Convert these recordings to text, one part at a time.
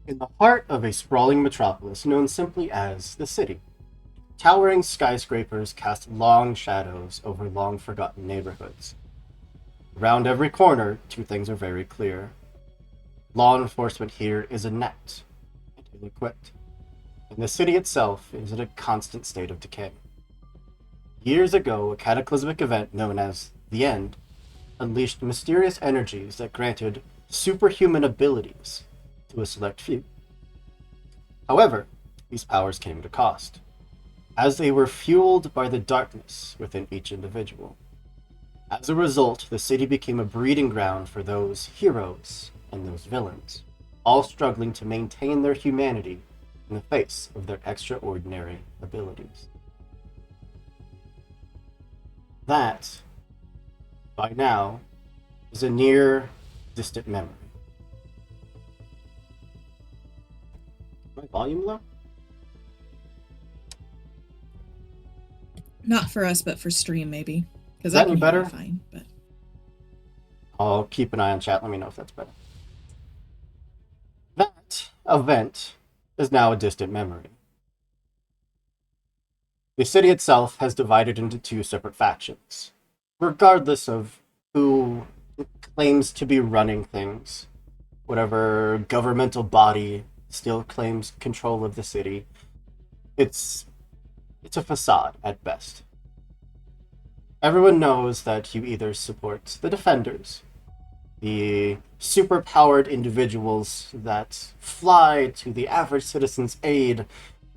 In the heart of a sprawling metropolis known simply as the city, towering skyscrapers cast long shadows over long forgotten neighborhoods. Around every corner, two things are very clear. Law enforcement here is inept and ill equipped, and the city itself is in a constant state of decay. Years ago, a cataclysmic event known as the End unleashed mysterious energies that granted superhuman abilities to a select few. However, these powers came at a cost, as they were fueled by the darkness within each individual. As a result, the city became a breeding ground for those heroes and those villains, all struggling to maintain their humanity in the face of their extraordinary abilities. That, by now, is a near distant memory. My volume low? Not for us, but for stream, maybe. Is Because I that can any hear you better? fine, but I'll keep an eye on chat. Let me know if that's better. That event is now a distant memory. The city itself has divided into two separate factions. Regardless of who claims to be running things, whatever governmental body still claims control of the city, it's it's a facade at best. Everyone knows that you either support the defenders, the superpowered individuals that fly to the average citizen's aid,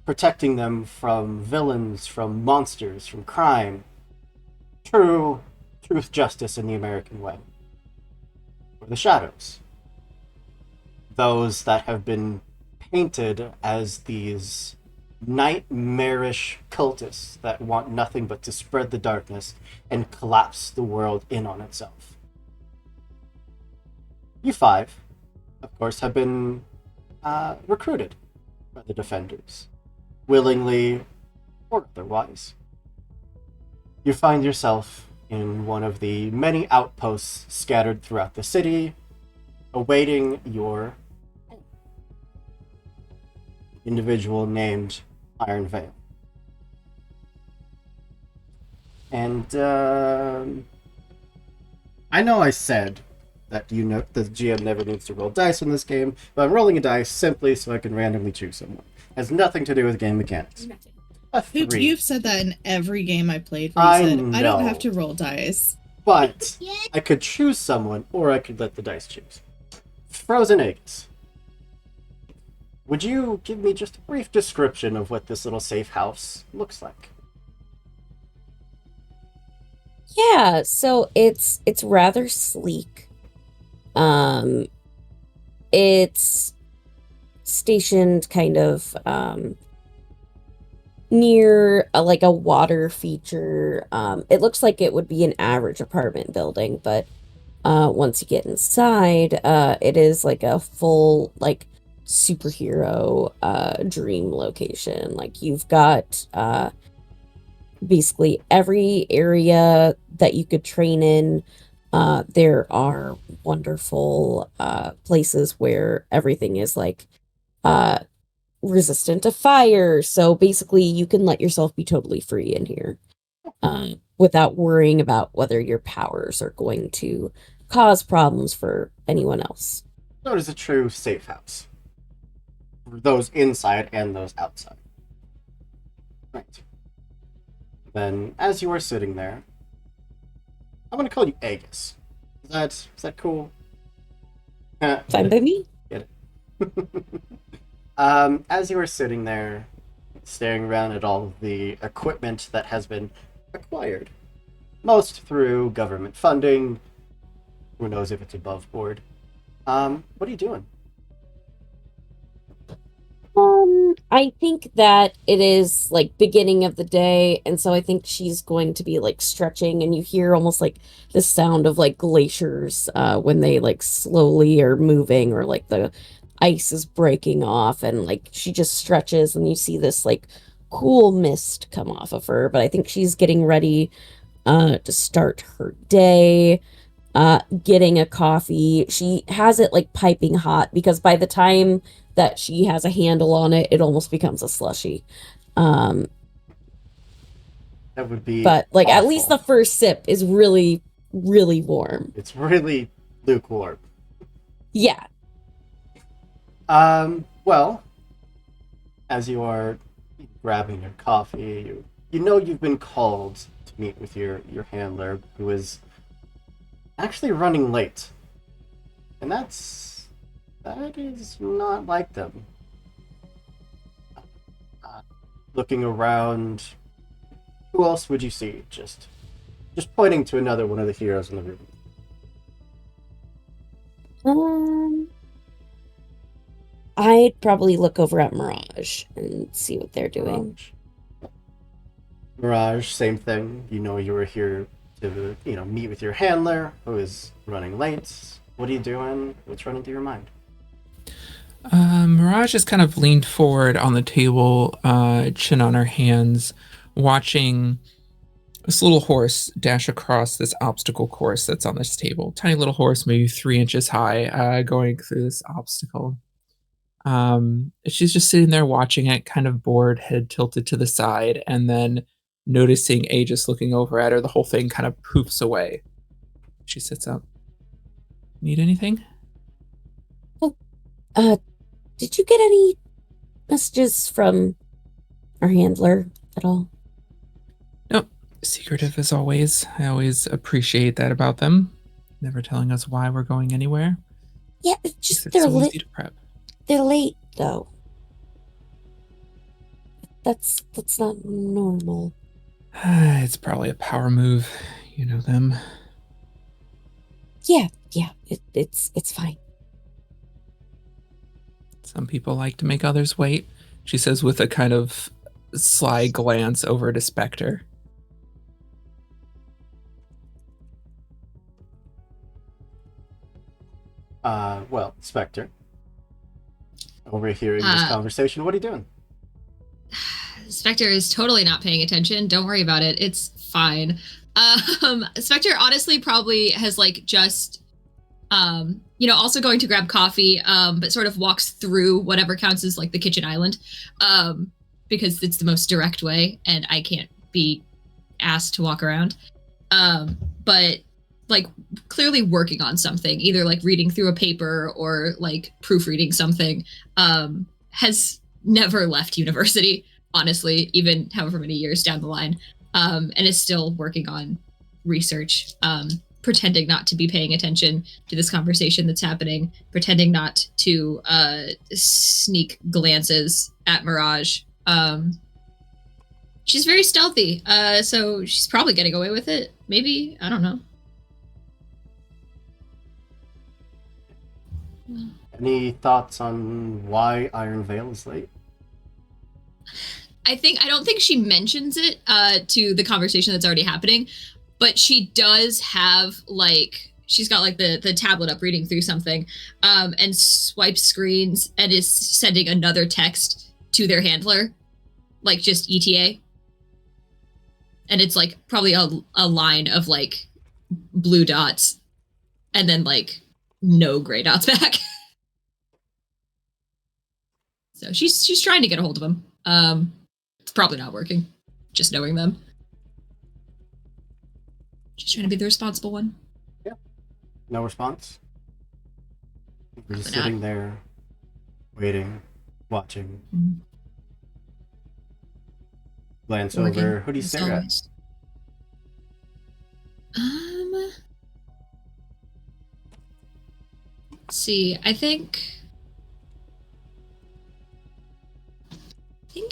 protecting them from villains, from monsters, from crime. True truth, justice in the American way. Or the shadows. Those that have been painted as these nightmarish cultists that want nothing but to spread the darkness and collapse the world in on itself. You five, of course, have been recruited by the defenders, willingly or otherwise. You find yourself in one of the many outposts scattered throughout the city, awaiting your individual named Iron Veil. And I know I said that you know the GM never needs to roll dice in this game, but I'm rolling a dice simply so I can randomly choose someone. It has nothing to do with game mechanics. A Hoot, 3. you've said that in every game I played where you I said, I don't know, have to roll dice. but I could choose someone, or I could let the dice choose. Frozen eggs. Would you give me just a brief description of what this little safe house looks like? Yeah, so it's rather sleek. Um, it's stationed kind of near like a water feature. It looks like it would be an average apartment building, but once you get inside, it is like a full like superhero dream location. Like you've got basically every area that you could train in. There are wonderful places where everything is like uh, resistant to fire. So basically, you can let yourself be totally free in here without worrying about whether your powers are going to cause problems for anyone else. So it is a true safe house. For those inside and those outside. Right. Then, as you are sitting there, I'm going to call you Agus. Is that cool? Fine by me? Get it? As you are sitting there, staring around at all of the equipment that has been acquired, most through government funding, who knows if it's above board, what are you doing? I think that it is like beginning of the day, and so I think she's going to be like stretching, and you hear almost like the sound of like glaciers when they like slowly are moving, or like the ice is breaking off, and like she just stretches, and you see this like cool mist come off of her. But I think she's getting ready to start her day. getting a coffee. She has it like piping hot because by the time that she has a handle on it, it almost becomes a slushy. Um, That would be but like at least the awful. first sip is really, really warm. It's really lukewarm. Yeah. Well, as you are grabbing your coffee, you know you've been called to meet with your handler, who is actually running late, and that is not like them. Uh, Looking around, who else would you see? Just pointing to another one of the heroes in the room. Um, I'd probably look over at Mirage and see what they're doing. Mirage. Mirage, same thing. You know you were here to meet with your handler, who is running late. What are you doing? What's running through your mind? Mirage is kind of leaned forward on the table, chin on her hands, watching this little horse dash across this obstacle course that's on this table. Tiny little horse, maybe 3 inches high, going through this obstacle. She's just sitting there watching it, kind of bored, head tilted to the side, and then noticing Aegis looking over at her. The whole thing kind of poofs away. She sits up. Need anything? Oh, did you get any messages from our handler at all? Nope. Secretive as always. I always appreciate that about them. Never telling us why we're going anywhere. Yeah, Makes just it they're so late. easy to prep. They're late though. That's not normal. It's probably a power move. You know them. Yeah, it's fine. Some people like to make others wait, she says with a kind of sly glance over to Spectre. Well, Spectre, overhearing this conversation, what are you doing? Spectre is totally not paying attention. Don't worry about it. It's fine. Spectre honestly probably has like just, also going to grab coffee, but sort of walks through whatever counts as like the kitchen island, because it's the most direct way, and I can't be asked to walk around. But like clearly working on something, either like reading through a paper or like proofreading something, has never left university, honestly, even however many years down the line, and is still working on research, pretending not to be paying attention to this conversation that's happening, pretending not to sneak glances at Mirage. She's very stealthy, so she's probably getting away with it. Maybe, I don't know. Any thoughts on why Iron Veil is late? I don't think she mentions it to the conversation that's already happening, but she does have like, she's got like the tablet up reading through something, and swipes screens and is sending another text to their handler, like just ETA. And it's like probably a line of like blue dots and then like no gray dots back. So she's trying to get a hold of him. It's probably not working, just knowing them. She's trying to be the responsible one. Yeah. No response? We're just Probably sitting there, waiting, watching. Mm-hmm. Glance Working, over. Who do you as stare always. Let's see. I think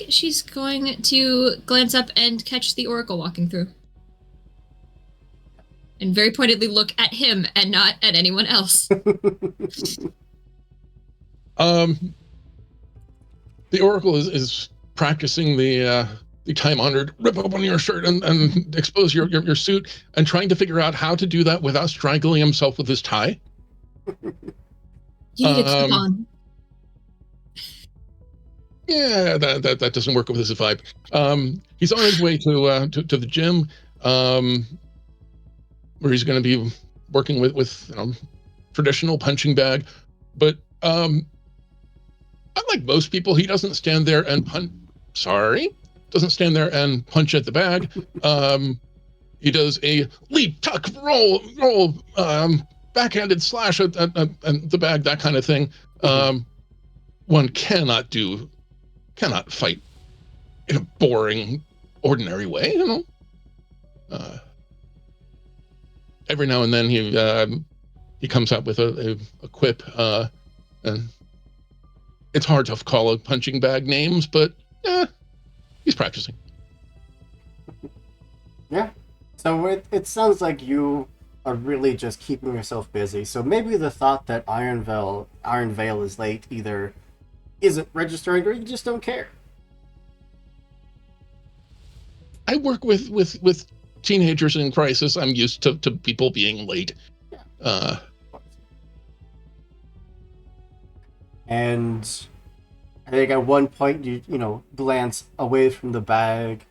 she's going to glance up and catch the Oracle walking through. And very pointedly look at him and not at anyone else. The Oracle is practicing the time-honored rip open your shirt and expose your suit, and trying to figure out how to do that without strangling himself with his tie. You need a clip on. Yeah, that doesn't work with his vibe. He's on his way to the gym, where he's going to be working with traditional punching bag, but unlike most people, he doesn't stand there and doesn't stand there and punch at the bag. He does a leap, tuck, roll, backhanded slash at the bag, that kind of thing. One cannot fight in a boring, ordinary way, Every now and then he comes up with a quip, and it's hard to call a punching bag names, but he's practicing. Yeah. So it sounds like you are really just keeping yourself busy. So maybe the thought that Iron Veil is late either isn't registering or you just don't care. I work with teenagers in crisis. I'm used to people being late. Yeah. And I think at one point you glance away from the bag,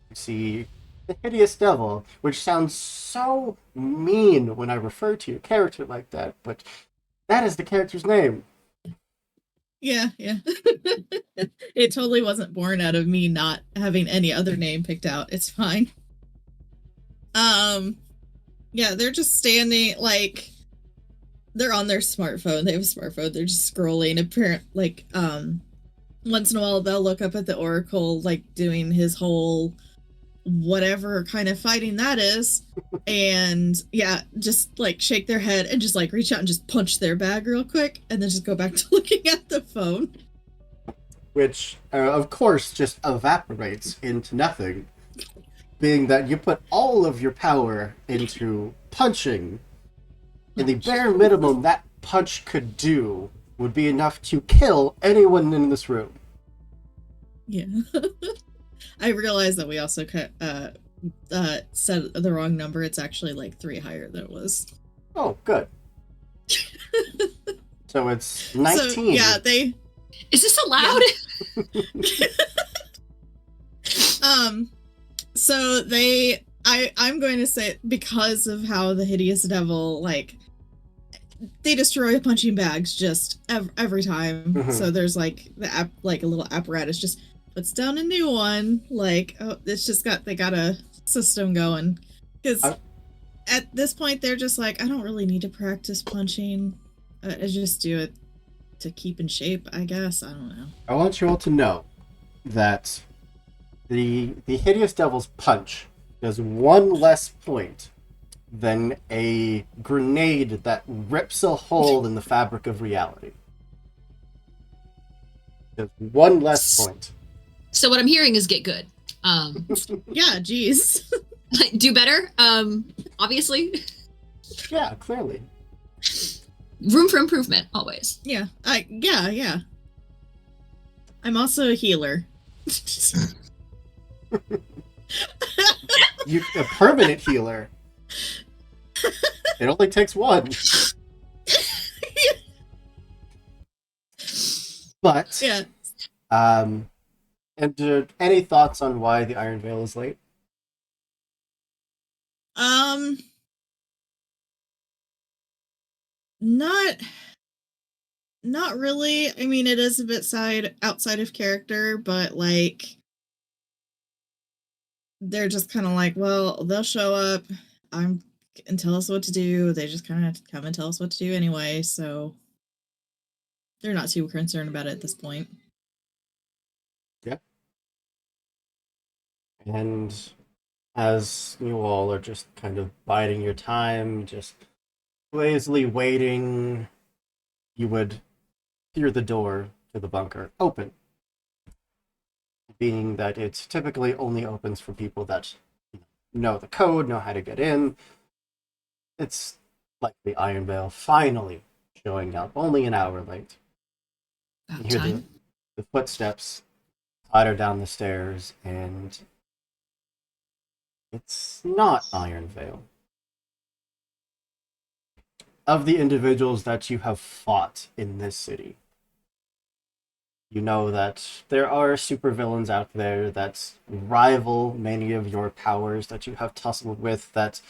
you see the hideous devil, which sounds so mean when I refer to your character like that, but that is the character's name. Yeah. It totally wasn't born out of me not having any other name picked out. It's fine. Yeah, they're just standing, like, they're on their smartphone. They have a smartphone. They're just scrolling. Once in a while they'll look up at the Oracle, like doing his whole whatever kind of fighting that is, and yeah, just like shake their head and just like reach out and just punch their bag real quick, and then just go back to looking at the phone, which of course just evaporates into nothing, being that you put all of your power into punching, and the bare minimum that punch could do would be enough to kill anyone in this room. Yeah. I realized that we also said the wrong number. It's actually like 3 higher than it was. Oh, good. So it's 19. So, yeah, Is this allowed? Yeah. So I'm going to say, because of how the hideous devil, like, they destroy punching bags just every time. Mm-hmm. So there's like a little apparatus just puts down a new one. Like, it's just they got a system going. Because at this point they're just like, I don't really need to practice punching. I just do it to keep in shape, I guess. I don't know. I want you all to know that the hideous devil's punch does 1 less point than a grenade that rips a hole in the fabric of reality. Does 1 less point. So what I'm hearing is get good. Yeah, geez. Do better. Obviously. Yeah, clearly. Room for improvement, always. Yeah. Yeah. I'm also a healer. You a permanent healer. It only takes 1. But Yeah. and any thoughts on why the Iron Veil is late? Not really. I mean, it is a bit outside of character, but like they're just kind of like, well, they'll show up and tell us what to do. They just kind of come and tell us what to do anyway, so they're not too concerned about it at this point. Yeah. And as you all are just kind of biding your time, just lazily waiting, you would hear the door to the bunker open. Being that it typically only opens for people that know the code, know how to get in. It's like the Iron Veil finally showing up, only an hour late. About You hear time. the footsteps clatter down the stairs, and it's not Iron Veil. Of the individuals that you have fought in this city, you know that there are supervillains out there that rival many of your powers that you have tussled with, that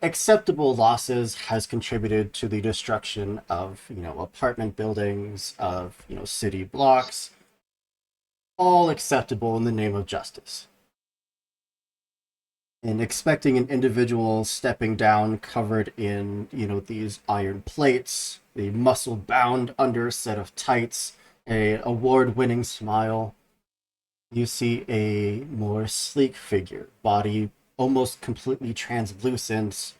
acceptable losses has contributed to the destruction of, apartment buildings, of, city blocks, all acceptable in the name of justice. And expecting an individual stepping down covered in, these iron plates, a muscle-bound under set of tights, a award-winning smile, you see a more sleek figure, body almost completely translucent,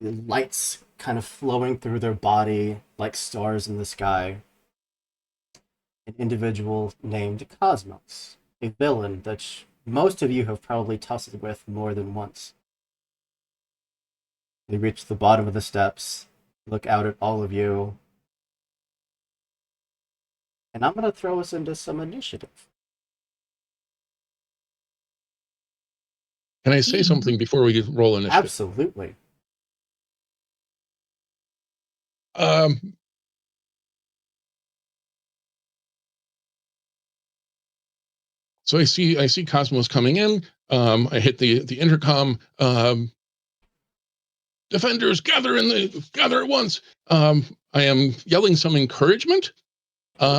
the lights kind of flowing through their body like stars in the sky. An individual named Cosmos, a villain that most of you have probably tussled with more than once. They reach the bottom of the steps, look out at all of you, and I'm going to throw us into some initiative. Can I say something before we roll initiative? Absolutely. So I see Cosmos coming in. I hit the intercom. Defenders, gather at once. I am yelling some encouragement,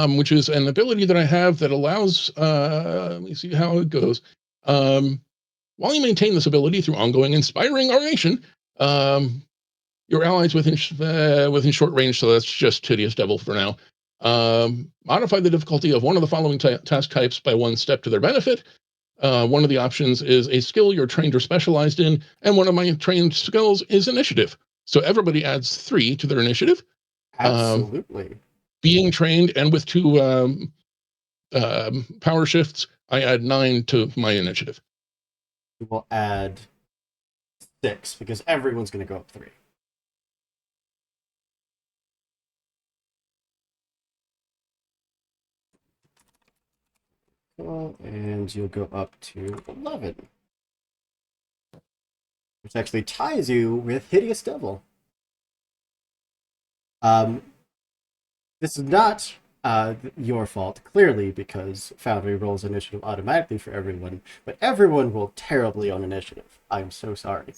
which is an ability that I have that allows. Let me see how it goes. While you maintain this ability through ongoing inspiring oration, your allies within short range. So that's just Tedious Devil for now. Modify the difficulty of one of the following task types by one step to their benefit. One of the options is a skill you're trained or specialized in, and one of my trained skills is initiative. So everybody adds 3 to their initiative. Absolutely. Being trained and with 2 power shifts, I add 9 to my initiative. We will add 6 because everyone's going to go up 3. And you'll go up to 11. Which actually ties you with Hideous Devil. This is not your fault, clearly, because Foundry rolls initiative automatically for everyone, but everyone rolled terribly on initiative. I'm so sorry.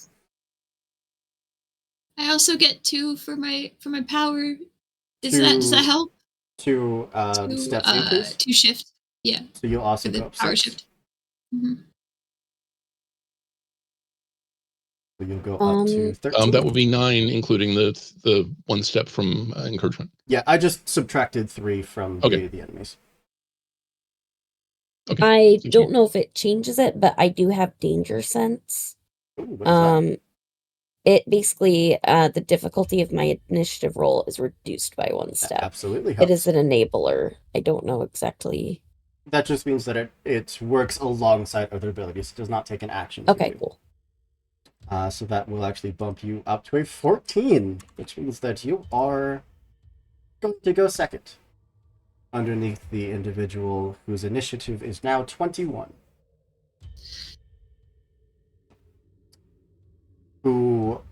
I also get 2 for my power. Does that help? 2 steps increase? 2 shift. Yeah. So you'll also for the go up power 6. shift. Mm-hmm. So you'll go up to 13. That will be 9, including the 1 step from encouragement. Yeah, I just subtracted 3 from the enemies. Okay. I don't know if it changes it, but I do have danger sense. Ooh, what is that? It basically the difficulty of my initiative roll is reduced by 1 step. Absolutely helps. It is an enabler. I don't know exactly. That just means that it works alongside other abilities. It does not take an action. Okay, cool. So that will actually bump you up to a 14, which means that you are going to go second underneath the individual whose initiative is now 21. Who...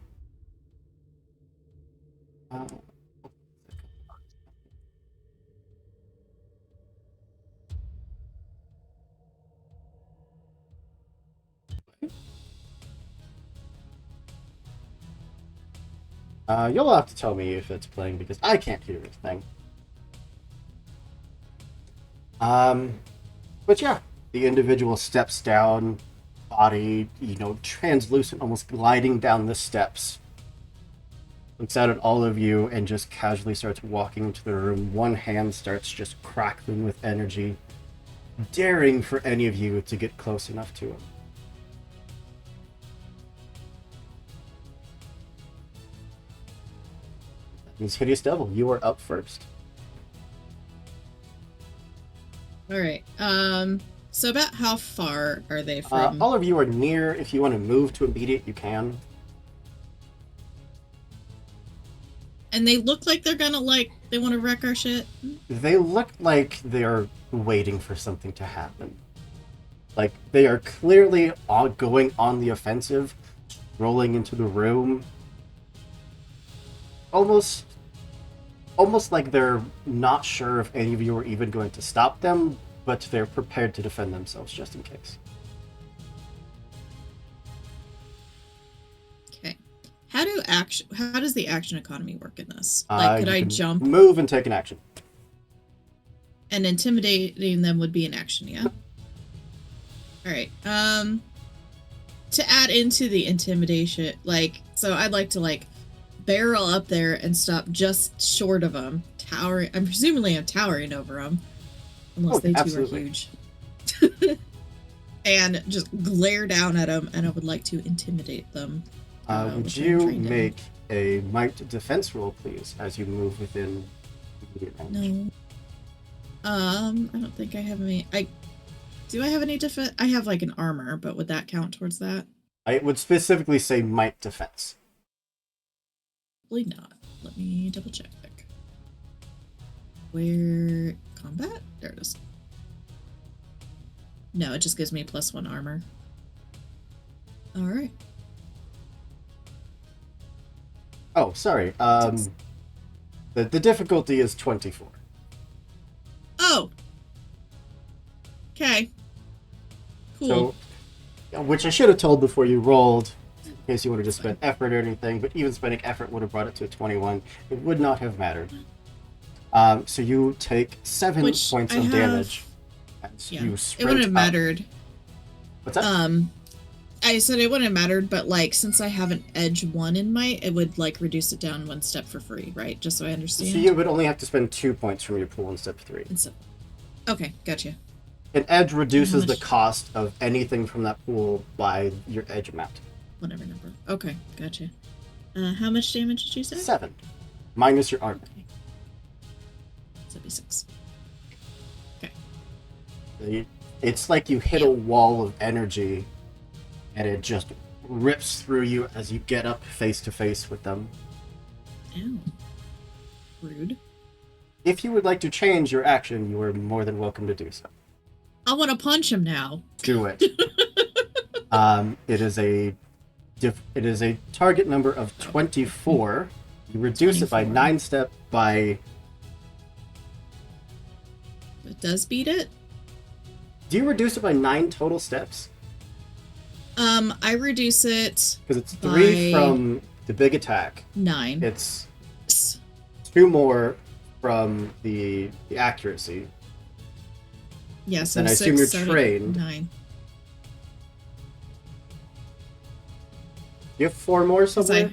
you'll have to tell me if it's playing because I can't hear anything. But yeah, the individual steps down, body, translucent, almost gliding down the steps. Looks out at all of you and just casually starts walking into the room. One hand starts just crackling with energy, daring for any of you to get close enough to him. Miss Hideous Devil, you are up first. All right. So about how far are they from? All of you are near. If you want to move to immediate, you can. And they look like they're gonna they want to wreck our shit. They look like they're waiting for something to happen. Like they are clearly going on the offensive, rolling into the room. Almost like they're not sure if any of you are even going to stop them, but they're prepared to defend themselves just in case. Okay. How does the action economy work in this? Like, could You I can jump? move and take an action. And intimidating them would be an action, yeah? Alright, to add into the intimidation, like, so I'd like to, like, barrel up there and stop just short of them, towering. I'm presumably towering over them, unless they two absolutely. are huge. And just glare down at them, and I would like to intimidate them. Would which I'm you trained in. make a might defense roll, please, as you move within immediate range? No. I don't think I have any. Do I have any defense? I have like an armor, but would that count towards that? I would specifically say might defense. Probably not. Let me double check. Where combat? There it is. No, it just gives me +1 armor. All right. Oh, sorry. The difficulty is 24. Oh. Okay. Cool. So, which I should have told before you rolled, in case you would have just spent effort or anything, but even spending effort would have brought it to a 21. It would not have mattered. So you take 7 Which points I of have- damage as Yeah. you It sprint wouldn't have up. mattered. What's that? I said it wouldn't have mattered, but like since I have an edge 1 in my, it would like reduce it down 1 step for free, right? Just so I understand. So you would only have to spend 2 points from your pool in step 3. Okay, gotcha. An edge reduces How the much- cost of anything from that pool by your edge amount. Whatever number. Okay, gotcha. How much damage did you say? 7. Minus your armor. Okay. So that'd be 6. It's like you hit a wall of energy and it just rips through you as you get up face to face with them. Ow. Rude. If you would like to change your action, you are more than welcome to do so. I want to punch him now. Do it. It is a target number of 24. You reduce it by 24. 9 step by... It does beat it. Do you reduce it by 9 total steps? I reduce it Because it's 3 by from the big attack. 9. It's 2 more from the accuracy. Yeah, so And I 6, assume you're 7, trained. 9. You have 4 more 'Cause somewhere?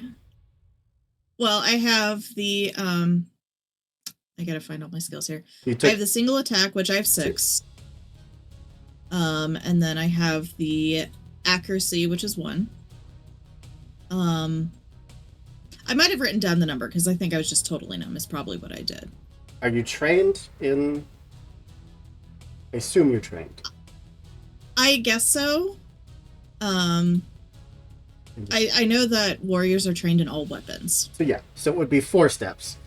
I have the I gotta find all my skills here. You I took have the single attack, which I have 6. And then I have the accuracy, which is 1. I might have written down the number because I think I was just totally numb. Is probably what I did. Are you trained in... I assume you're trained. I guess so. I know that warriors are trained in all weapons. So yeah, so it would be 4 steps.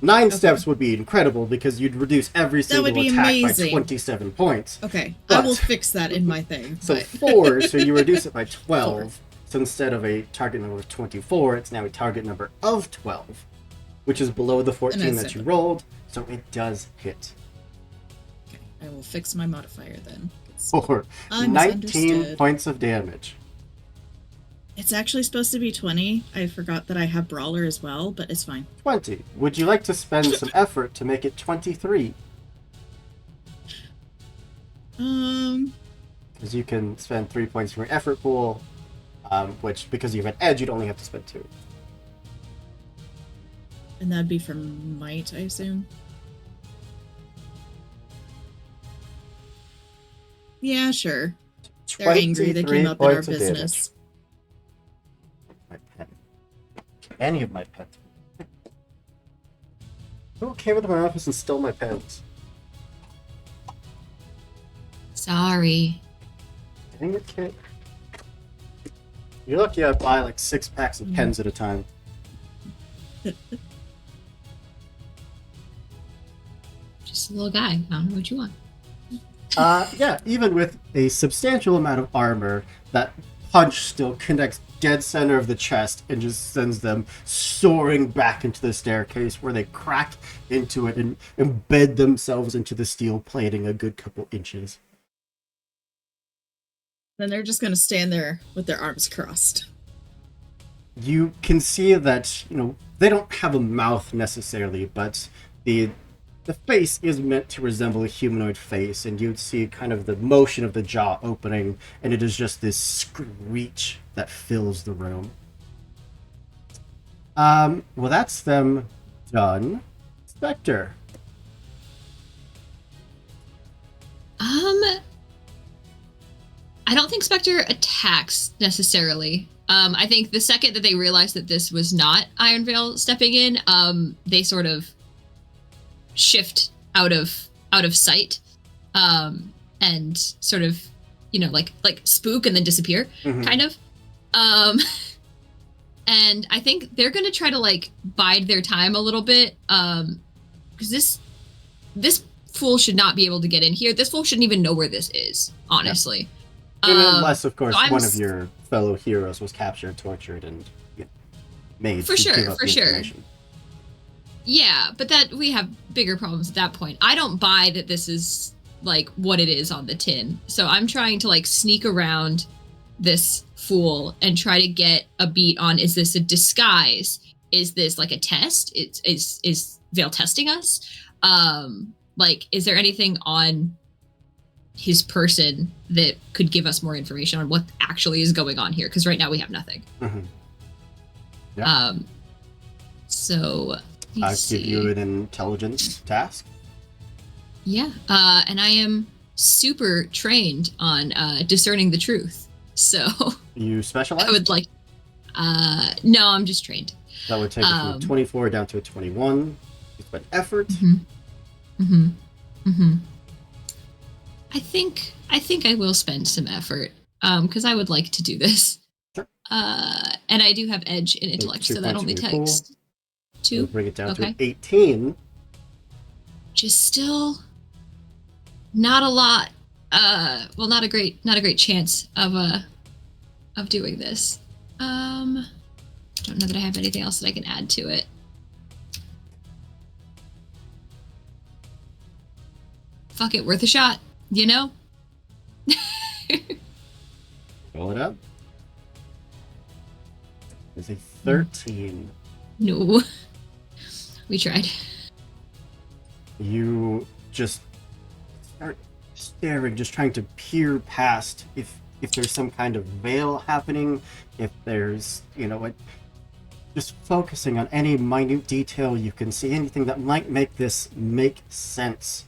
9 Okay. steps would be incredible because you'd reduce every That would single be attack amazing. by 27 points. Okay, But- I will fix that in my thing. So but- 4, so you reduce it by 12. So instead of a target number of 24, it's now a target number of 12, which is below the 14 And I that said you it. rolled, so it does hit. Okay, I will fix my modifier then. It's For 19 misunderstood. points of damage. It's actually supposed to be 20. I forgot that I have Brawler as well, but it's fine. 20. Would you like to spend some effort to make it 23? Because you can spend 3 points from your effort pool, which, because you have an edge, you'd only have to spend 2. And that'd be from Might, I assume. Yeah, sure. They're angry. They came up in our 23 points of damage. business. My pen. Any of my pens. Who came into my office and stole my pens? Sorry. Dang it, kid. You're lucky I buy like 6 packs of pens at a time. Just a little guy. I don't know what you want. Yeah, even with a substantial amount of armor, that punch still connects dead center of the chest and just sends them soaring back into the staircase where they crack into it and embed themselves into the steel plating a good couple inches. Then they're just gonna stand there with their arms crossed. you can see that, they don't have a mouth necessarily, but the face is meant to resemble a humanoid face, and you'd see kind of the motion of the jaw opening, and it is just this screech that fills the room. Well, that's them done. Spectre. I don't think Spectre attacks necessarily. I think the second that they realized that this was not Iron Veil stepping in, they sort of shift out of sight, and sort of, like spook and then disappear, kind of. And I think they're gonna try to like bide their time a little bit, because this fool should not be able to get in here. This fool shouldn't even know where this is, honestly. Unless, of course, so one of your fellow heroes was captured, tortured, and made for to sure, give up for the sure. information. Yeah, but that we have bigger problems at that point. I don't buy that this is like what it is on the tin. So I'm trying to like sneak around this fool and try to get a beat on, is this a disguise? Is this like a test? Is Vale testing us? Like, is there anything on his person that could give us more information on what actually is going on here? Because right now we have nothing. Yeah. So I'll give you an intelligence task. Yeah, and I am super trained on discerning the truth. So You specialize? I would like. No, I'm just trained. That would take it from a 24 down to a 21. You spend effort. I think I will spend some effort, because I would like to do this. Sure. And I do have edge in intellect, so that only takes 2. We'll bring it down to Okay. 18. Which is still not a lot. Well, not a great chance of doing this. Don't know that I have anything else that I can add to it. Fuck it, worth a shot, you know? Roll it up. It's a 13. No. We tried. You just start staring, just trying to peer past if there's some kind of veil happening, if there's, just focusing on any minute detail you can see, anything that might make this make sense.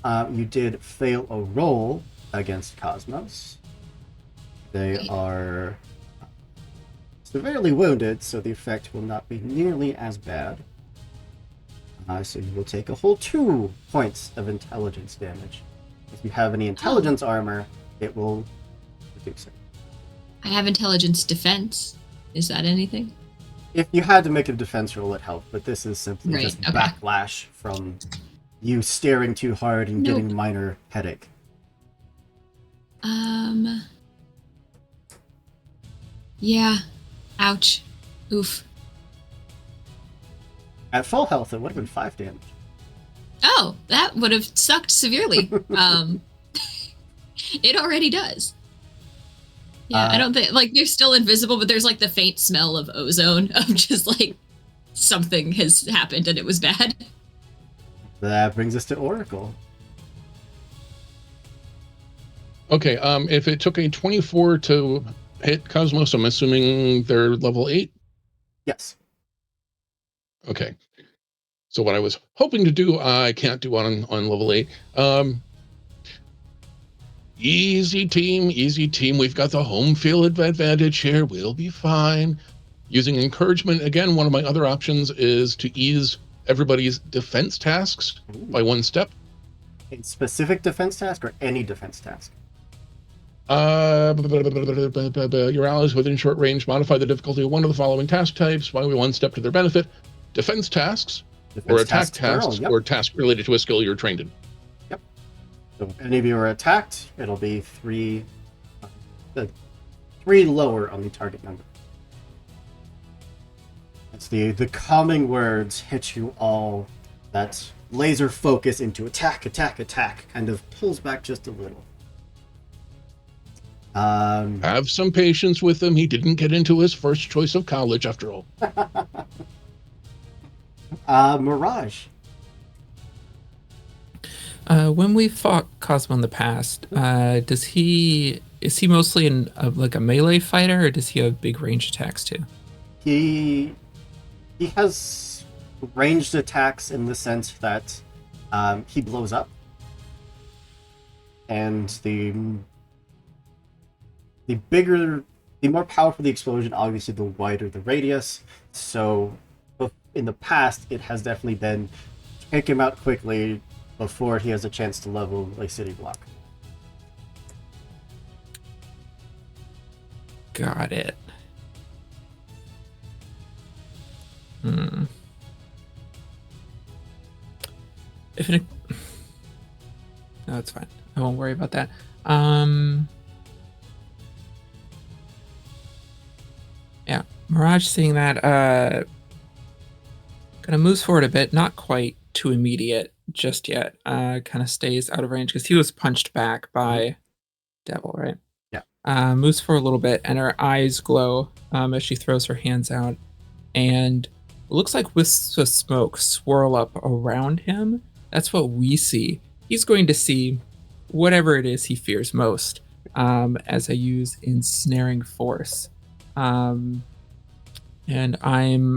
You did fail a roll against Cosmos. They are severely wounded, so the effect will not be nearly as bad. So you will take a whole 2 points of intelligence damage. If you have any intelligence armor, it will reduce it. I have intelligence defense. Is that anything? If you had to make a defense roll, it helped, but this is simply Right, just okay. backlash from you staring too hard and Nope. getting minor headache. Yeah. Ouch. Oof. At full health, it would have been 5 damage. Oh, that would have sucked severely. It already does. Yeah, I don't think, like, they're still invisible, but there's like the faint smell of ozone of just like something has happened and it was bad. That brings us to Oracle. Okay, if it took a 24 to hit Cosmos, I'm assuming they're level 8? Yes. Okay. So what I was hoping to do, I can't do on level 8. Easy team. We've got the home field advantage here. We'll be fine. Using encouragement, again, one of my other options is to ease everybody's defense tasks by 1 step. A specific defense task or any defense task? Your allies within short range modify the difficulty of one of the following task types by 1 step to their benefit. Defense tasks, or attack tasks, yep. or tasks related to a skill you're trained in. Yep. So if any of you are attacked, it'll be 3 lower on the target number. It's the calming words hit you all. That laser focus into attack kind of pulls back just a little. Have some patience with him. He didn't get into his first choice of college after all. Mirage. When we fought Cosmo in the past, is he mostly like a melee fighter, or does he have big range attacks too? He has ranged attacks in the sense that he blows up, and the more powerful the explosion, obviously, the wider the radius. So, in the past, it has definitely been take him out quickly before he has a chance to level a city block. Got it. No, it's fine. I won't worry about that. Yeah, Mirage seeing that kind of moves forward a bit, not quite too immediate just yet. Kind of stays out of range because he was punched back by Devil, right? Yeah. Moves for a little bit, and her eyes glow as she throws her hands out, and it looks like wisps of smoke swirl up around him. That's what we see. He's going to see whatever it is he fears most as I use Ensnaring Force. And I'm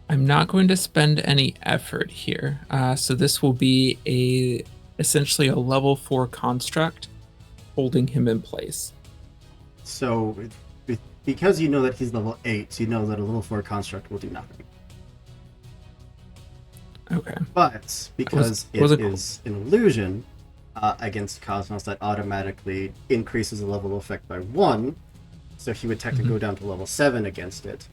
not going to spend any effort here. So this will be essentially a level 4 construct holding him in place. So, because you know that he's level 8, you know that a level 4 construct will do nothing. Okay. But because it is an illusion against Cosmos, that automatically increases the level effect by 1. So he would technically go down to level 7 against it.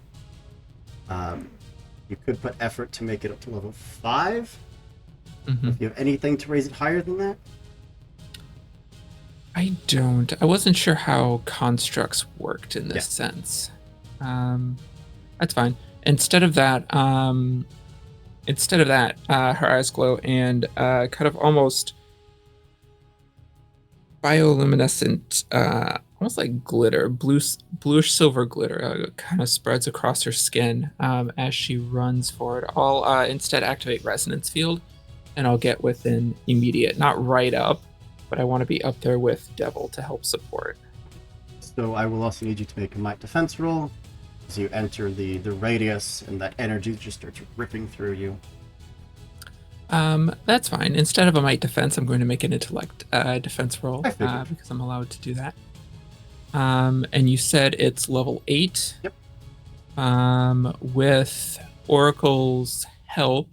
You could put effort to make it up to level 5. If you have anything to raise it higher than that. I don't. I wasn't sure how constructs worked in this sense. That's fine. Instead of that, her eyes glow and kind of almost bioluminescent, almost like glitter, bluish silver glitter, kind of spreads across her skin as she runs forward. I'll instead activate Resonance Field, and I'll get within immediate, not right up, but I want to be up there with Devil to help support. So I will also need you to make a might defense roll as you enter the radius, and that energy just starts ripping through you. That's fine. Instead of a might defense, I'm going to make an intellect defense roll because I'm allowed to do that. And you said it's level 8. Yep. With Oracle's help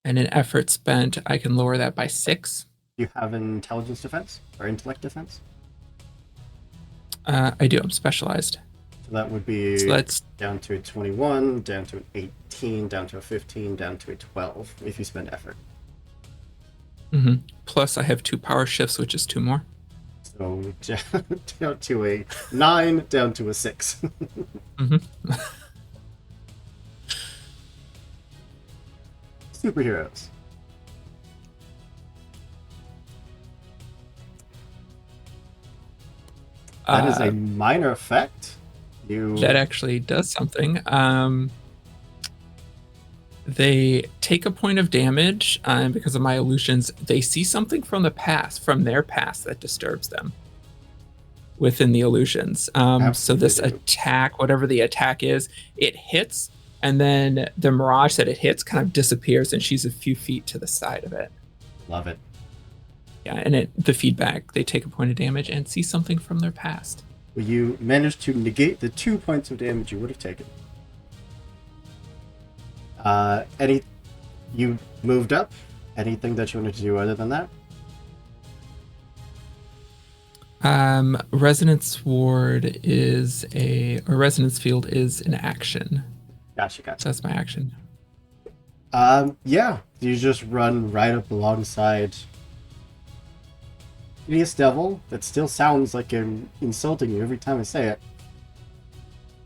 and an effort spent, I can lower that by 6. Do you have an intelligence defense or intellect defense? I do. I'm specialized. So that would be down to a 21, down to an 18, down to a 15, down to a 12 if you spend effort. Plus, I have 2 power shifts, which is 2 more. So down to a 9, down to a 6. Superheroes. That is a minor effect. That actually does something. They take a point of damage, and because of my illusions, they see something from their past that disturbs them within the illusions. So this attack, whatever the attack is, it hits, and then the mirage that it hits kind of disappears, and she's a few feet to the side of it. Love it. Yeah, and the feedback, they take a point of damage and see something from their past. Well, you managed to negate the 2 points of damage you would have taken. You moved up? Anything that you wanted to do other than that? Resonance Field is an action. Gotcha. So that's my action. Yeah. You just run right up alongside Hideous Devil. That still sounds like I'm insulting you every time I say it.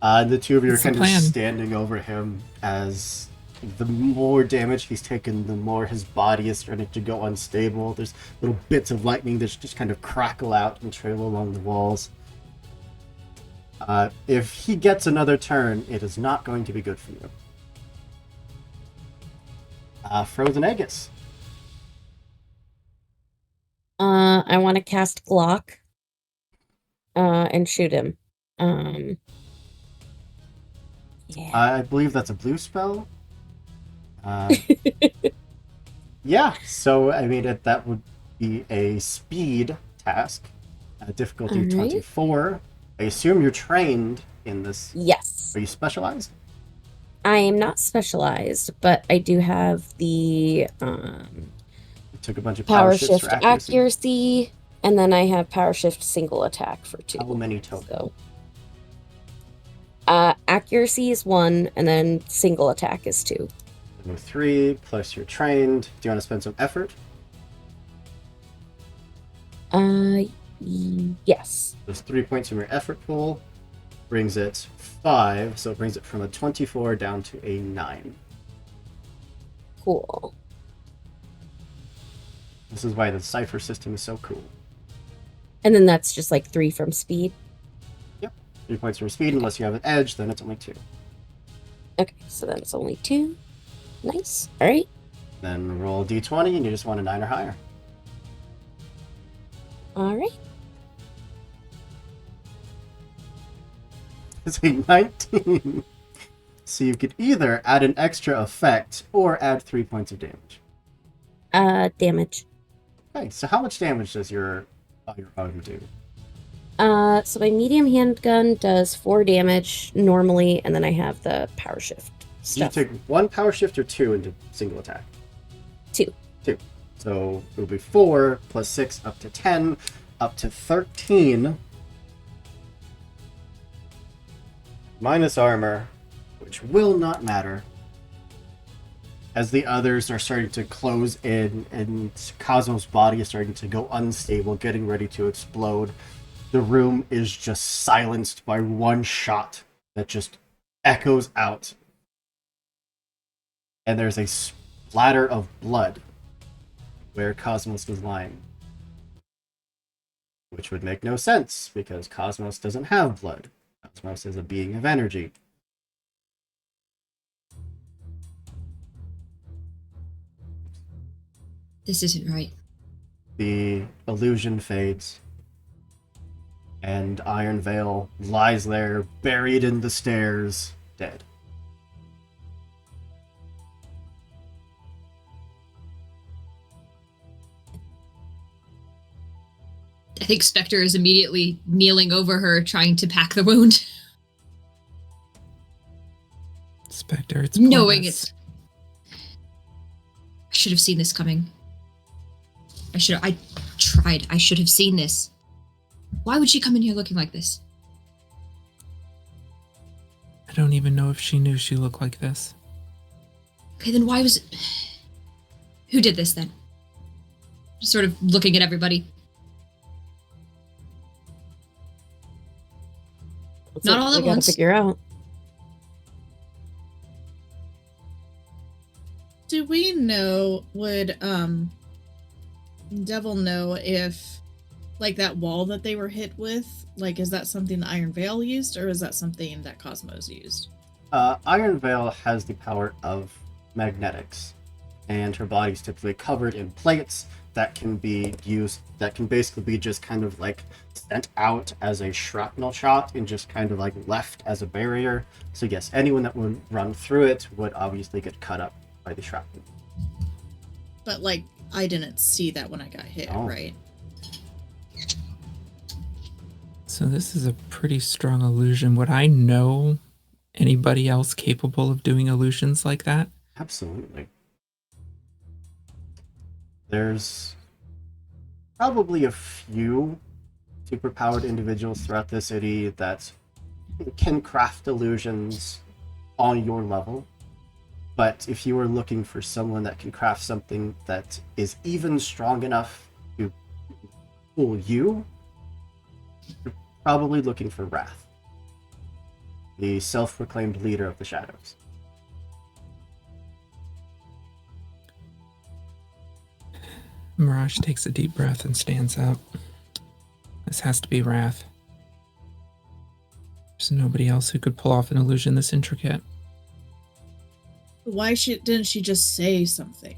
The two of you are kind of standing over him as the more damage he's taken, the more his body is starting to go unstable. There's little bits of lightning that just kind of crackle out and trail along the walls. If he gets another turn, it is not going to be good for you. Frozen Aegis. I want to cast Glock and shoot him. Yeah. I believe that's a blue spell. Yeah, so I mean, that would be a speed task. Difficulty All right. 24. I assume you're trained in this. Yes. Are you specialized? I am not specialized, but I do have the Took a bunch of power shifts shift for accuracy. and then I have power shift single attack for 2. How many total? So, accuracy is 1, and then single attack is 2. 3 plus you're trained. Do you want to spend some effort? Yes. Those 3 points from your effort pool brings it 5, so it brings it from a 24 down to a 9. Cool. This is why the Cypher system is so cool. And then that's just like 3 from speed. 3 points from speed, unless you have an edge, then it's only 2. Okay, so then it's only 2. Nice. All right. Then roll a d20 and you just want a 9 or higher. All right. It's a 19. So you could either add an extra effect or add 3 points of damage. Damage. Okay, so how much damage does your own do? So my medium handgun does 4 damage normally, and then I have the power shift Did you stuff. take 1 power shift or 2 into single attack? 2. 2. So it will be 4 plus 6 up to 10, up to 13. Minus armor, which will not matter. As the others are starting to close in and Cosmo's body is starting to go unstable, getting ready to explode, the room is just silenced by one shot that just echoes out. And there's a splatter of blood where Cosmos was lying. Which would make no sense, because Cosmos doesn't have blood. Cosmos is a being of energy. This isn't right. The illusion fades, and Iron Veil lies there, buried in the stairs, dead. I think Spectre is immediately kneeling over her, trying to pack the wound. Spectre, it's Knowing pointless. it's... I should have seen this coming. I should have seen this. Why would she come in here looking like this? I don't even know if she knew she looked like this. Okay, then why was it... Who did this, then? Just sort of looking at everybody. That's Not what all we at gotta once. figure out. Do we know, would Devil know if, like, that wall that they were hit with, like, is that something the Iron Veil used, or is that something that Cosmos used? Iron Veil has the power of magnetics, and her body's typically covered in plates that can be used, that can basically be just kind of like sent out as a shrapnel shot and just kind of like left as a barrier. So yes, anyone that would run through it would obviously get cut up by the shrapnel. But, like, I didn't see that when I got hit, Oh. right? So this is a pretty strong illusion. Would I know anybody else capable of doing illusions like that? Absolutely. There's probably a few superpowered individuals throughout the city that can craft illusions on your level. But if you were looking for someone that can craft something that is even strong enough to fool you, you're probably looking for Wrath, the self-proclaimed leader of the Shadows. Mirage takes a deep breath and stands up. This has to be Wrath. There's nobody else who could pull off an illusion this intricate. Why didn't she just say something?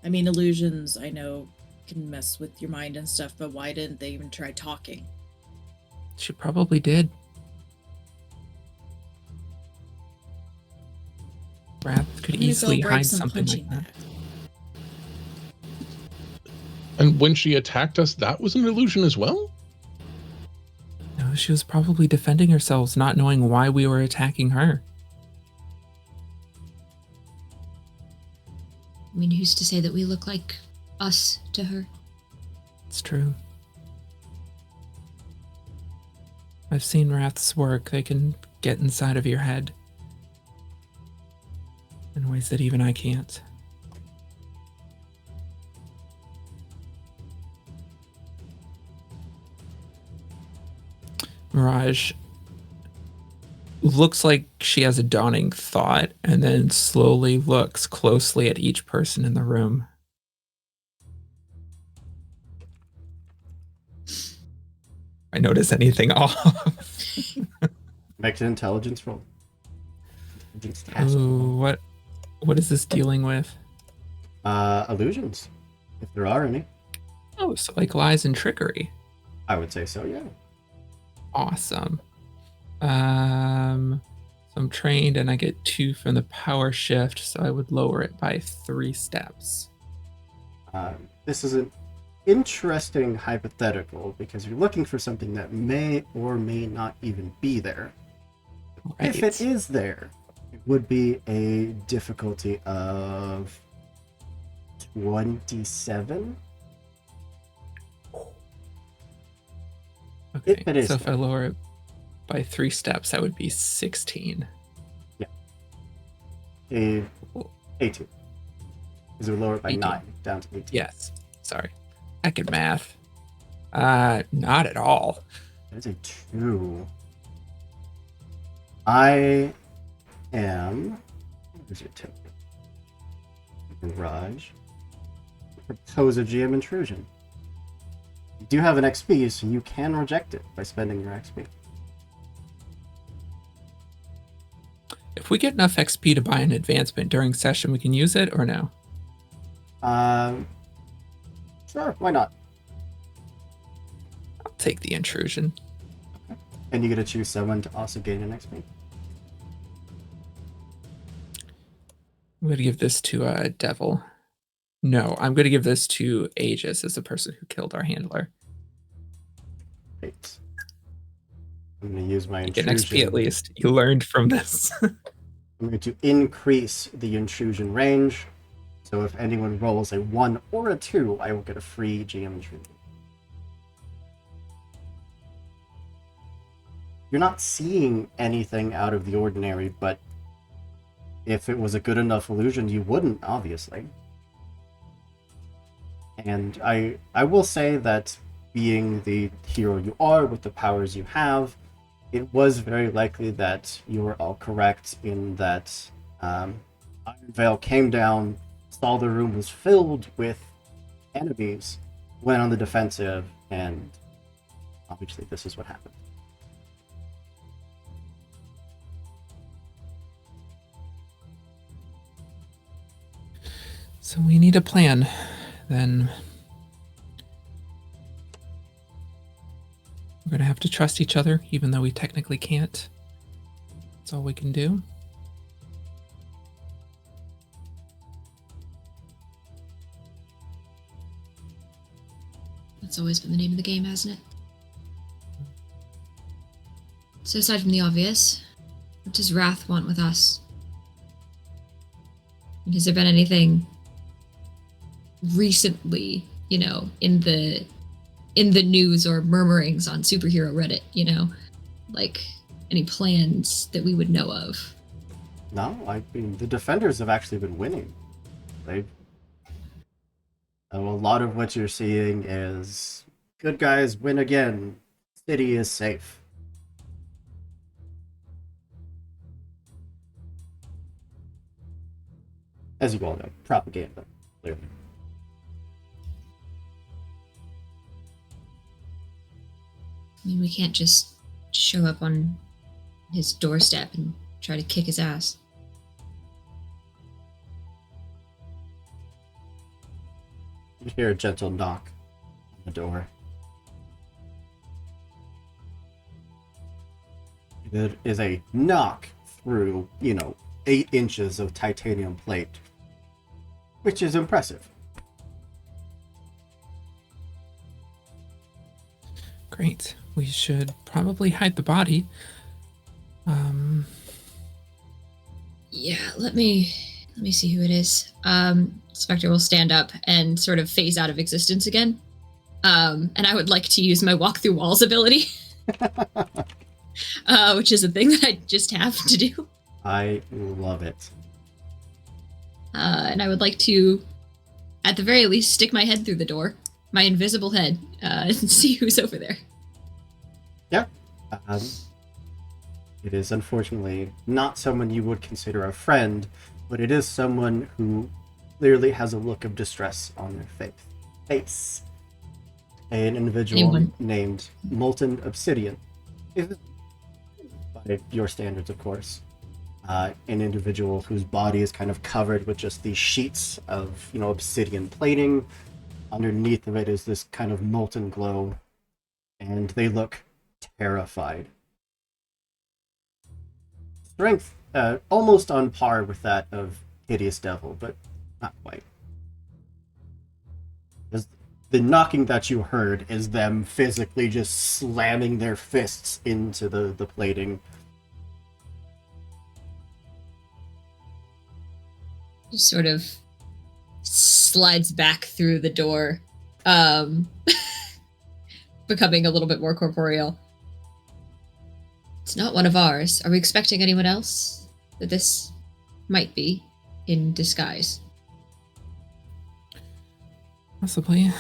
I mean, illusions, I know, can mess with your mind and stuff, but why didn't they even try talking? She probably did. Wrath could I'm gonna go easily break hide some something like punching that. bags. And when she attacked us, that was an illusion as well? No, she was probably defending herself, not knowing why we were attacking her. I mean, who's to say that we look like us to her? It's true. I've seen Wrath's work. They can get inside of your head in ways that even I can't. Mirage looks like she has a dawning thought and then slowly looks closely at each person in the room. I notice anything off. Make an intelligence roll. Intelligence task Ooh, roll. what is this dealing with? Illusions, if there are any. Oh, so like lies and trickery. I would say so, yeah. Awesome. So I'm trained and I get 2 from the power shift, so I would lower it by 3 steps. This is an interesting hypothetical because you're looking for something that may or may not even be there. Right. If it is there, it would be a difficulty of 27. Okay, if it is so if I there. lower it by 3 steps, that would be 16. A 18. Because it would lower it by 18. 9 down to 18. Yes. Sorry. Heck at math. Not at all. That's a 2. I am. Where's your tip? Garage. Propose a GM intrusion. You do have an XP, so you can reject it by spending your XP. If we get enough XP to buy an advancement during session, we can use it or no? Sure, why not? I'll take the intrusion. And you get to choose someone to also gain an XP. I'm going to give this to Devil. No, I'm going to give this to Aegis as the person who killed our handler. Great. I'm going to use my You get intrusion. an XP at least. You learned from this. I'm going to increase the intrusion range. So if anyone rolls a 1 or a 2, I will get a free GM intrusion. You're not seeing anything out of the ordinary, but if it was a good enough illusion, you wouldn't, obviously. And I will say that being the hero you are with the powers you have, it was very likely that you were all correct in that Iron Veil came down, saw the room was filled with enemies, went on the defensive, and obviously this is what happened. So we need a plan. Then we're going to have to trust each other, even though we technically can't. That's all we can do. That's always been the name of the game, hasn't it? So aside from the obvious, what does Wrath want with us? Has there been anything recently, in the news or murmurings on superhero Reddit, like any plans that we would know of? No, I mean, the defenders have actually been winning. A lot of what you're seeing is good guys win again. City is safe. As you all know, propaganda, clearly. I mean, we can't just show up on his doorstep and try to kick his ass. You hear a gentle knock on the door. It is a knock through, 8 inches of titanium plate, which is impressive. Great. We should probably hide the body. Yeah, let me see who it is. Spectre will stand up and sort of phase out of existence again. And I would like to use my walk through walls ability. Which is a thing that I just have to do. I love it. And I would like to, at the very least, stick my head through the door, my invisible head, and see who's over there. Yeah. It is unfortunately not someone you would consider a friend, but it is someone who clearly has a look of distress on their face. An individual Anyone? named Molten Obsidian. By your standards, of course. An individual whose body is kind of covered with just these sheets of, obsidian plating. Underneath of it is this kind of molten glow, and they look terrified. Strength, almost on par with that of Hideous Devil, but not quite. The knocking that you heard is them physically just slamming their fists into the plating. Just sort of slides back through the door, becoming a little bit more corporeal. It's not one of ours. Are we expecting anyone else? That this might be in disguise. Possibly.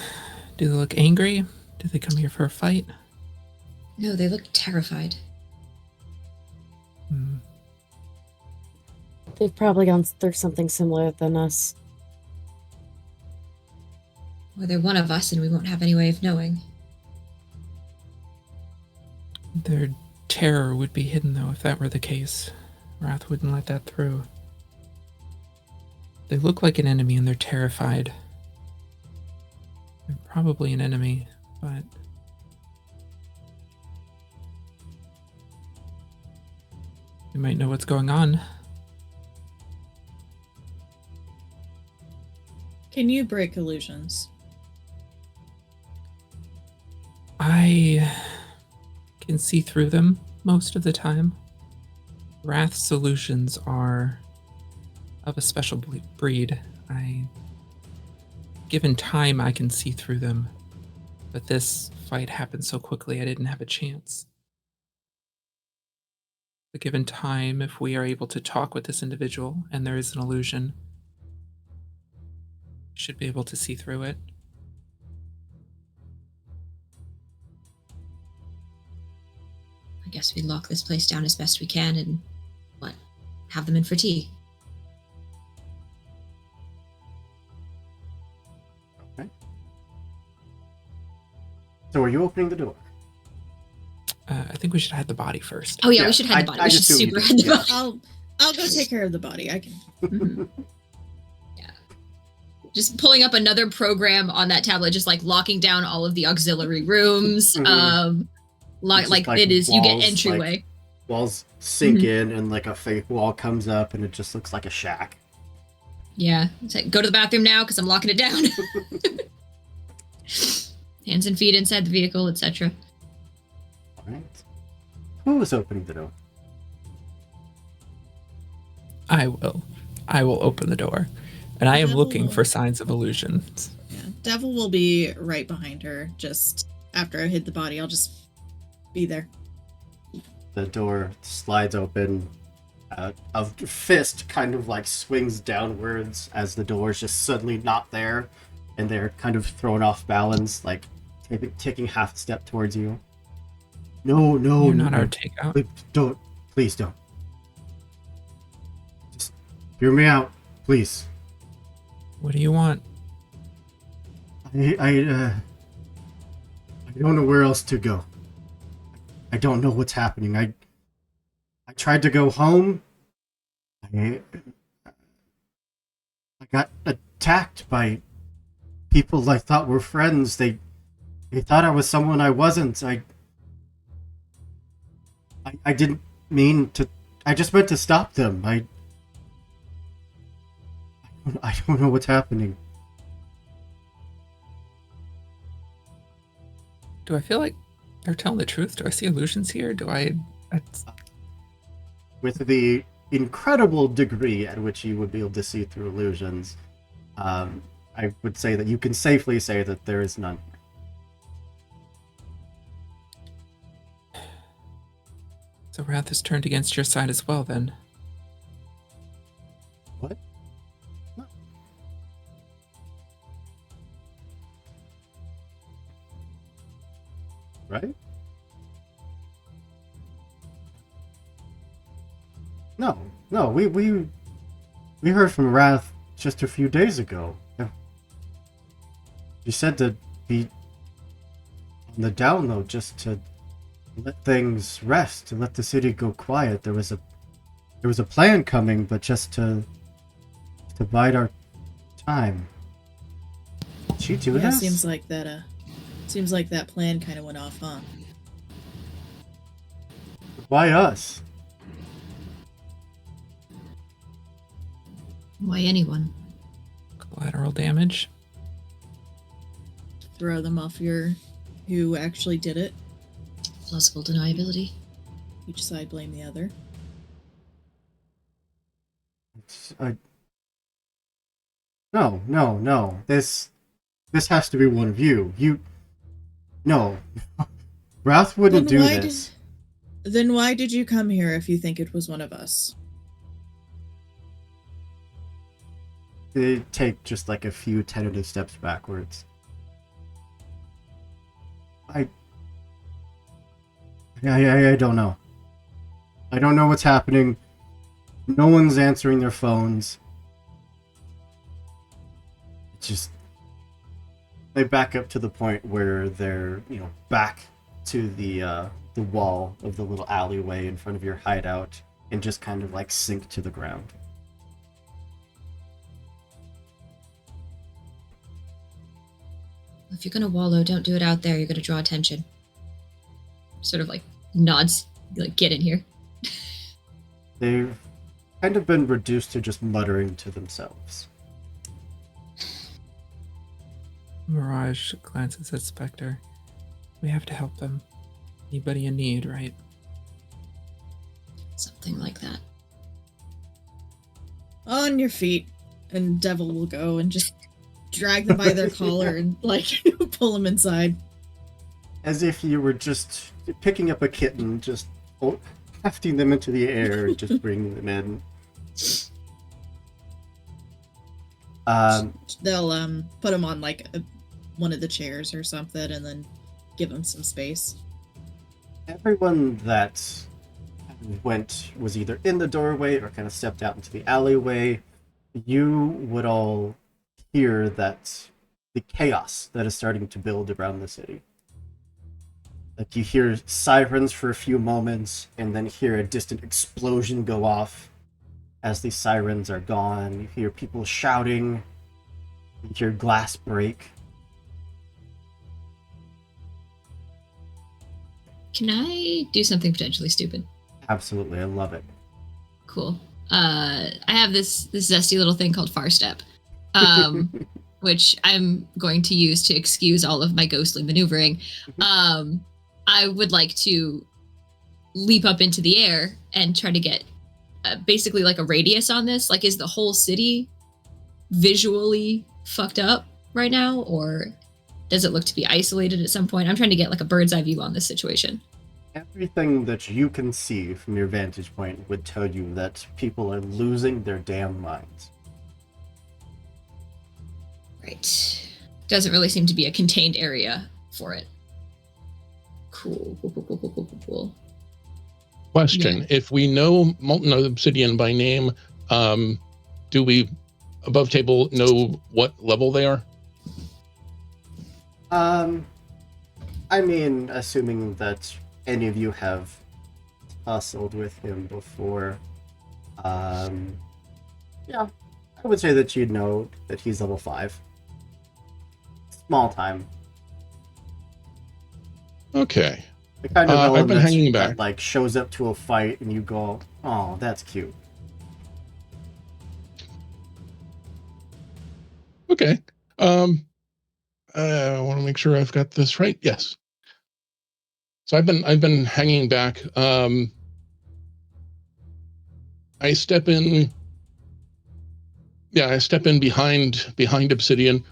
Do they look angry? Do they come here for a fight? No, they look terrified. They've probably gone through something similar than us. Or they're one of us and we won't have any way of knowing. Their terror would be hidden, though, if that were the case. Wrath wouldn't let that through. They look like an enemy and they're terrified. They're probably an enemy, but... we might know what's going on. Can you break illusions? I can see through them most of the time. Wrath solutions are of a special breed. Given time, I can see through them. But this fight happened so quickly, I didn't have a chance. But given time, if we are able to talk with this individual and there is an illusion, should be able to see through it. I guess we lock this place down as best we can and, have them in for tea. Okay. So are you opening the door? I think we should hide the body first. Oh yeah, Yeah, we should hide the body. I We should just assumed super you hide did, the yeah. body. I'll go take care of the body. I can. Mhm. Yeah. Just pulling up another program on that tablet, just like locking down all of the auxiliary rooms. Mhm. It's just Like it is, you get walls, entryway. Walls sink Mhm. in and like a fake wall comes up and it just looks like a shack. Yeah. It's like, go to the bathroom now because I'm locking it down. Hands and feet inside the vehicle, etc. Alright. Who is opening the door? I will open the door. And I am Devil looking will. for signs of illusions. Yeah, Devil will be right behind her. Just after I hit the body, I'll just be there. The door slides open. A fist kind of like swings downwards as the door is just suddenly not there, and they're kind of thrown off balance, like taking half a step towards you. No, You're not no, our takeout. please don't. Just hear me out, please. What do you want? I don't know where else to go. I don't know what's happening. I tried to go home. I got attacked by people I thought were friends. They thought I was someone I wasn't. I didn't mean to. I just meant to stop them. I don't know what's happening. Do I feel like they're telling the truth? Do I see illusions here? With the incredible degree at which you would be able to see through illusions, I would say that you can safely say that there is none. So Wrath has turned against your side as well, then. What? No. Right? No, we heard from Wrath just a few days ago. She said to be on the down low just to let things rest, to let the city go quiet. There was a plan coming, but just to bide our time. Did she do this? Seems like that plan kind of went off, huh? Why us? Why anyone? Collateral damage. Throw them off who actually did it. Plausible deniability. Each side blame the other. No. This has to be one of you. No. Wrath wouldn't do this. Then why did you come here if you think it was one of us? They take just like a few tentative steps backwards. I don't know. I don't know what's happening. No one's answering their phones. It's just they back up to the point where they're, back to the wall of the little alleyway in front of your hideout and just kind of like sink to the ground. If you're gonna wallow, don't do it out there. You're gonna draw attention. Sort of like nods, like get in here. They've kind of been reduced to just muttering to themselves. Mirage glances at Spectre. We have to help them. Anybody in need, right? Something like that. On your feet, and Devil will go and just drag them by their collar and pull them inside. As if you were just picking up a kitten, just hefting them into the air and just bringing them in. They'll put them on one of the chairs or something, and then give them some space. Everyone that was either in the doorway or kind of stepped out into the alleyway. You would all hear that the chaos that is starting to build around the city. Like you hear sirens for a few moments, and then hear a distant explosion go off as the sirens are gone. You hear people shouting. You hear glass break. Can I do something potentially stupid? Absolutely, I love it. Cool. I have this zesty little thing called Far Step, which I'm going to use to excuse all of my ghostly maneuvering. I would like to leap up into the air and try to get basically like a radius on this. Like, is the whole city visually fucked up right now, or does it look to be isolated at some point? I'm trying to get like a bird's eye view on this situation. Everything that you can see from your vantage point would tell you that people are losing their damn minds. Right. Doesn't really seem to be a contained area for it. Cool. Question: Yeah. If we know Molten Obsidian by name, do we, above table, know what level they are? I mean, assuming that any of you have tussled with him before, yeah, I would say that you'd know that he's level 5. Small time. Okay. The kind of I've villain been hanging back. that like shows up to a fight and you go, "Oh, that's cute." Okay. I want to make sure I've got this right. Yes. So I've been hanging back. I step in. Yeah, I step in behind Obsidian.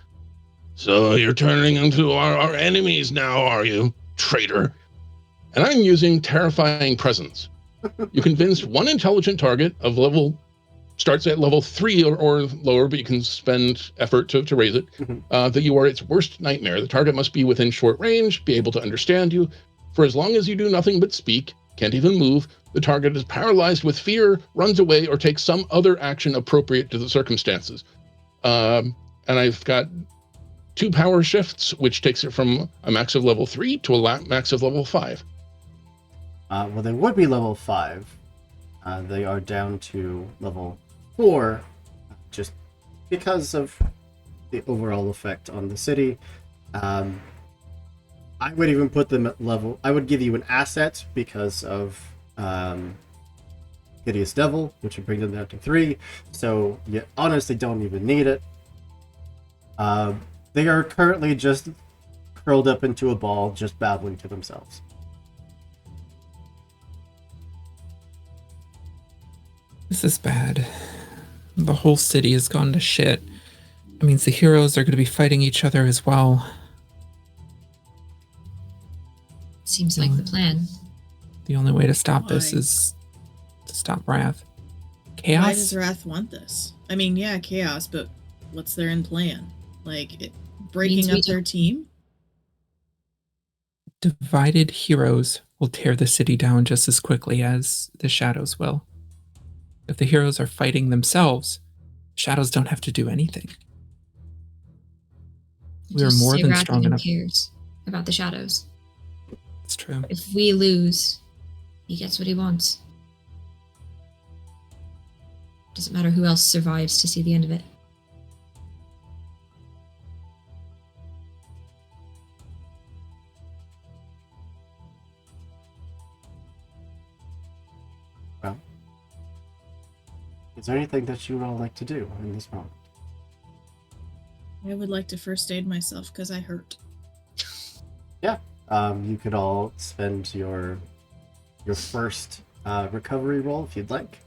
So you're turning into our enemies now, are you, traitor? And I'm using terrifying presence. You convince one intelligent target of level starts at level 3 or lower, but you can spend effort to raise it, that you are its worst nightmare. The target must be within short range, be able to understand you. For as long as you do nothing but speak, can't even move, the target is paralyzed with fear, runs away, or takes some other action appropriate to the circumstances. And I've got 2 power shifts, which takes it from a max of level 3 to a max of level 5. Well, they would be level 5. They are down to level 4, just because of the overall effect on the city. I would even put them at level. I would give you an asset because of Hideous Devil, which would bring them down to 3. So you honestly don't even need it. They are currently just curled up into a ball, just babbling to themselves. This is bad. The whole city has gone to shit. It means the heroes are going to be fighting each other as well. Seems like the plan. The only way to stop this Why? is to stop Wrath. Chaos? Why does Wrath want this? I mean, yeah, chaos, but what's their end plan? Like, breaking Means we up their team? Divided heroes will tear the city down just as quickly as the shadows will. If the heroes are fighting themselves, shadows don't have to do anything. We are Just more say than Wrath strong even enough. cares about the shadows. It's true. If we lose, he gets what he wants. Doesn't matter who else survives to see the end of it. Well, is there anything that you would all like to do in this moment? I would like to first aid myself because I hurt. You could all spend your first recovery roll if you'd like.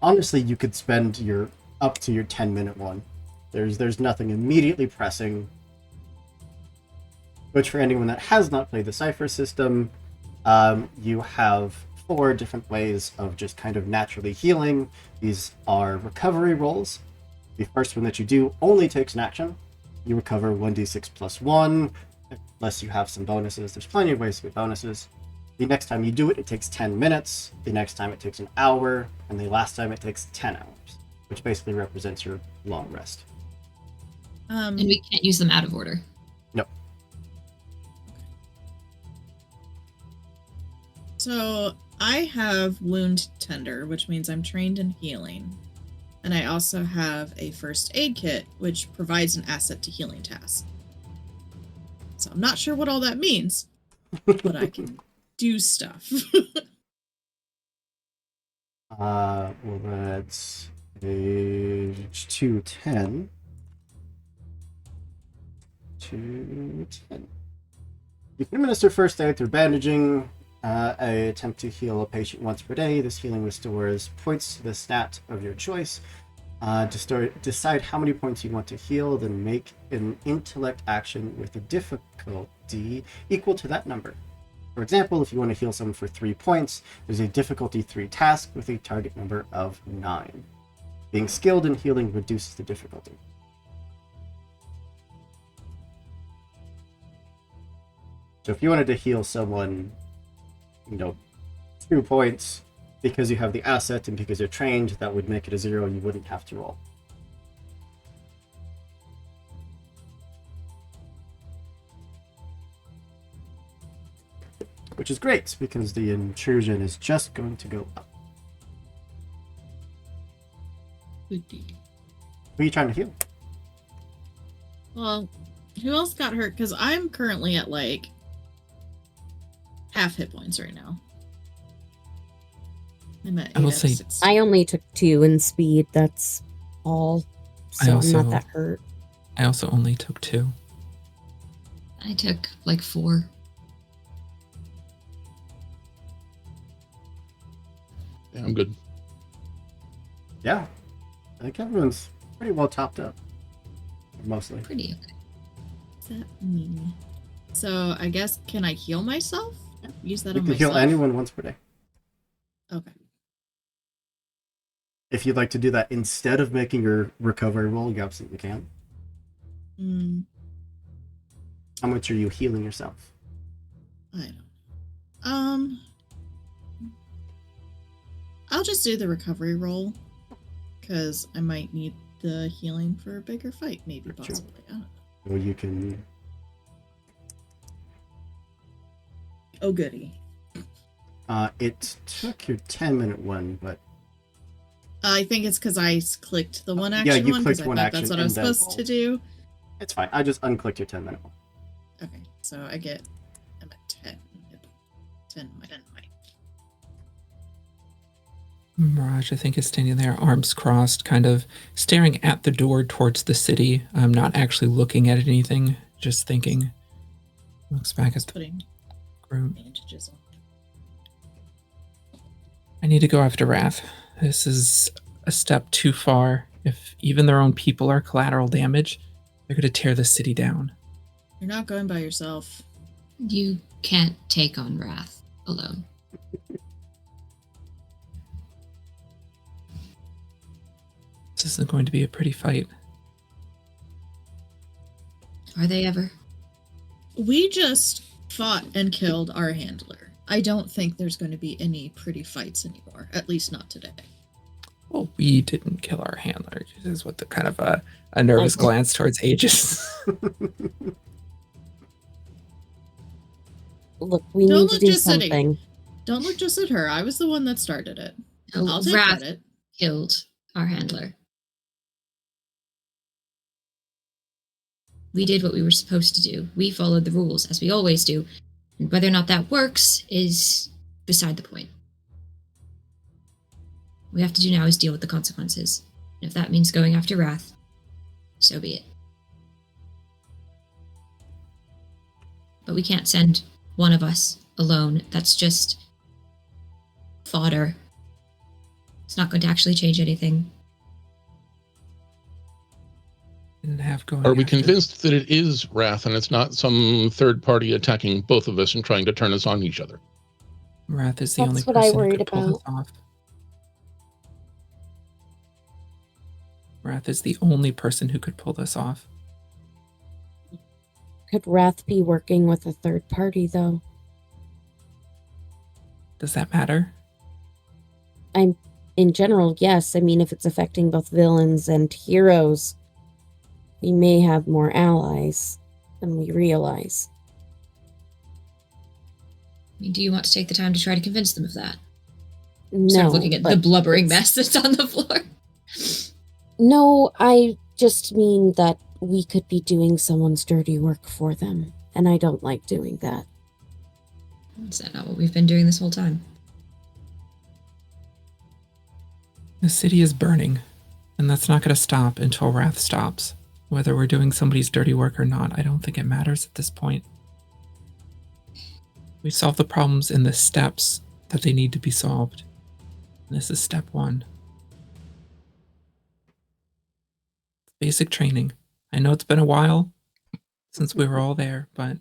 Honestly, you could spend your up to your 10-minute one. There's nothing immediately pressing. Which for anyone that has not played the Cypher system, you have 4 different ways of just kind of naturally healing. These are recovery rolls. The first one that you do only takes an action. You recover 1d6 plus 1, unless you have some bonuses. There's plenty of ways to get bonuses. The next time you do it, it takes 10 minutes. The next time it takes an hour. And the last time it takes 10 hours, which basically represents your long rest. And we can't use them out of order. No. So I have Wound Tender, which means I'm trained in healing. And I also have a first aid kit, which provides an asset to healing tasks. So I'm not sure what all that means, but I can do stuff. Well, that's page 210. 210. You can administer first aid through bandaging. I attempt to heal a patient once per day. This healing restores points to the stat of your choice. Decide how many points you want to heal, then make an intellect action with a difficulty equal to that number. For example, if you want to heal someone for 3 points, there's a difficulty 3 task with a target number of 9. Being skilled in healing reduces the difficulty. So if you wanted to heal someone, 2 points, because you have the asset and because you're trained, that would make it a 0. You wouldn't have to roll. which is great because the intrusion is just going to go up. Good deed. Who are you trying to heal? Well, who else got hurt? Because I'm currently at like half hit points right now. I'm at 8 I will out of say- 16. I only took 2 in speed. That's all. So I'm also- not that hurt. I also only took 2. I took like 4. Yeah, I'm good. Yeah. I think everyone's pretty well topped up. Mostly. Pretty okay. What's that mean? So I guess, can I heal myself? Use that You on can myself? heal anyone once per day. Okay. If you'd like to do that instead of making your recovery roll, you absolutely can. Mm, How much are you healing yourself? I don't. I'll just do the recovery roll because I might need the healing for a bigger fight, maybe Sure. possibly. I don't know. Or you can. Oh goody. It took your 10-minute one, but I think it's because I clicked the one Yeah, action you one because clicked I one thought action that's what I and was then supposed to do. it's fine. I just unclicked your 10-minute one. Okay, so I'm at 10. 10 might. Mirage, I think, is standing there, arms crossed, kind of staring at the door towards the city. I'm not actually looking at anything, just thinking. Looks back at the Putting group. bandages on. I need to go after Wrath. This is a step too far. If even their own people are collateral damage, they're going to tear the city down. You're not going by yourself. You can't take on Wrath alone. This isn't going to be a pretty fight. Are they ever? We just fought and killed our handler. I don't think there's going to be any pretty fights anymore. At least not today. Well, we didn't kill our handler. This is what the kind of a nervous glance towards Aegis. Look, we Don't need to look do just at it. something. Don't look just at her. I was the one that started it. No, I'll take Wrath credit. killed our handler. We did what we were supposed to do. We followed the rules, as we always do. And whether or not that works is beside the point. What we have to do now is deal with the consequences. And if that means going after Wrath, so be it. But we can't send one of us alone. That's just fodder. It's not going to actually change anything. Didn't have going. Are we after- convinced that it is Wrath and it's not some third party attacking both of us and trying to turn us on each other? Wrath is the That's only what I person who worried could pull this about. off. Wrath is the only person who could pull this off. Could Wrath be working with a third party, though? Does that matter? In general, yes. I mean, if it's affecting both villains and heroes, we may have more allies than we realize. I mean, do you want to take the time to try to convince them of that? No, Sort of looking at the but blubbering mess that's on the floor. no, I just mean that we could be doing someone's dirty work for them, and I don't like doing that. Is that not what we've been doing this whole time? The city is burning, and that's not going to stop until Wrath stops. Whether we're doing somebody's dirty work or not, I don't think it matters at this point. We solve the problems in the steps that they need to be solved. And this is step 1. Basic training. I know it's been a while since we were all there, but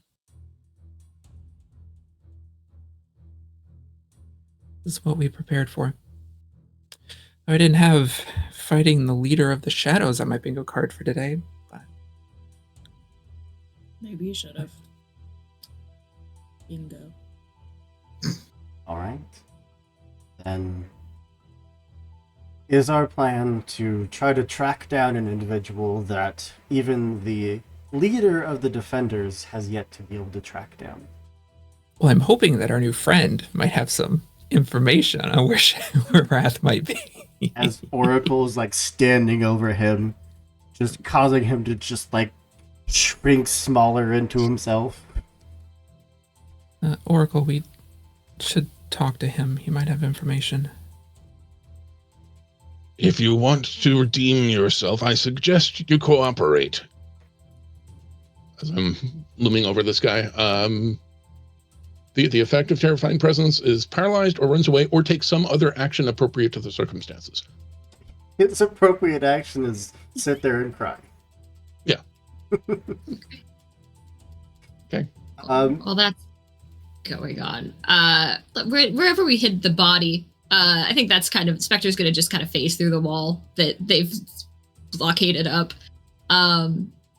this is what we prepared for. I didn't have fighting the leader of the shadows on my bingo card for today, but Maybe you should have. Bingo. All right. Then is our plan to try to track down an individual that even the leader of the defenders has yet to be able to track down? Well, I'm hoping that our new friend might have some information on where Wrath might be. As Oracle's like standing over him, just causing him to just like shrink smaller into himself. Oracle, we should talk to him. He might have information. If you want to redeem yourself, I suggest you cooperate. As I'm looming over this guy, the effect of terrifying presence is paralyzed or runs away or takes some other action appropriate to the circumstances. Its appropriate action is sit there and cry. Yeah. Okay. Well, that's going on. Wherever we hid the body, I think that's kind of Spectre's going to just kind of phase through the wall that they've blockaded up,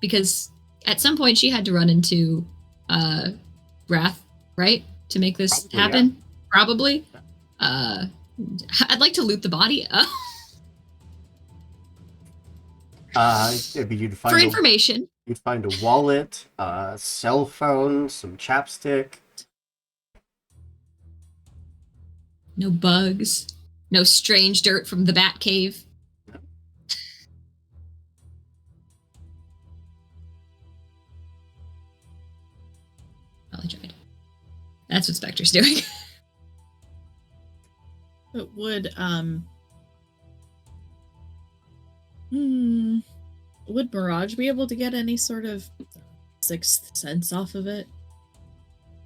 because at some point she had to run into Wrath, right, to make this happen. Yeah. Probably. I'd like to loot the body. You'd find for information. You'd find a wallet, a cell phone, some chapstick. No bugs. No strange dirt from the Bat Cave. Probably tried. That's what Spectre's doing. But would Mirage be able to get any sort of sixth sense off of it?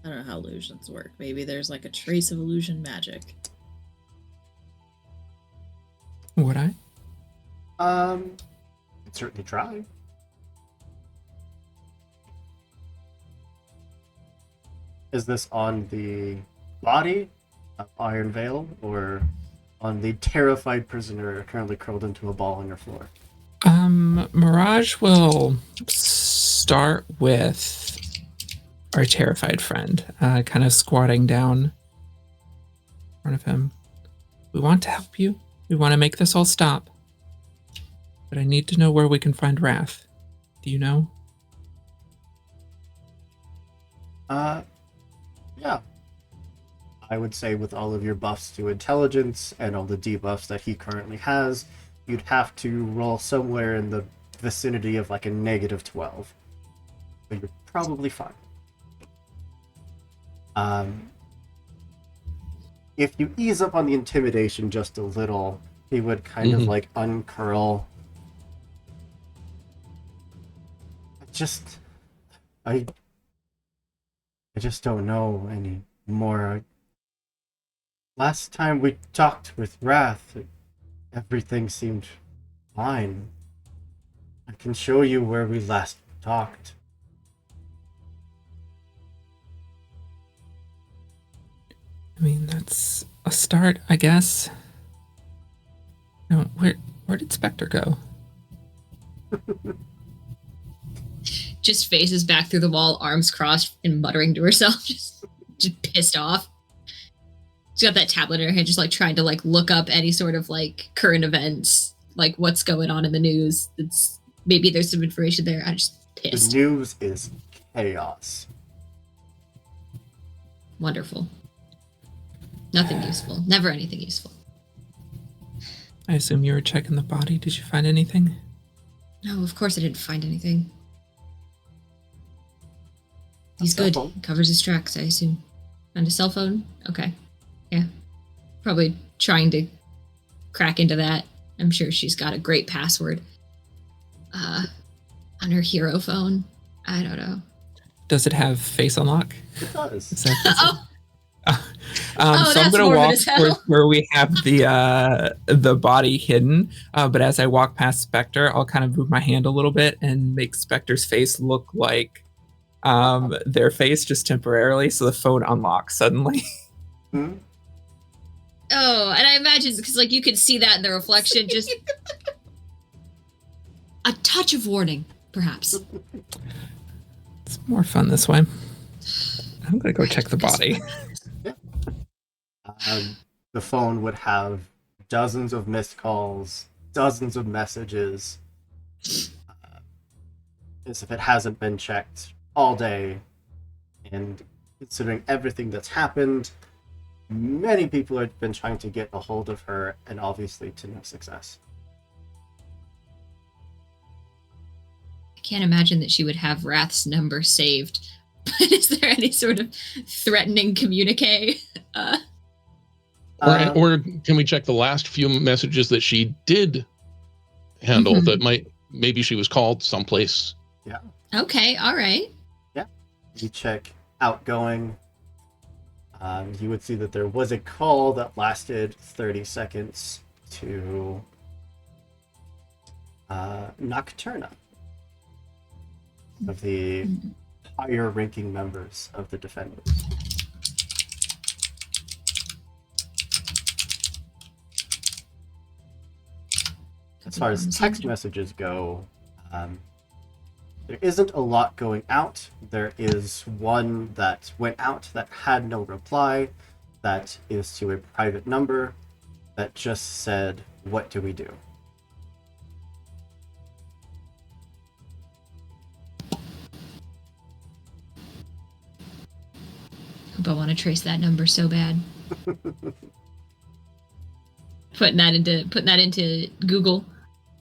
I don't know how illusions work. Maybe there's like a trace of illusion magic. Would I? I'd certainly try. Is this on the body of Iron Veil or on the terrified prisoner currently curled into a ball on your floor? Mirage will start with our terrified friend, kind of squatting down in front of him. We want to help you. We want to make this all stop. But I need to know where we can find Wrath. Do you know? Yeah. I would say with all of your buffs to intelligence and all the debuffs that he currently has, you'd have to roll somewhere in the vicinity of like a -12. But you're probably fine. If you ease up on the intimidation just a little, he would kind of like uncurl. I just don't know anymore. Last time we talked with Wrath, everything seemed fine. I can show you where we last talked. I mean, that's a start, I guess. No, where did Spectre go? Just faces back through the wall, arms crossed, and muttering to herself, just pissed off. She's got that tablet in her hand, just like trying to like look up any sort of like current events, like what's going on in the news. It's maybe there's some information there. I'm just pissed. The news is chaos. Wonderful. Nothing useful. Never anything useful. I assume you were checking the body. Did you find anything? No, of course I didn't find anything. He's good. Phone. Covers his tracks, I assume. And a cell phone? Okay. Yeah. Probably trying to crack into that. I'm sure she's got a great password. On her hero phone. I don't know. Does it have face unlock? It does. So I'm going to walk towards where we have the body hidden. But as I walk past Spectre, I'll kind of move my hand a little bit and make Spectre's face look like their face just temporarily, so the phone unlocks suddenly. Hmm? Oh, and I imagine because like you could see that in the reflection, just a touch of warning, perhaps. It's more fun this way. I'm gonna go check the body. The phone would have dozens of missed calls, dozens of messages, as if it hasn't been checked all day, and considering everything that's happened, many people have been trying to get a hold of her, and obviously to no success. I can't imagine that she would have Wrath's number saved. But is there any sort of threatening communique? Or can we check the last few messages that she did handle that maybe she was called someplace? Yeah. Okay, all right. Yeah. You check outgoing. You would see that there was a call that lasted 30 seconds to Nocturna, of the higher ranking members of the Defenders. As far as text messages go, there isn't a lot going out. There is one that went out that had no reply, that is to a private number that just said, "What do we do?" Hope I want to trace that number so bad. Putting that into Google,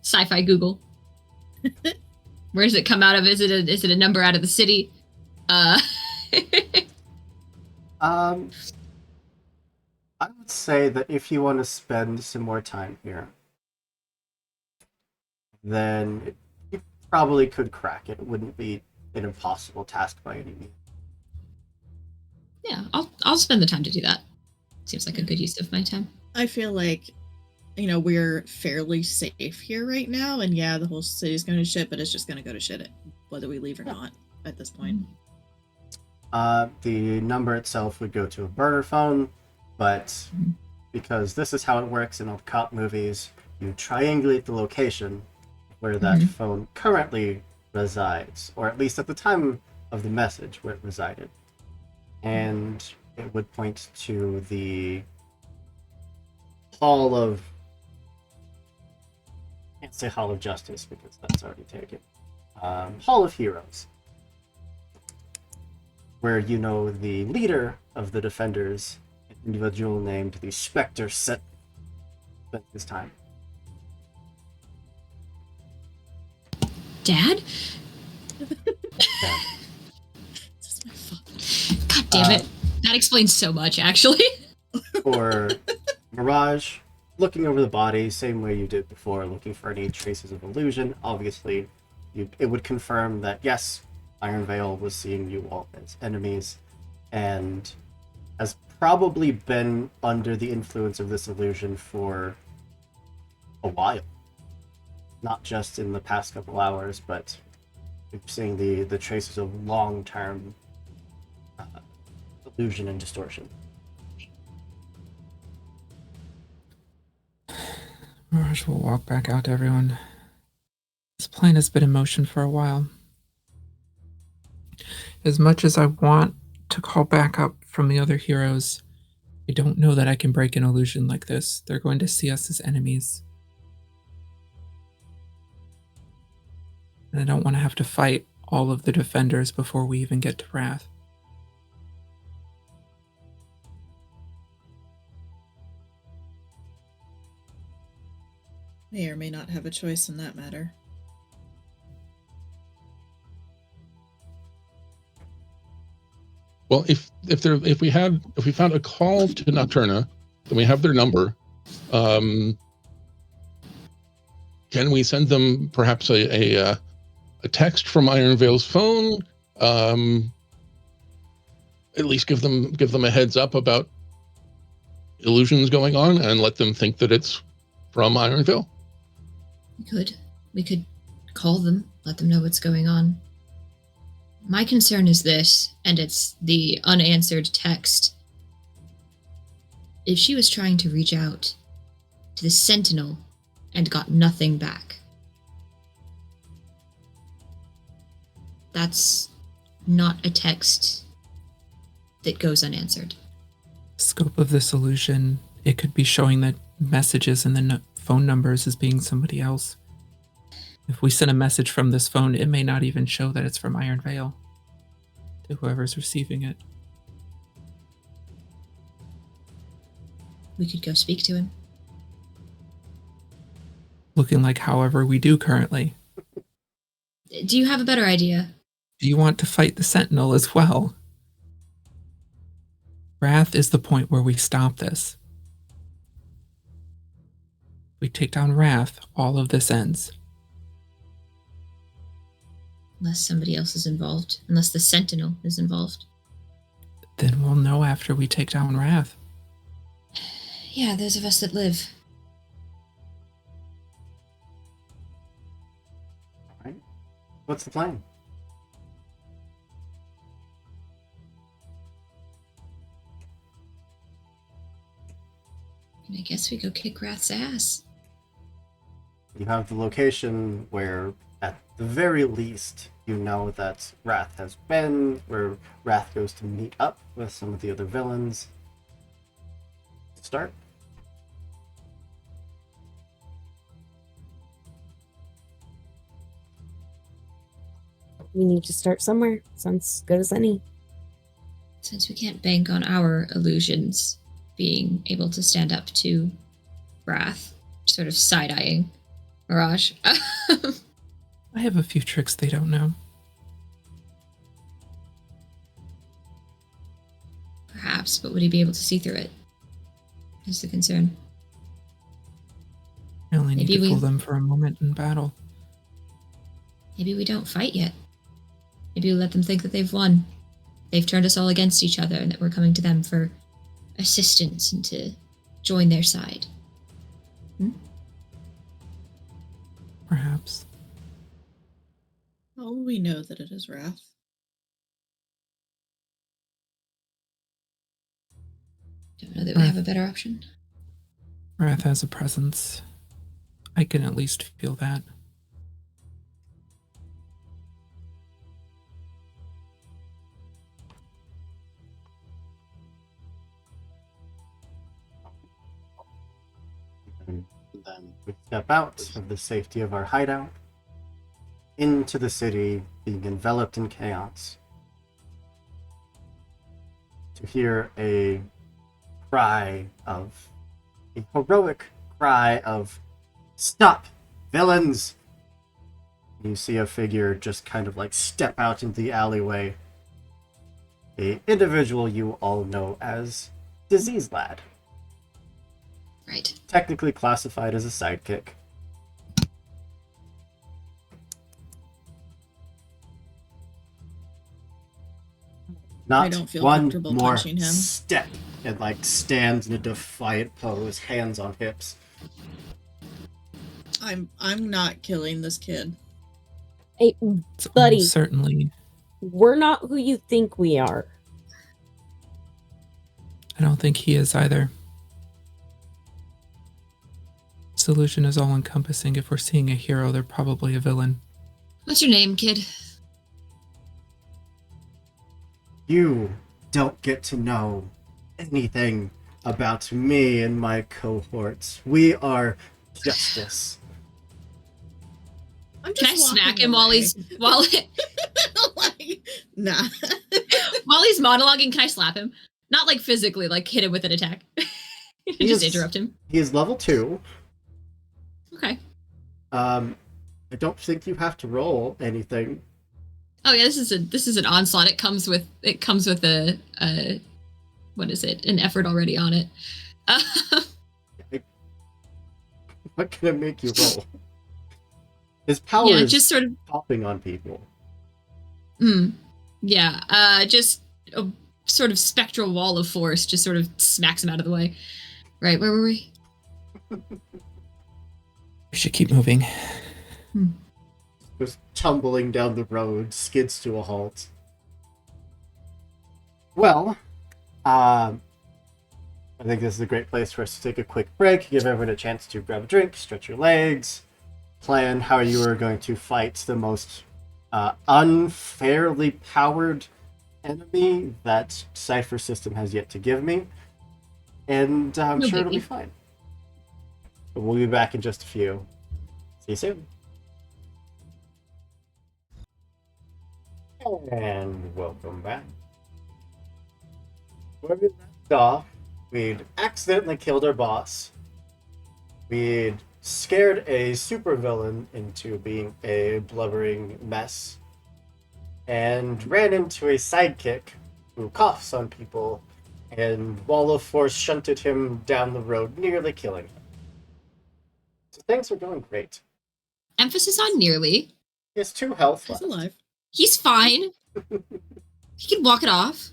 sci-fi Google. Where does it come out of? Is it a number out of the city? I would say that if you want to spend some more time here, then you probably could crack it. It wouldn't be an impossible task by any means. Yeah, I'll spend the time to do that. Seems like a good use of my time. I feel like, we're fairly safe here right now, and yeah, the whole city's going to shit, but it's just going to go to shit whether we leave or not at this point. The number itself would go to a burner phone, but because this is how it works in all the cop movies, you triangulate the location where that phone currently resides, or at least at the time of the message where it resided. And it would point to the Hall of... I can't say Hall of Justice because that's already taken. Hall of Heroes, where the leader of the Defenders, an individual named the Spectre, spent his time. Dad? Yeah. This is my fault. God damn it. That explains so much, actually. Or Mirage, looking over the body, same way you did before, looking for any traces of illusion. Obviously, it would confirm that, yes, Iron Veil was seeing you all as enemies, and has probably been under the influence of this illusion for a while. Not just in the past couple hours, but you're seeing the traces of long-term illusion and distortion. Mirage will walk back out to everyone. This plan has been in motion for a while. As much as I want to call backup from the other heroes, I don't know that I can break an illusion like this. They're going to see us as enemies. And I don't want to have to fight all of the Defenders before we even get to Wrath. May or may not have a choice in that matter. Well, if we found a call to Nocturna, then we have their number. Can we send them perhaps a text from Iron Veil's phone? At least give them a heads up about illusions going on and let them think that it's from Iron Veil. We could call them, let them know what's going on. My concern is this, and it's the unanswered text. If she was trying to reach out to the Sentinel and got nothing back, that's not a text that goes unanswered. Scope of this illusion, it could be showing the messages and the phone numbers as being somebody else. If we send a message from this phone, it may not even show that it's from Iron Veil to whoever's receiving it. we could go speak to him. Looking like however we do currently. Do you have a better idea? Do you want to fight the Sentinel as well? Wrath is the point where we stop this. We take down Wrath, all of this ends. Unless somebody else is involved. Unless the Sentinel is involved. Then we'll know after we take down Wrath. Yeah, those of us that live. Alright. What's the plan? I guess we go kick Wrath's ass. You have the location where, at the very least, you know that Wrath has been, where Wrath goes to meet up with some of the other villains. Start. We need to start somewhere. Sounds good as any. Since we can't bank on our illusions being able to stand up to Wrath, sort of side-eyeing Mirage. I have a few tricks they don't know. Perhaps, but would he be able to see through it? Is the concern. I only need Maybe to fool them for a moment in battle. Maybe we don't fight yet. Maybe we let them think that they've won. They've turned us all against each other and that we're coming to them for assistance and to join their side. Perhaps. How will we know that it is Wrath? Don't know that we have a better option. Wrath has a presence. I can at least feel that. And then we step out of the safety of our hideout into the city, being enveloped in chaos, to hear a heroic cry of "Stop, villains!" You see a figure just kind of like step out into the alleyway. A individual you all know as Disease Lad. Right. Technically classified as a sidekick. Not I don't feel one comfortable more punching him. step, and like stands in a defiant pose, hands on hips. I'm not killing this kid. Hey, It's buddy, almost certainly. we're not who you think we are. I don't think he is either. Solution is all encompassing. If we're seeing a hero, they're probably a villain. What's your name, kid? You don't get to know anything about me and my cohorts. We are justice. I'm Can I just smack walking him while away. he's while like, nah. while he's monologuing? Can I slap him? Not like physically, like hit him with an attack. Just interrupt him. He is level 2. Okay. I don't think you have to roll anything. Oh yeah, this is an onslaught. It comes with a what is it? An effort already on it. What can I make you roll? His power Yeah, is just sort of. popping on people. Yeah. Just a sort of spectral wall of force just sort of smacks him out of the way. Right, where were we? We should keep moving. Goes tumbling down the road, skids to a halt. Well, I think this is a great place for us to take a quick break, give everyone a chance to grab a drink, stretch your legs, plan how you are going to fight the most unfairly powered enemy that Cypher system has yet to give me. And I'm No sure it'll be biggie. fine. But we'll be back in just a few. See you soon. And welcome back. Where we left off, We'd accidentally killed our boss. We'd scared a supervillain into being a blubbering mess. And ran into a sidekick who coughs on people, and Wall of Force shunted him down the road, nearly killing him. So things are going great. Emphasis on nearly. He has 2 health He's left. alive. He's fine. He can walk it off.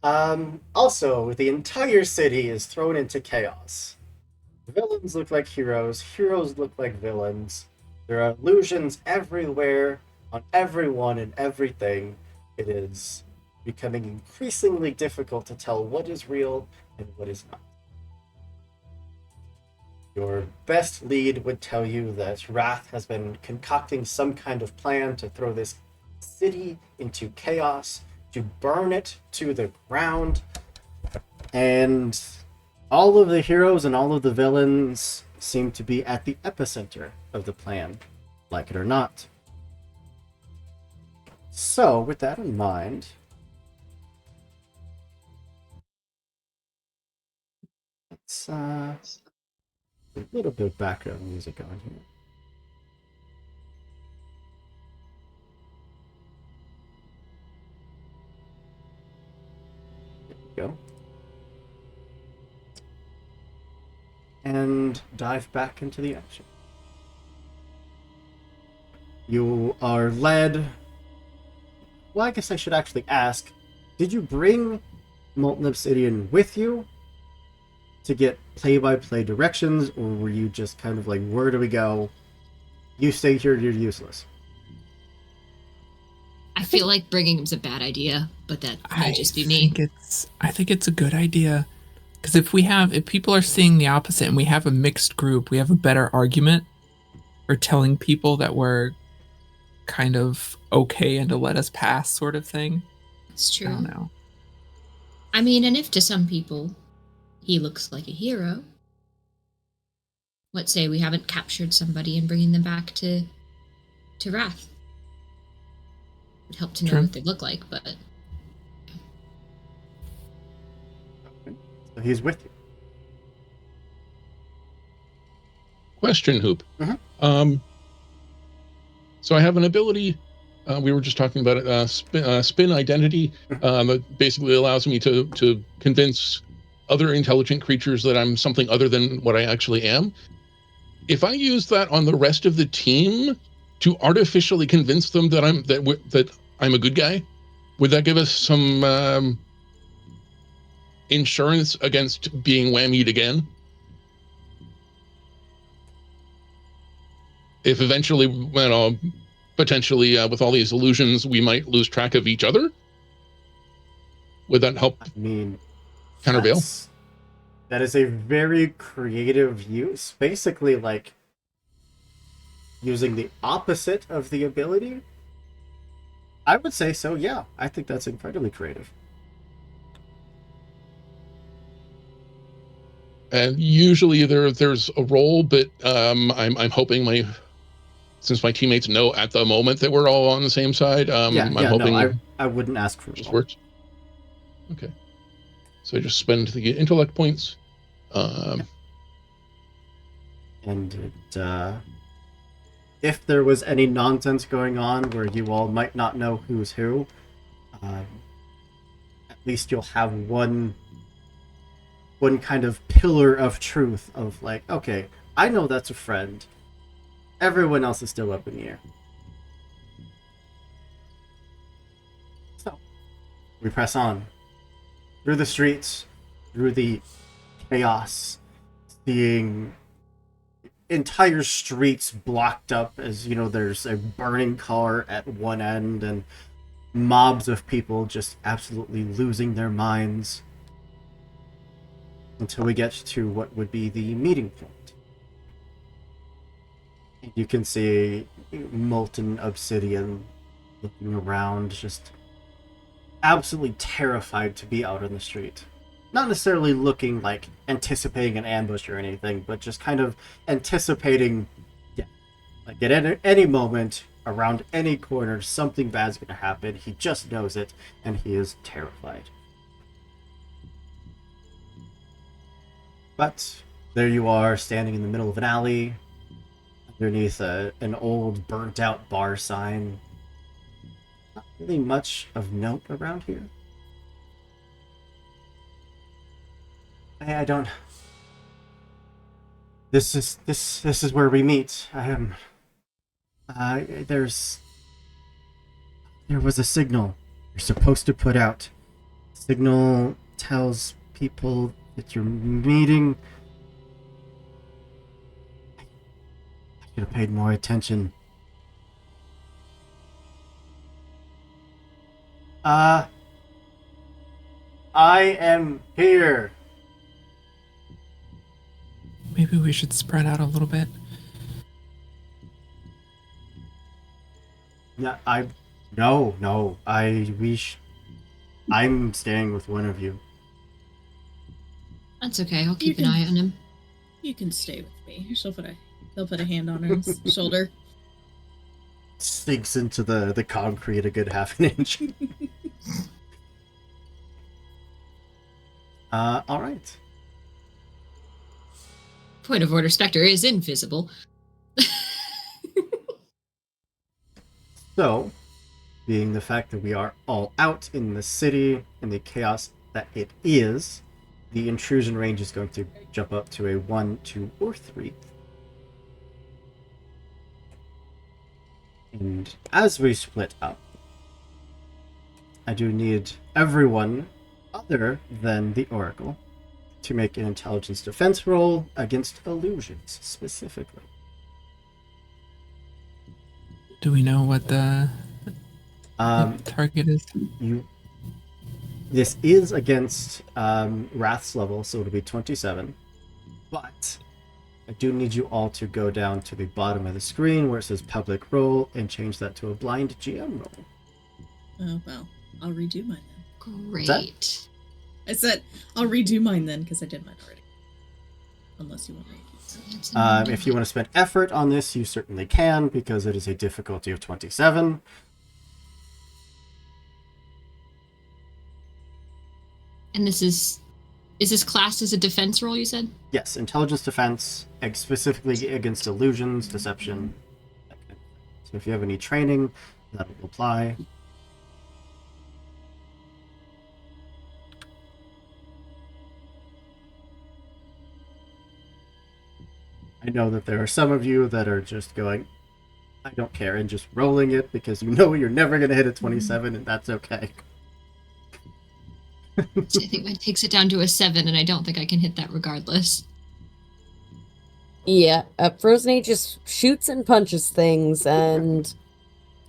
Also, the entire city is thrown into chaos. Villains look like heroes look like villains. There are illusions everywhere, on everyone and everything. It is becoming increasingly difficult to tell what is real and what is not. Your best lead would tell you that Wrath has been concocting some kind of plan to throw this city into chaos, to burn it to the ground, and all of the heroes and all of the villains seem to be at the epicenter of the plan, like it or not. So, with that in mind, let's a little bit of background music on here. There we go. And dive back into the action. You are led. Well, I guess I should actually ask, did you bring Molten Obsidian with you to get play-by-play directions, or were you just kind of like, where do we go? You stay here, you're useless. I feel like bringing him's a bad idea, but that may just be me. I think it's a good idea. Because if people are seeing the opposite and we have a mixed group, we have a better argument for telling people that we're kind of okay and to let us pass sort of thing. It's true. I don't know. I mean, and if to some people he looks like a hero, let's say we haven't captured somebody and bringing them back to Wrath. It would help to know True. what they look like, but So he's with you. Question, Hoop. Mhm. So I have an ability. We were just talking about it. Spin identity. That basically allows me to convince other intelligent creatures that I'm something other than what I actually am. If I use that on the rest of the team to artificially convince them that I'm a good guy, would that give us some insurance against being whammied again? If eventually, potentially with all these illusions, we might lose track of each other, would that help I mean, countervail? that is a very creative use. Basically, like using the opposite of the ability. I would say so, yeah. I think that's incredibly creative. And usually there's a role, but I'm hoping since my teammates know at the moment that we're all on the same side, I'm hoping no, I wouldn't ask for it just it. works. Okay, so I just spend the intellect points. And if there was any nonsense going on where you all might not know who's who, at least you'll have one kind of pillar of truth of like, okay, I know that's a friend. Everyone else is still up in the air. So, we press on. Through the streets, through the chaos, seeing entire streets blocked up as, there's a burning car at one end and mobs of people just absolutely losing their minds. Until we get to what would be the meeting point. You can see Molten Obsidian looking around, just absolutely terrified to be out on the street. Not necessarily looking like anticipating an ambush or anything, but just kind of anticipating, like at any moment, around any corner, something bad's going to happen. He just knows it, and he is terrified. But there you are, standing in the middle of an alley, underneath an old, burnt-out bar sign. Not really much of note around here. I don't. This is where we meet. I am. There was a signal you're supposed to put out. Signal tells people that you're meeting. I should have paid more attention. I am here. Maybe we should spread out a little bit. No. I'm staying with one of you. That's okay. I'll keep an eye on him. You can stay with me. They'll put a hand on her shoulder. Sinks into the concrete a good half an inch. All right. Point of order, Spectre is invisible. So, being the fact that we are all out in the city and the chaos that it is, the intrusion range is going to jump up to a 1, 2, or 3. And as we split up, I do need everyone other than the Oracle to make an intelligence defense roll against illusions, specifically. Do we know what the target is? This is against Wrath's level, so it'll be 27. But I do need you all to go down to the bottom of the screen where it says public roll and change that to a blind GM roll. Oh, well, I'll redo mine then. Great. I said, I'll redo mine then, because I did mine already. Unless you want me to. If you want to spend effort on this, you certainly can, because it is a difficulty of 27. And is this classed as a defense roll, you said? Yes, intelligence defense, specifically against illusions, deception. So if you have any training, that will apply. I know that there are some of you that are just going, I don't care, and just rolling it because you know you're never going to hit a 27, and that's okay. I think that takes it down to a 7, and I don't think I can hit that regardless. Yeah, Frozen Age just shoots and punches things, and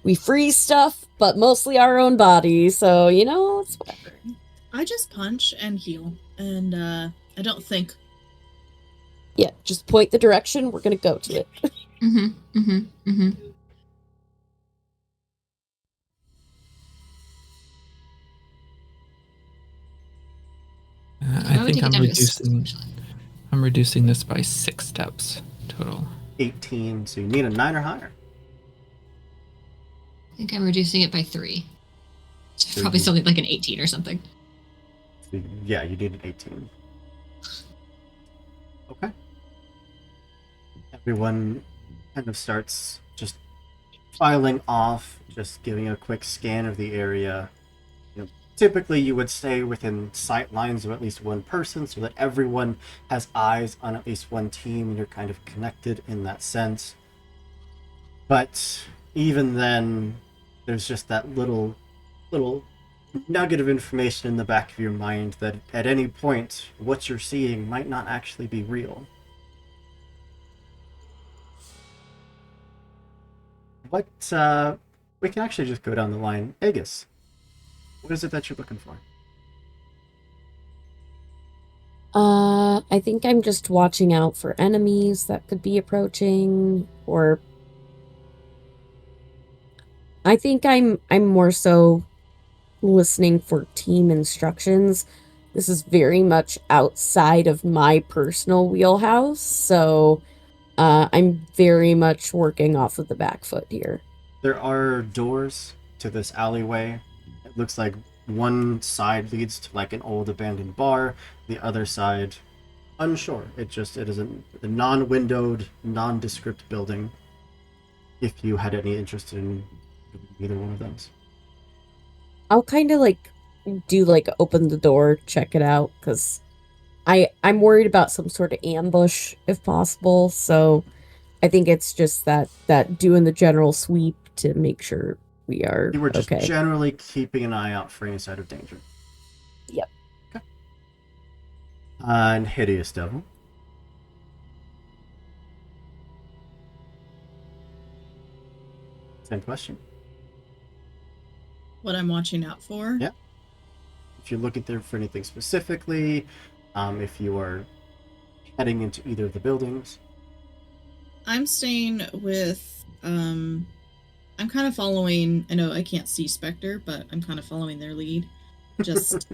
we freeze stuff, but mostly our own body, so, it's whatever. I just punch and heal, and I don't think. Yeah, just point the direction, we're gonna go to it. I think I'm reducing this by 6 steps total. 18, so you need a 9 or higher. I think I'm reducing it by 3. So probably still need like an 18 or something. Yeah, you need an 18. Okay. Everyone kind of starts just filing off, just giving a quick scan of the area. Typically, you would stay within sight lines of at least one person so that everyone has eyes on at least one team and you're kind of connected in that sense. But even then, there's just that little nugget of information in the back of your mind that at any point, what you're seeing might not actually be real. But we can actually just go down the line. Aegis, what is it that you're looking for? I think I'm just watching out for enemies that could be approaching, or I think I'm more so listening for team instructions. This is very much outside of my personal wheelhouse, so I'm very much working off of the back foot here. There are doors to this alleyway. It looks like one side leads to like an old abandoned bar. The other side Unsure. It is a non-windowed, nondescript building. If you had any interest in either one of those. I'll kind of like do like open the door, check it out, because I'm worried about some sort of ambush if possible. So I think it's just that doing the general sweep to make sure we are You were just okay. generally keeping an eye out for any side of danger. Yep. Okay. And Hideous Devil. Same question. What I'm watching out for? Yeah. If you're looking there for anything specifically, if you are heading into either of the buildings. I'm staying with I'm kind of following, I know I can't see Spectre, but I'm kind of following their lead. Just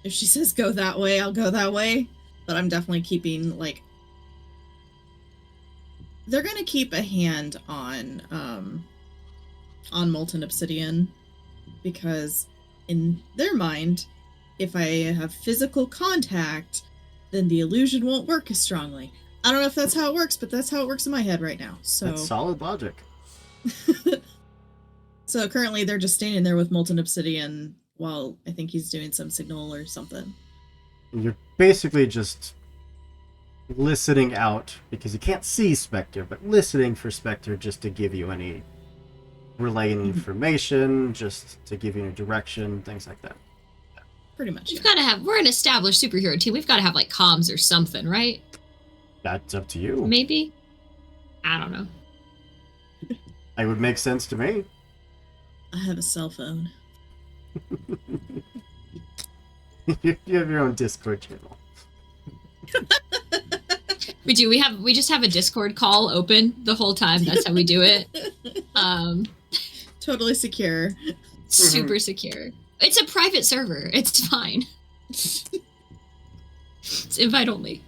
if she says go that way, I'll go that way. But I'm definitely keeping like they're gonna keep a hand on Molten Obsidian, because in their mind, if I have physical contact, then the illusion won't work as strongly. I don't know if that's how it works, but that's how it works in my head right now. So That's solid logic. So currently they're just standing there with Molten Obsidian while I think he's doing some signal or something. You're basically just listening out, because you can't see Spectre, but listening for Spectre just to give you any relaying information, just to give you a direction, things like that. Pretty much. We've got to have, we're an established superhero team. We've got to have like comms or something, right? That's up to you. Maybe? I don't know. It would make sense to me. I have a cell phone. You have your own Discord channel. We do. We just have a Discord call open the whole time. That's how we do it. Totally secure. Super secure. It's a private server. It's fine. It's invite only.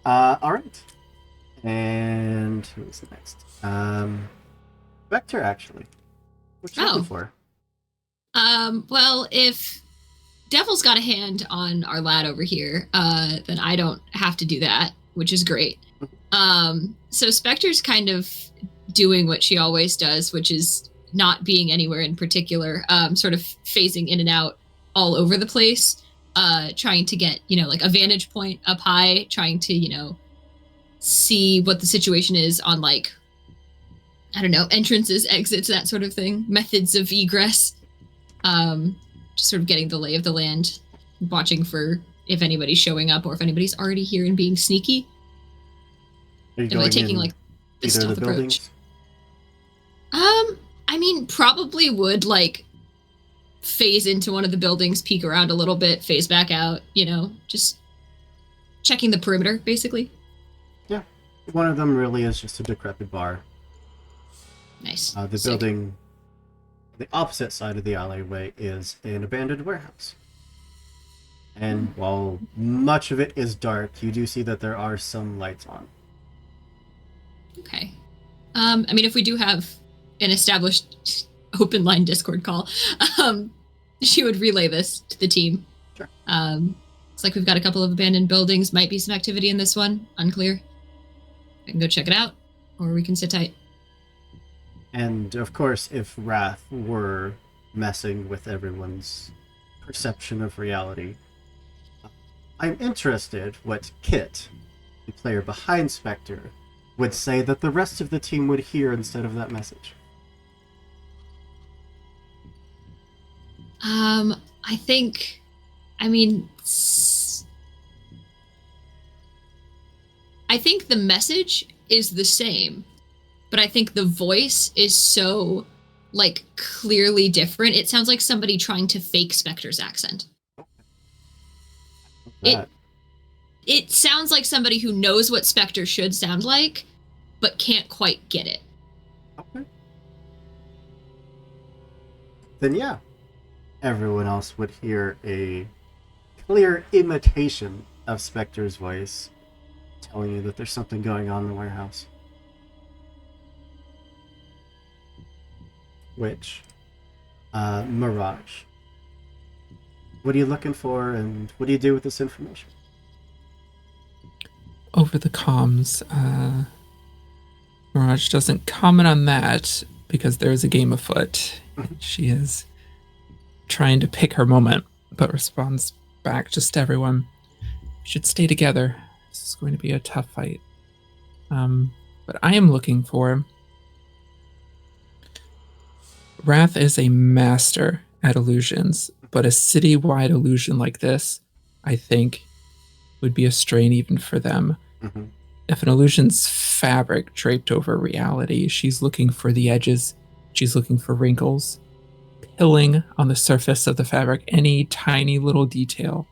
All right. And who's next? Vector, actually. What you looking for? Well, if Devil's got a hand on our lad over here, then I don't have to do that, which is great. So Spectre's kind of doing what she always does, which is not being anywhere in particular, sort of phasing in and out all over the place, trying to get, like a vantage point up high, trying to, see what the situation is on, like, I don't know, entrances, exits, that sort of thing, methods of egress. Just sort of getting the lay of the land, watching for if anybody's showing up or if anybody's already here and being sneaky. Are you And like taking in like the either of stealth the approach. buildings? I mean, probably would like phase into one of the buildings, peek around a little bit, phase back out, just checking the perimeter, basically. Yeah. One of them really is just a decrepit bar. Nice. The Sick. building, the opposite side of the alleyway, is an abandoned warehouse. And while much of it is dark, you do see that there are some lights on. Okay. I mean, if we do have an established open line Discord call, she would relay this to the team. Sure. Looks like we've got a couple of abandoned buildings. Might be some activity in this one. Unclear. I can go check it out, or we can sit tight. And of course, if Wrath were messing with everyone's perception of reality, I'm interested what Kit, the player behind Spectre, would say that the rest of the team would hear instead of that message. I think, I mean, I think the message is the same, but I think the voice is so, like, clearly different. It sounds like somebody trying to fake Spectre's accent. It sounds like somebody who knows what Spectre should sound like, but can't quite get it. Okay. Then yeah, everyone else would hear a clear imitation of Spectre's voice telling you that there's something going on in the warehouse. Which, Mirage, What are you looking for, and what do you do with this information? Over the comms, Mirage doesn't comment on that because there is a game afoot. She is trying to pick her moment, but responds back just to everyone. We should stay together. This is going to be a tough fight. But I am looking for... Wrath is a master at illusions, but a city-wide illusion like this, I think, would be a strain even for them. Mm-hmm. If an illusion's fabric draped over reality, she's looking for the edges, she's looking for wrinkles, pilling on the surface of the fabric any tiny little detail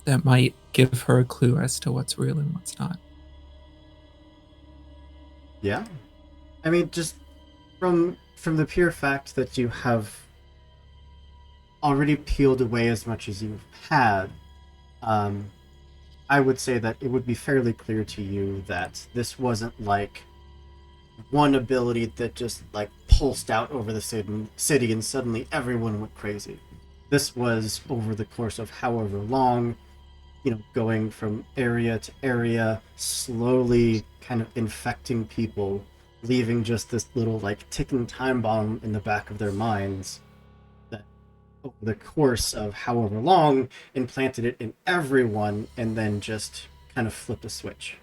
that might give her a clue as to what's real and what's not. Yeah. I mean, just from the pure fact that you have already peeled away as much as you've had, I would say that it would be fairly clear to you that this wasn't like one ability that just like pulsed out over the city and suddenly everyone went crazy. This was over the course of however long, going from area to area, slowly kind of infecting people, leaving just this little like ticking time bomb in the back of their minds that over the course of however long implanted it in everyone and then just kind of flipped a switch.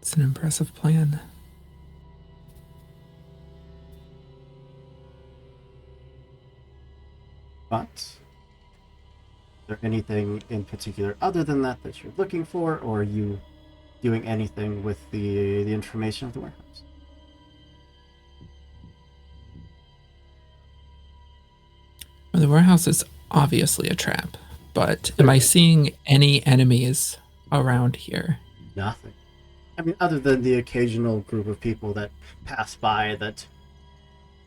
It's an impressive plan. But is there anything in particular other than that you're looking for, or are you doing anything with the information of the warehouse? Well, the warehouse is obviously a trap, but am I seeing any enemies around here? Nothing. I mean, other than the occasional group of people that pass by that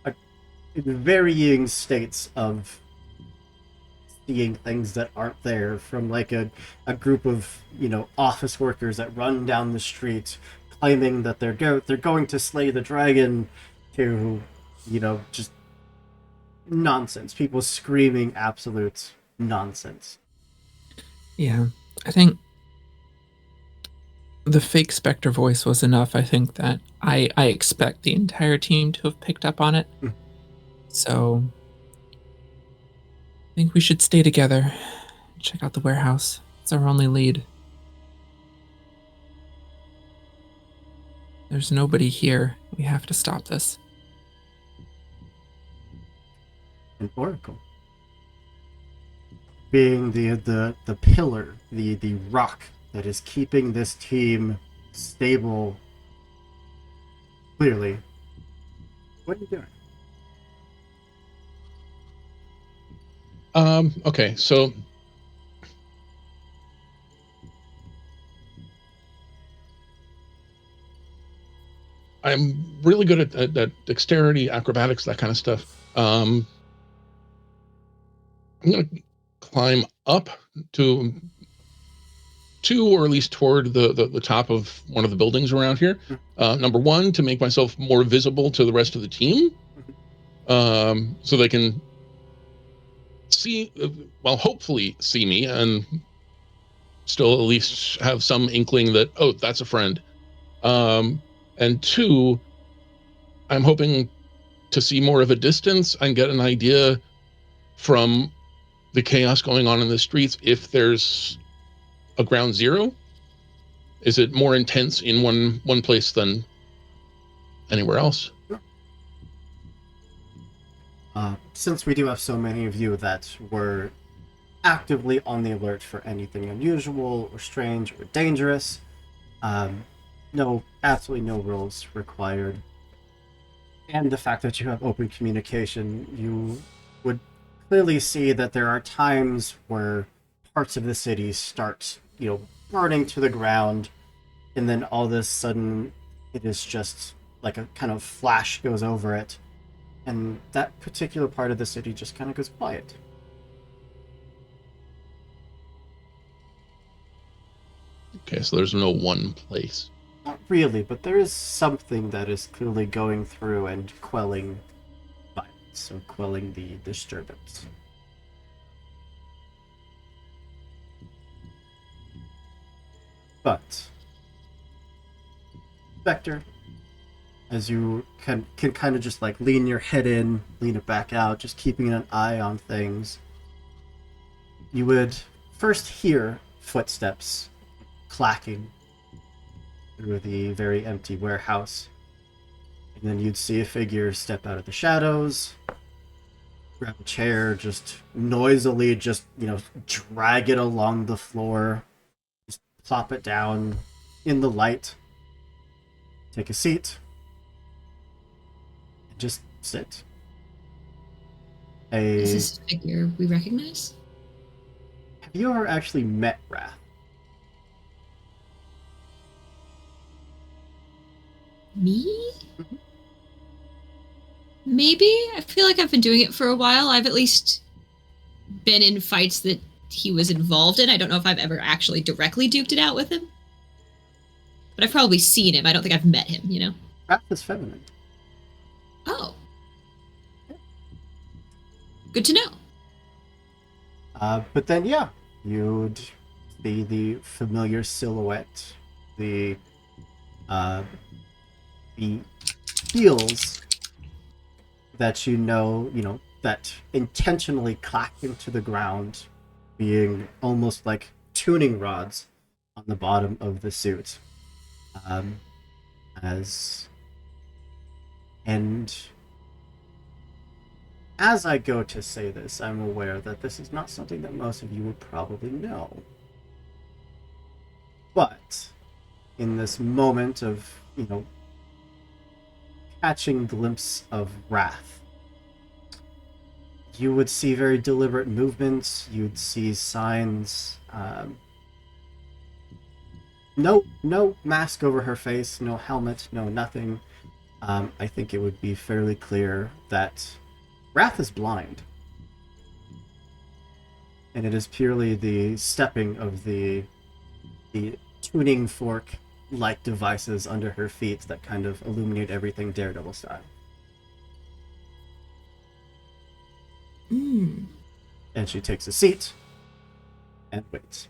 are in varying states of seeing things that aren't there, from like a group of office workers that run down the street claiming that they're going to slay the dragon, to just nonsense, people screaming absolute nonsense. Yeah, I think the fake Spectre voice was enough. I think that I expect the entire team to have picked up on it. So I think we should stay together. Check out the warehouse. It's our only lead. There's nobody here. We have to stop this. An oracle, being the pillar, the rock that is keeping this team stable. Clearly, what are you doing? Okay, so I'm really good at dexterity, acrobatics, that kind of stuff. I'm going to climb up to or at least toward the top of one of the buildings around here. Number one, to make myself more visible to the rest of the team, so they can see, hopefully see me and still at least have some inkling that, oh, that's a friend. And two, I'm hoping to see more of a distance and get an idea from the chaos going on in the streets if there's a ground zero. Is it more intense in one place than anywhere else? Since we do have so many of you that were actively on the alert for anything unusual or strange or dangerous, absolutely no rules required. And the fact that you have open communication, you would clearly see that there are times where parts of the city start, burning to the ground, and then all of a sudden it is just like a kind of flash goes over it, and that particular part of the city just kind of goes quiet. Okay, so there's no one place. Not really, but there is something that is clearly going through and quelling violence. so quelling the disturbance. But, Spectre, as you can kind of just like lean your head in, lean it back out, just keeping an eye on things, you would first hear footsteps clacking through the very empty warehouse. And then you'd see a figure step out of the shadows, grab a chair, just noisily drag it along the floor, just plop it down in the light, take a seat, and just sit. Is this a figure we recognize? Have you ever actually met Wrath? Me? Maybe? I feel like I've been doing it for a while. I've at least been in fights that he was involved in. I don't know if I've ever actually directly duked it out with him. But I've probably seen him. I don't think I've met him, you know? Wrath is feminine. Oh. Good to know. But then, yeah, you'd see the familiar silhouette, the heels that you know, that intentionally clacked into the ground, being almost like tuning rods on the bottom of the suit. As I go to say this, I'm aware that this is not something that most of you would probably know. But in this moment of, catching a glimpse of Wrath, you would see very deliberate movements, you'd see signs, no mask over her face, no helmet, no nothing. I think it would be fairly clear that Wrath is blind. And it is purely the stepping of the tuning fork-like devices under her feet that kind of illuminate everything Daredevil style. Mm. And she takes a seat and waits.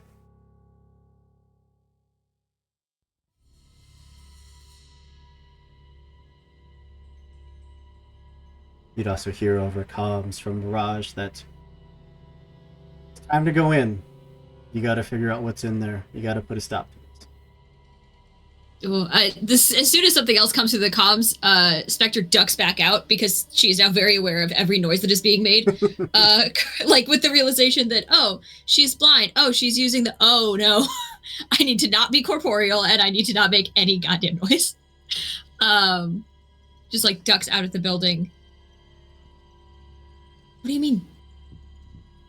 You'd also hear over comms from Mirage that it's time to go in. You gotta figure out what's in there. You gotta put a stop to this. Well, as soon as something else comes through the comms, Spectre ducks back out because she is now very aware of every noise that is being made. Like with the realization that, oh, she's blind. Oh, she's using the, oh no, I need to not be corporeal and I need to not make any goddamn noise. Just like ducks out of the building. What do you mean?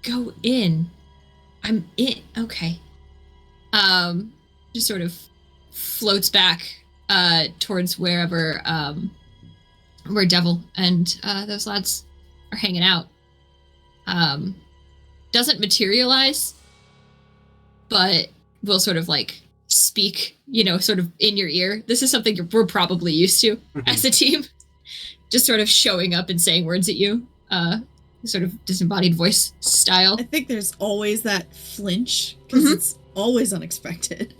Go in. I'm in. Okay. Just sort of floats back towards where Devil and those lads are hanging out. Doesn't materialize, but will sort of like speak, sort of in your ear. This is something we're probably used to as a team. Just sort of showing up and saying words at you. Sort of disembodied voice style. I think there's always that flinch because it's always unexpected.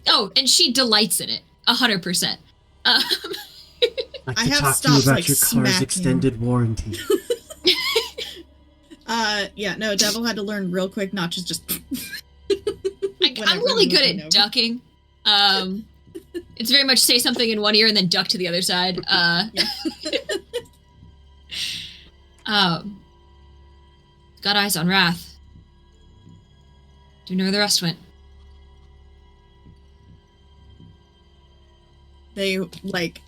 Oh, and she delights in it, 100%. I'd like to talk to you about your car's extended warranty. Yeah, no, Devil had to learn real quick not to just. I'm really good at ducking. It's very much say something in one ear and then duck to the other side. Got eyes on Wrath. Do you know where the rest went? They, like,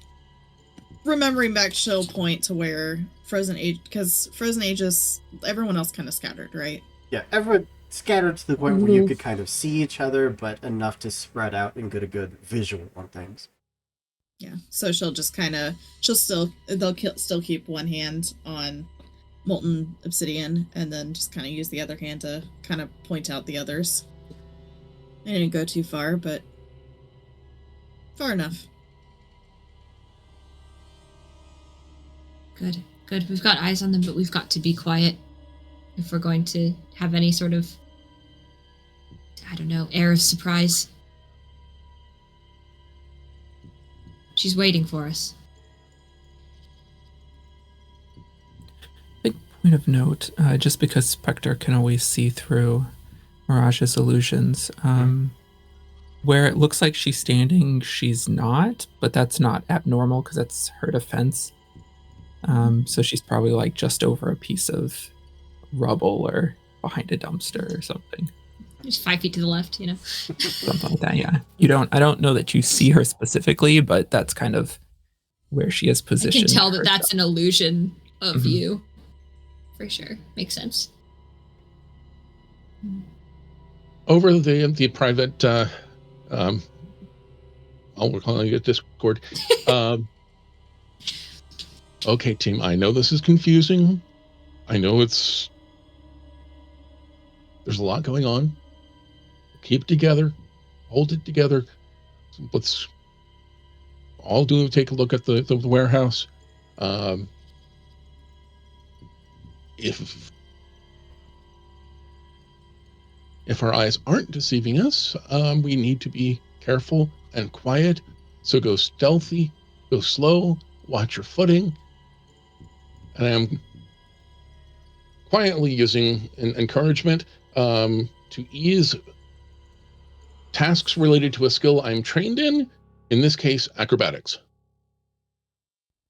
remembering back, she'll point to where Frozen Age, because Frozen Ages, everyone else kind of scattered, right? Yeah, everyone scattered to the point where you could kind of see each other, but enough to spread out and get a good visual on things. Yeah, so she'll just kind of, still keep one hand on molten obsidian and then just kind of use the other hand to kind of point out the others. I didn't go too far, but far enough. Good. Good. We've got eyes on them, but we've got to be quiet if we're going to have any sort of, I don't know, air of surprise. She's waiting for us. Big point of note, just because Spectre can always see through Mirage's illusions, where it looks like she's standing, she's not, but that's not abnormal because that's her defense. So she's probably like just over a piece of rubble or behind a dumpster or something. Just 5 feet to the left, you know. Something like that, yeah. I don't know that you see her specifically, but that's kind of where she is I positioned. can tell that that's an illusion of Mhm. you. For sure. Makes sense. Over the private, we're calling it Discord. Okay, team, I know this is confusing. I know there's a lot going on. Keep it together, hold it together. Let's all take a look at the warehouse. If our eyes aren't deceiving us, we need to be careful and quiet. So go stealthy, go slow, watch your footing. And I'm quietly using encouragement to ease tasks related to a skill I'm trained in this case, acrobatics.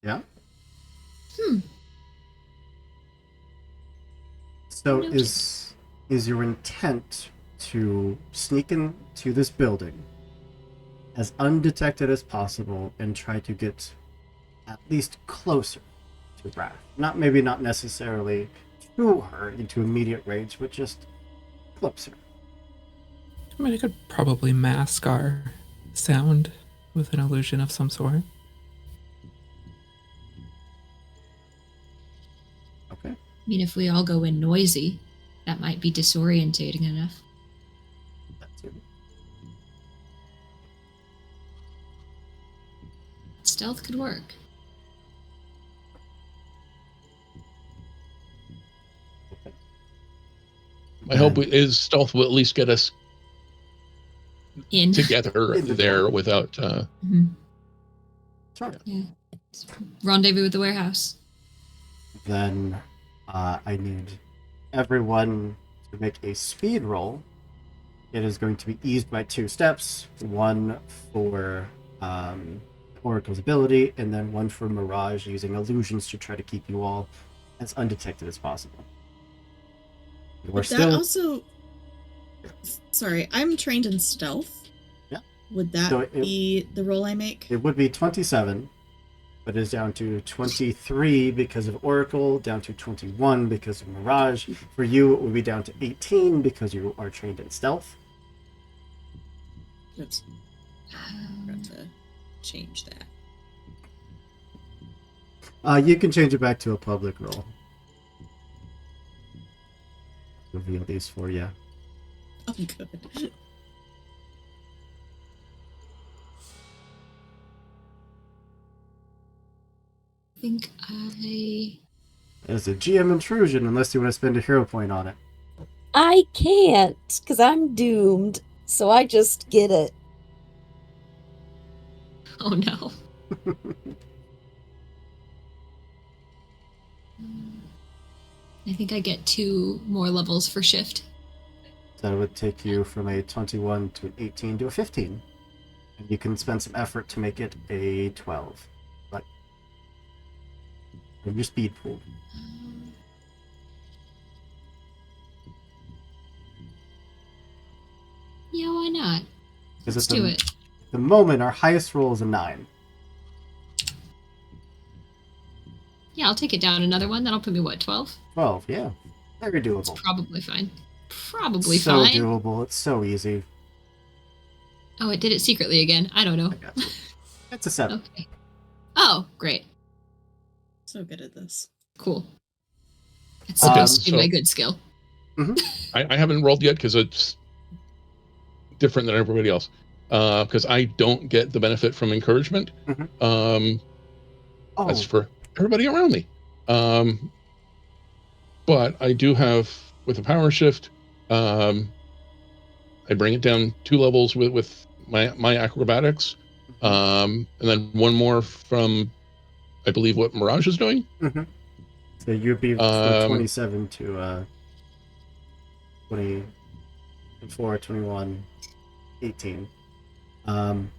Yeah. Hmm. So Noted. is your intent to sneak into this building as undetected as possible and try to get at least closer to Wrath? Maybe not necessarily to her into immediate range, but just closer. I mean, I could probably mask our sound with an illusion of some sort. Okay. I mean, if we all go in noisy, that might be disorientating enough. That's it. Stealth could work. Okay. My hope Then- is stealth will at least get us In. together In the there door. without. Mhm. Sure. Yeah. Rendezvous with the warehouse. Then I need everyone to make a speed roll. It is going to be eased by 2 steps, one for Oracle's ability, and then one for Mirage using illusions to try to keep you all as undetected as possible. We're Would that still also? Sorry, I'm trained in stealth. Yeah. Would that So it- be the roll I make? it would be 27, but it is down to 23 because of Oracle, down to 21 because of Mirage. For you, it would be down to 18 because you are trained in stealth. Oops, forgot to change that. You can change it back to a public roll. Reveal these for you. Oh, good. I think I... It's a GM intrusion unless you want to spend a hero point on it. I can't, because I'm doomed. So I just get it. Oh no. I think I get 2 more levels for shift. So that would take you from a 21 to an 18 to a 15. And you can spend some effort to make it a 12. But in your speed pool. Yeah, why not? Because Let's at do it. the moment, our highest roll is a 9. Yeah, I'll take it down another one. That'll put me, what, 12? 12, yeah. Very It's doable. probably fine. Probably so fine. doable. It's so easy. Oh, it did it secretly again. I don't know. I got you. It's a 7. Okay. Oh, great. So good at this. Cool. That's Okay, supposed to be so- my good skill. I haven't rolled yet because it's different than everybody else. Because I don't get the benefit from encouragement. Oh, That's for everybody around me. But I do have, with a power shift, I bring it down 2 levels with my acrobatics, and then 1 more from, I believe, what Mirage is doing. Mm-hmm. So you'd be from 27 to 24, 21, 18. Then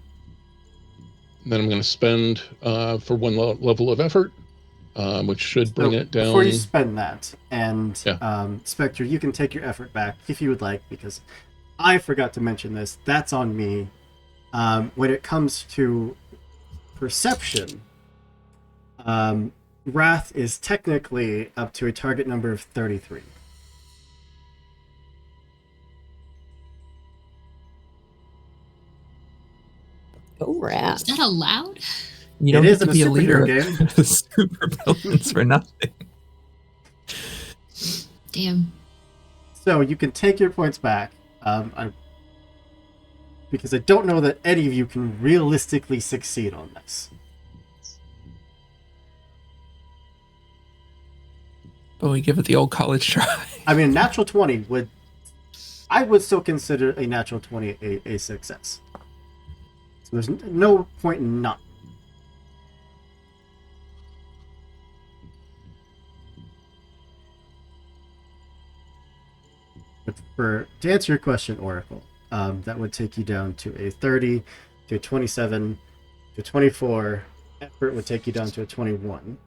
I'm going to spend for 1 level of effort, which should bring it down. Before you spend that, and Yeah. Spectre, you can take your effort back if you would like, because I forgot to mention this. That's on me. When it comes to perception, Wrath is technically up to a target number of 33. Oh, Wrath. Is that allowed? You don't It get is to in a be a leader superhero game. of the super villains for nothing. Damn. So you can take your points back. Because I don't know that any of you can realistically succeed on this. But we give it the old college try. I mean, natural 20 I would still consider a natural 20 a success. So there's no point in not. But to answer your question, Oracle, that would take you down to a 30, to a 27, to a 24. Effort would take you down to a 21.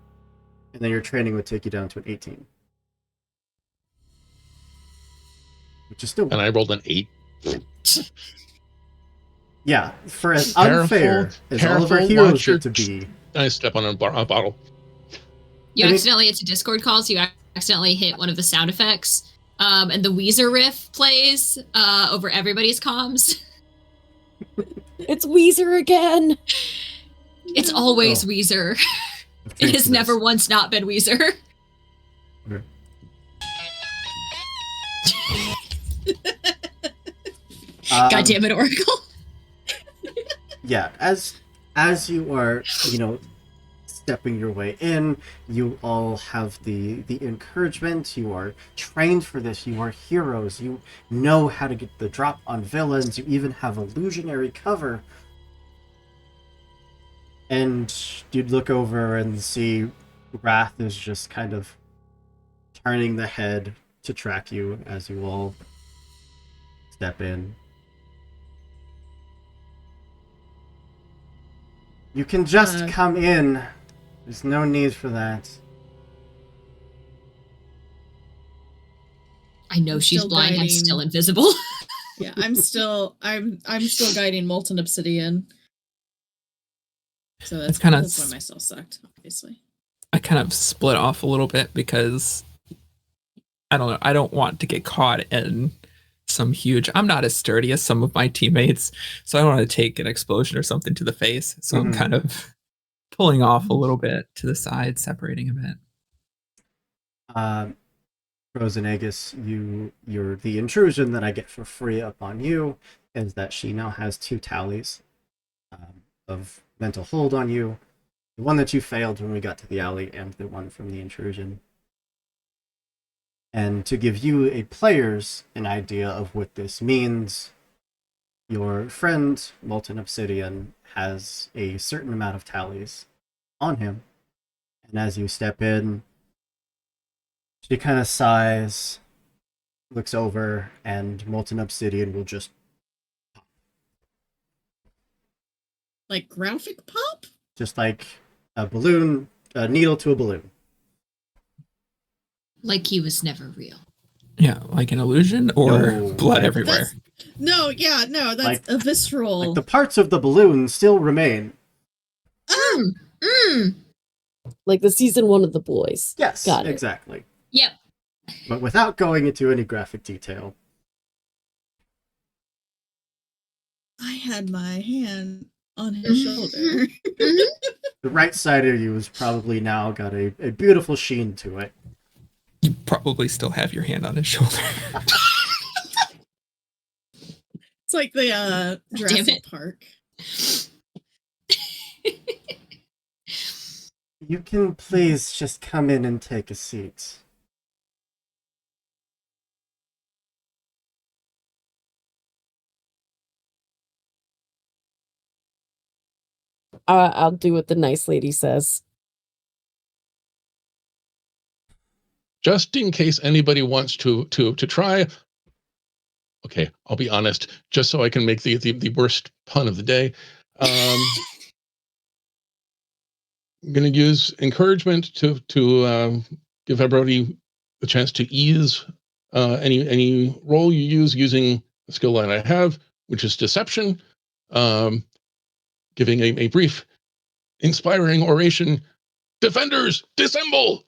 And then your training would take you down to an 18. Which is still... And I rolled an 8. Yeah, for as unfair as all of our heroes get to be... I step on a bottle. You accidentally, it's a Discord call, so you accidentally hit one of the sound effects. And the Weezer riff plays over everybody's comms. It's Weezer again. It's always Weezer. It has never once not been Weezer. Okay. God damn it, Oracle. Yeah, as you are, stepping your way in, you all have the encouragement. You are trained for this. You are heroes. You know how to get the drop on villains. You even have illusionary cover. And you'd look over and see Wrath is just kind of turning the head to track you as you all step in. You can just come in. There's no need for that. I know she's blind. I'm still invisible. Yeah, I'm still guiding Molten Obsidian. So that's why my spell sucked, obviously. I kind of split off a little bit because I don't know. I don't want to get caught in some huge... I'm not as sturdy as some of my teammates, so I don't want to take an explosion or something to the face. So I'm kind of pulling off a little bit to the side, separating a bit. Frozen Aegis, you're the intrusion that I get for free upon you is that she now has 2 tallies of mental hold on you. The one that you failed when we got to the alley, and the one from the intrusion. And to give you players an idea of what this means, your friend, Molten Obsidian, has a certain amount of tallies on him. And as you step in, she kind of sighs, looks over, and Molten Obsidian will just pop. Like graphic pop? Just like a balloon, a needle to a balloon. Like he was never real. Yeah, like an illusion or blood everywhere. That's like, a visceral. Like the parts of the balloon still remain. Like the season 1 of The Boys. Yes, got it. Exactly. Yep. But without going into any graphic detail. I had my hand on his shoulder. The right side of you has probably now got a beautiful sheen to it. You probably still have your hand on his shoulder. It's like the Jurassic Park. You can please just come in and take a seat. I'll do what the nice lady says. Just in case anybody wants to try. Okay, I'll be honest, just so I can make the worst pun of the day. I'm going to use encouragement to give everybody the chance to ease any role you use using the skill line I have, which is deception. Giving a brief, inspiring oration. Defenders, dissemble!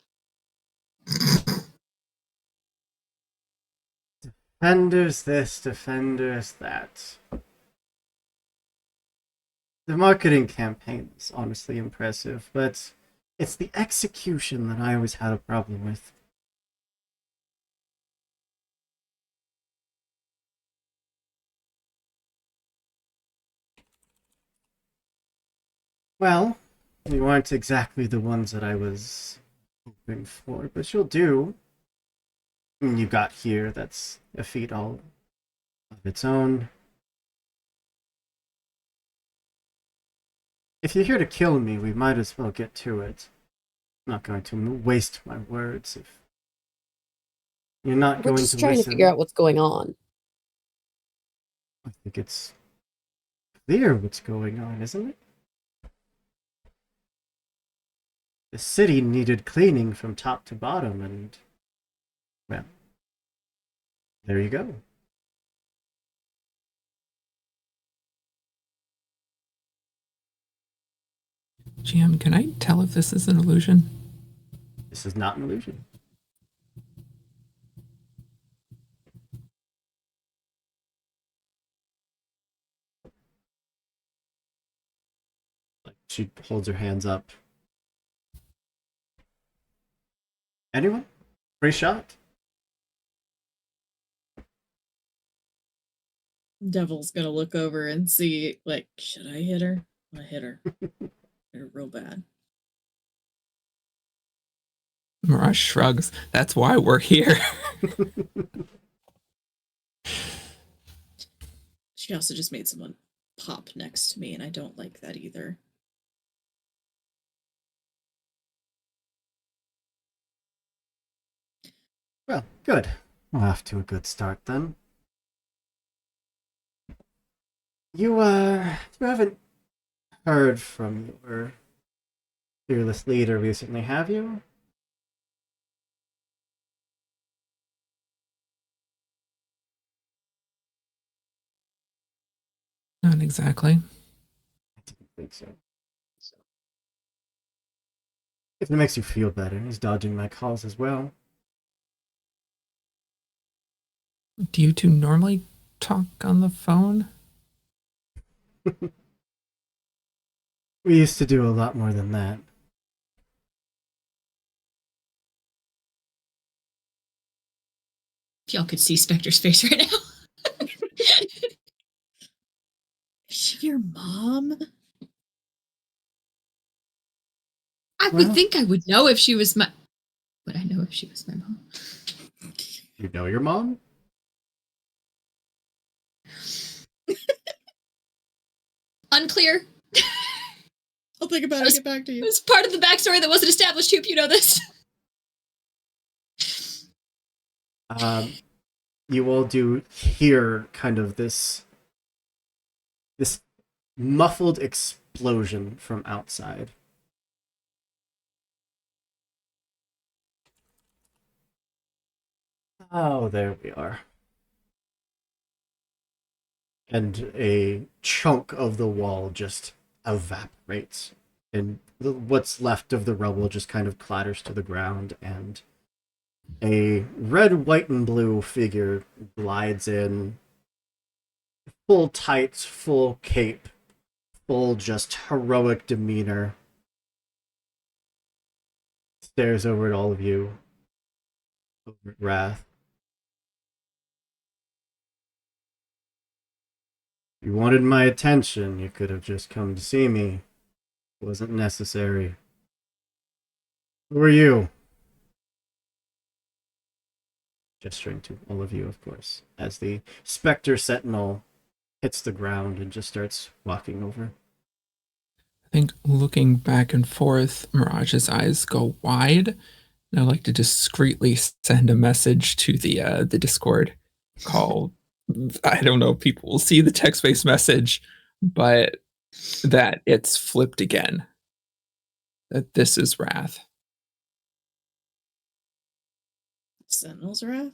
Defenders this, defenders that. The marketing campaign is honestly impressive, but it's the execution that I always had a problem with. Well, you aren't exactly the ones that I was hoping for, but you'll do. You got here, that's a feat all of its own. If you're here to kill me, we might as well get to it. I'm not going to waste my words if you're not We're going just to trying listen. to figure out what's going on. I think it's clear what's going on, isn't it? The city needed cleaning from top to bottom, and, well, there you go. GM, can I tell if this is an illusion? This is not an illusion. She holds her hands up. Anyone? Free shot? Devil's gonna look over and see, like, should I hit her? I hit her. Hit her real bad. Mirage shrugs. That's why we're here. She also just made someone pop next to me, and I don't like that either. Well, good. We're off to a good start then. You haven't heard from your fearless leader recently, have you? Not exactly. I didn't think so. If it makes you feel better, he's dodging my calls as well. Do you two normally talk on the phone? We used to do a lot more than that. If y'all could see Spectre's face right now. Is she your mom? I Well- would think I would know if she was my. Would I know if she was my mom? You know your mom? Unclear. I'll think about it and get back to It you. was part of the backstory that wasn't established. Hoop, you know this. You all do hear kind of this muffled explosion from outside. Oh, there we are. And a chunk of the wall just evaporates, and what's left of the rubble just kind of clatters to the ground, and a red, white, and blue figure glides in, full tights, full cape, full just heroic demeanor, stares over at all of you, over at Wrath. If you wanted my attention, you could have just come to see me. It wasn't necessary. Who are you? Gesturing to all of you, of course, as the Spectre Sentinel hits the ground and just starts walking over. I think looking back and forth, Mirage's eyes go wide. And I like to discreetly send a message to the Discord call. I don't know if people will see the text-based message, but that it's flipped again. That this is Wrath. Sentinel's Wrath?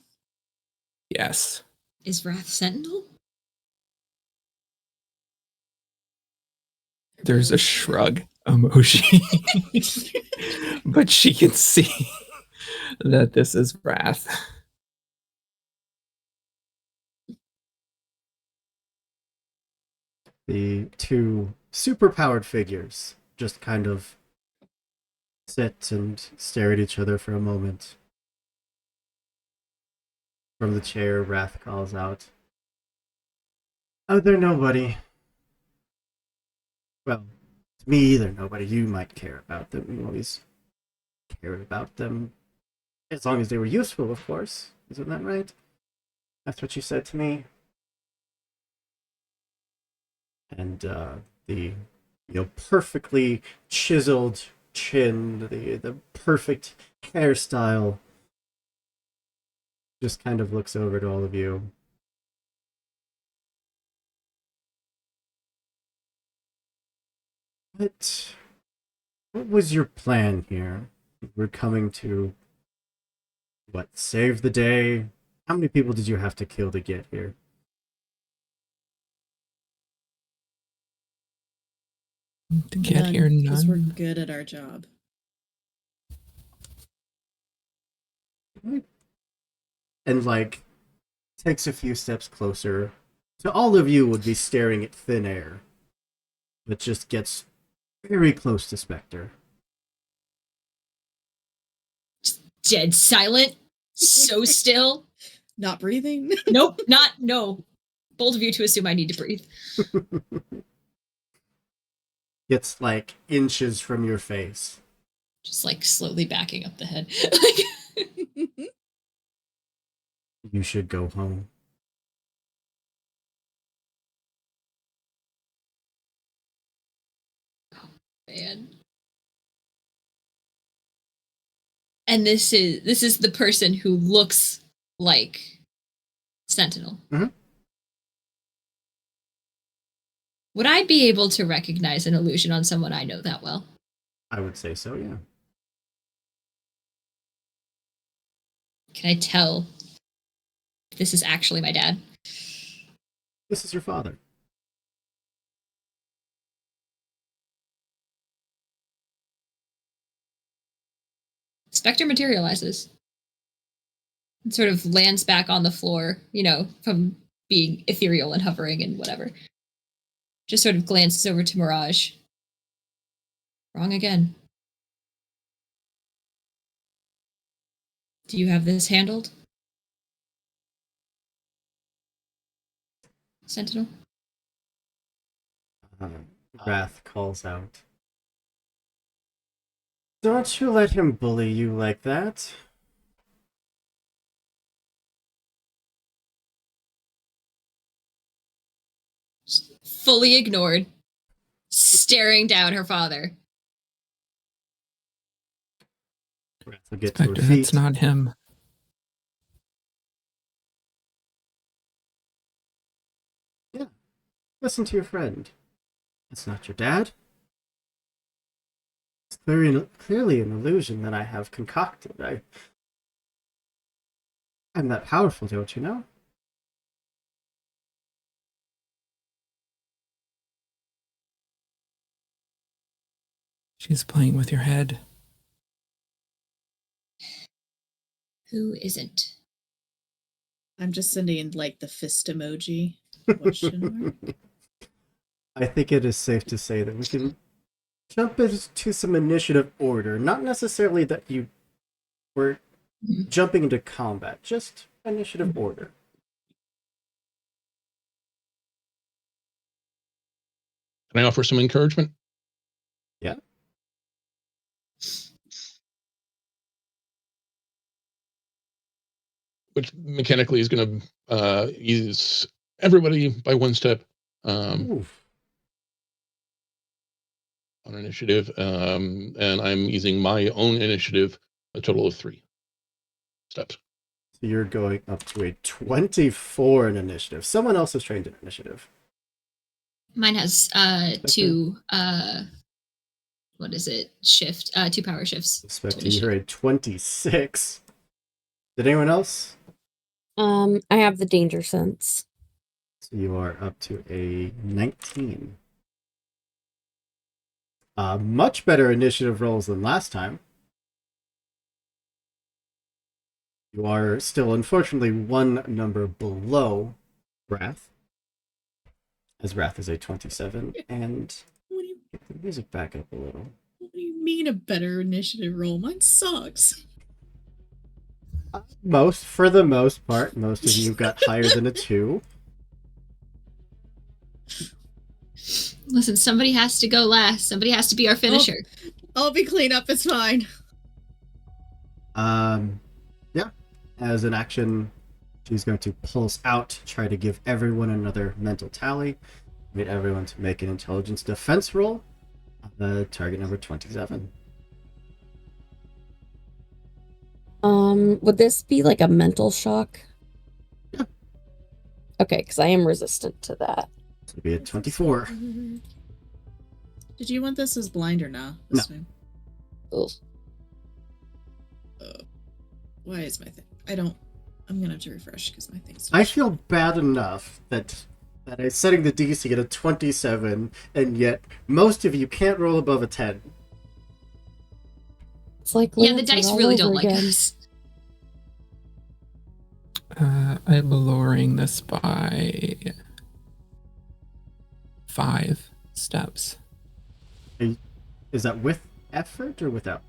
Yes. Is Wrath Sentinel? There's a shrug emoji. But she can see that this is Wrath. The two superpowered figures just kind of sit and stare at each other for a moment. From the chair, Wrath calls out, "Oh, they're nobody. Well, to me, they're nobody. You might care about them. You always cared about them. As long as they were useful, of course. Isn't that right? That's what you said to me." And the perfectly chiseled chin, the perfect hairstyle, just kind of looks over to all of you. What was your plan here? We're coming to, what, save the day? How many people did you have to kill to get here? To get here, Because we're none. good at our job. And, like, takes a few steps closer. So all of you would be staring at thin air. But just gets very close to Spectre. Dead silent. So still. Not breathing? Nope, no. Bold of you to assume I need to breathe. Gets, like, inches from your face. Just like slowly backing up the head. You should go home. Man. And this is the person who looks like Sentinel. Mhm. Would I be able to recognize an illusion on someone I know that well? I would say so, yeah. Can I tell if this is actually my dad? This is your father. Spectre materializes. It sort of lands back on the floor, from being ethereal and hovering and whatever. Just sort of glances over to Mirage. Wrong again. Do you have this handled? Sentinel? Wrath calls out, "Don't you let him bully you like that." Fully ignored. Staring down her father. Wrath will get to her Spectre, feet. that's not him. Yeah. Listen to your friend. It's not your dad. It's clearly an illusion that I have concocted. I'm that powerful, don't you know? She's playing with your head. Who isn't? I'm just sending like the fist emoji. Question mark. I think it is safe to say that we can jump into some initiative order. Not necessarily that you were jumping into combat, just initiative order. Can I offer some encouragement? Yeah. which mechanically is going to ease everybody by 1 step on initiative, and I'm easing my own initiative a total of 3 steps. So you're going up to a 24 in initiative. Someone else is trained in initiative. Mine has 2 what is it? Shift 2 power shifts. Spectre, you're a 26. Did anyone else? I have the danger sense. So you are up to a 19. Much better initiative rolls than last time. You are still, unfortunately, 1 number below Wrath, as Wrath is a 27, and get the music back up a little. What do you mean a better initiative roll? Mine sucks. For the most part, most of you got higher than a 2. Listen, somebody has to go last. Somebody has to be our finisher. I'll be clean up. It's fine. Yeah. As an action, she's going to pulse out, try to give everyone another mental tally. Need everyone to make an intelligence defense roll. Target number 27. Would this be like a mental shock? Yeah. Okay, because I am resistant to that. So it'd be a 24. Did you want this as blind or not? No. Time? Ugh. Why is my thing? I'm gonna have to refresh because my thing's. I feel bad enough that I'm setting the DC at a 27, and yet most of you can't roll above a 10. It's like Yeah, the Lancet dice all really over don't like again. us. I'm lowering this by 5 steps. Is that with effort or without?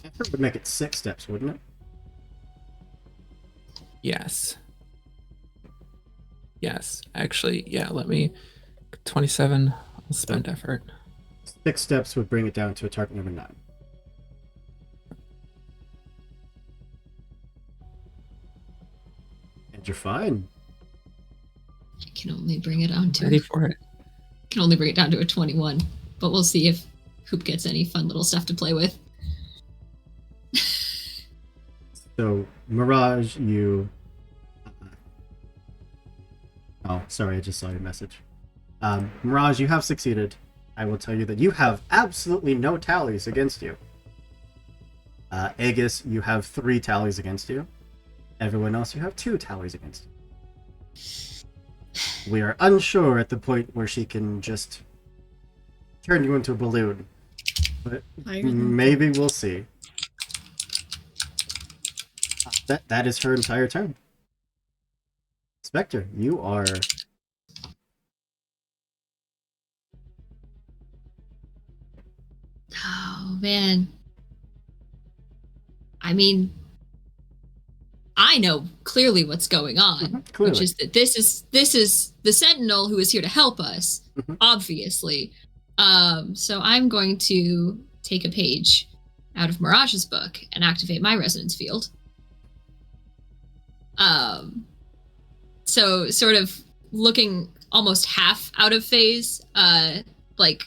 Effort would make it 6 steps, wouldn't it? Yes. Actually, yeah, let me 27. I'll spend effort. 6 steps would bring it down to a target number 9. And you're fine. I can only bring it down to Ready for it. can only bring it down to a 21, but we'll see if Hoop gets any fun little stuff to play with. So, Mirage, you... Oh, sorry, I just saw your message. Mirage, you have succeeded. I will tell you that you have absolutely no tallies against you. Aegis, you have 3 tallies against you. Everyone else, you have 2 tallies against you. We are unsure at the point where she can just turn you into a balloon. But maybe we'll see. That is her entire turn. Spectre, you are... Oh man. I mean, I know clearly what's going on, clearly. which is that this is the Sentinel who is here to help us, obviously. So I'm going to take a page out of Mirage's book and activate my resonance field. So sort of looking almost half out of phase, like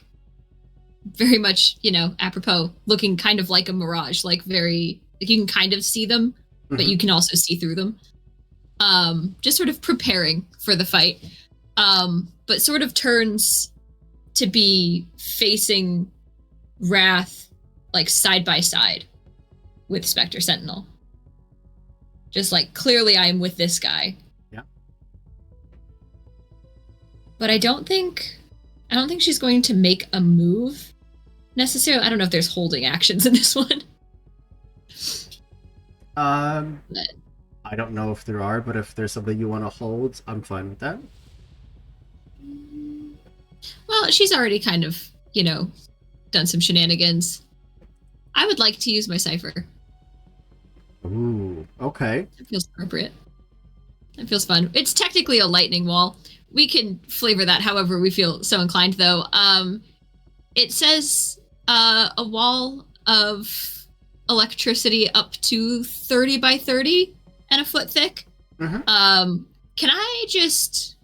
very much, apropos, looking kind of like a mirage, like very, like you can kind of see them, but you can also see through them. Just sort of preparing for the fight, but sort of turns to be facing Wrath, like side by side with Spectre Sentinel. Just like, clearly I am with this guy. Yeah. But I don't think she's going to make a move necessarily. I don't know if there's holding actions in this one. But I don't know if there are, but if there's something you want to hold, I'm fine with that. Well, she's already kind of, done some shenanigans. I would like to use my Cypher. Ooh, okay. That feels appropriate. That feels fun. It's technically a lightning wall. We can flavor that however we feel so inclined, though. It says a wall of electricity up to 30 by 30 and a foot thick. Can I just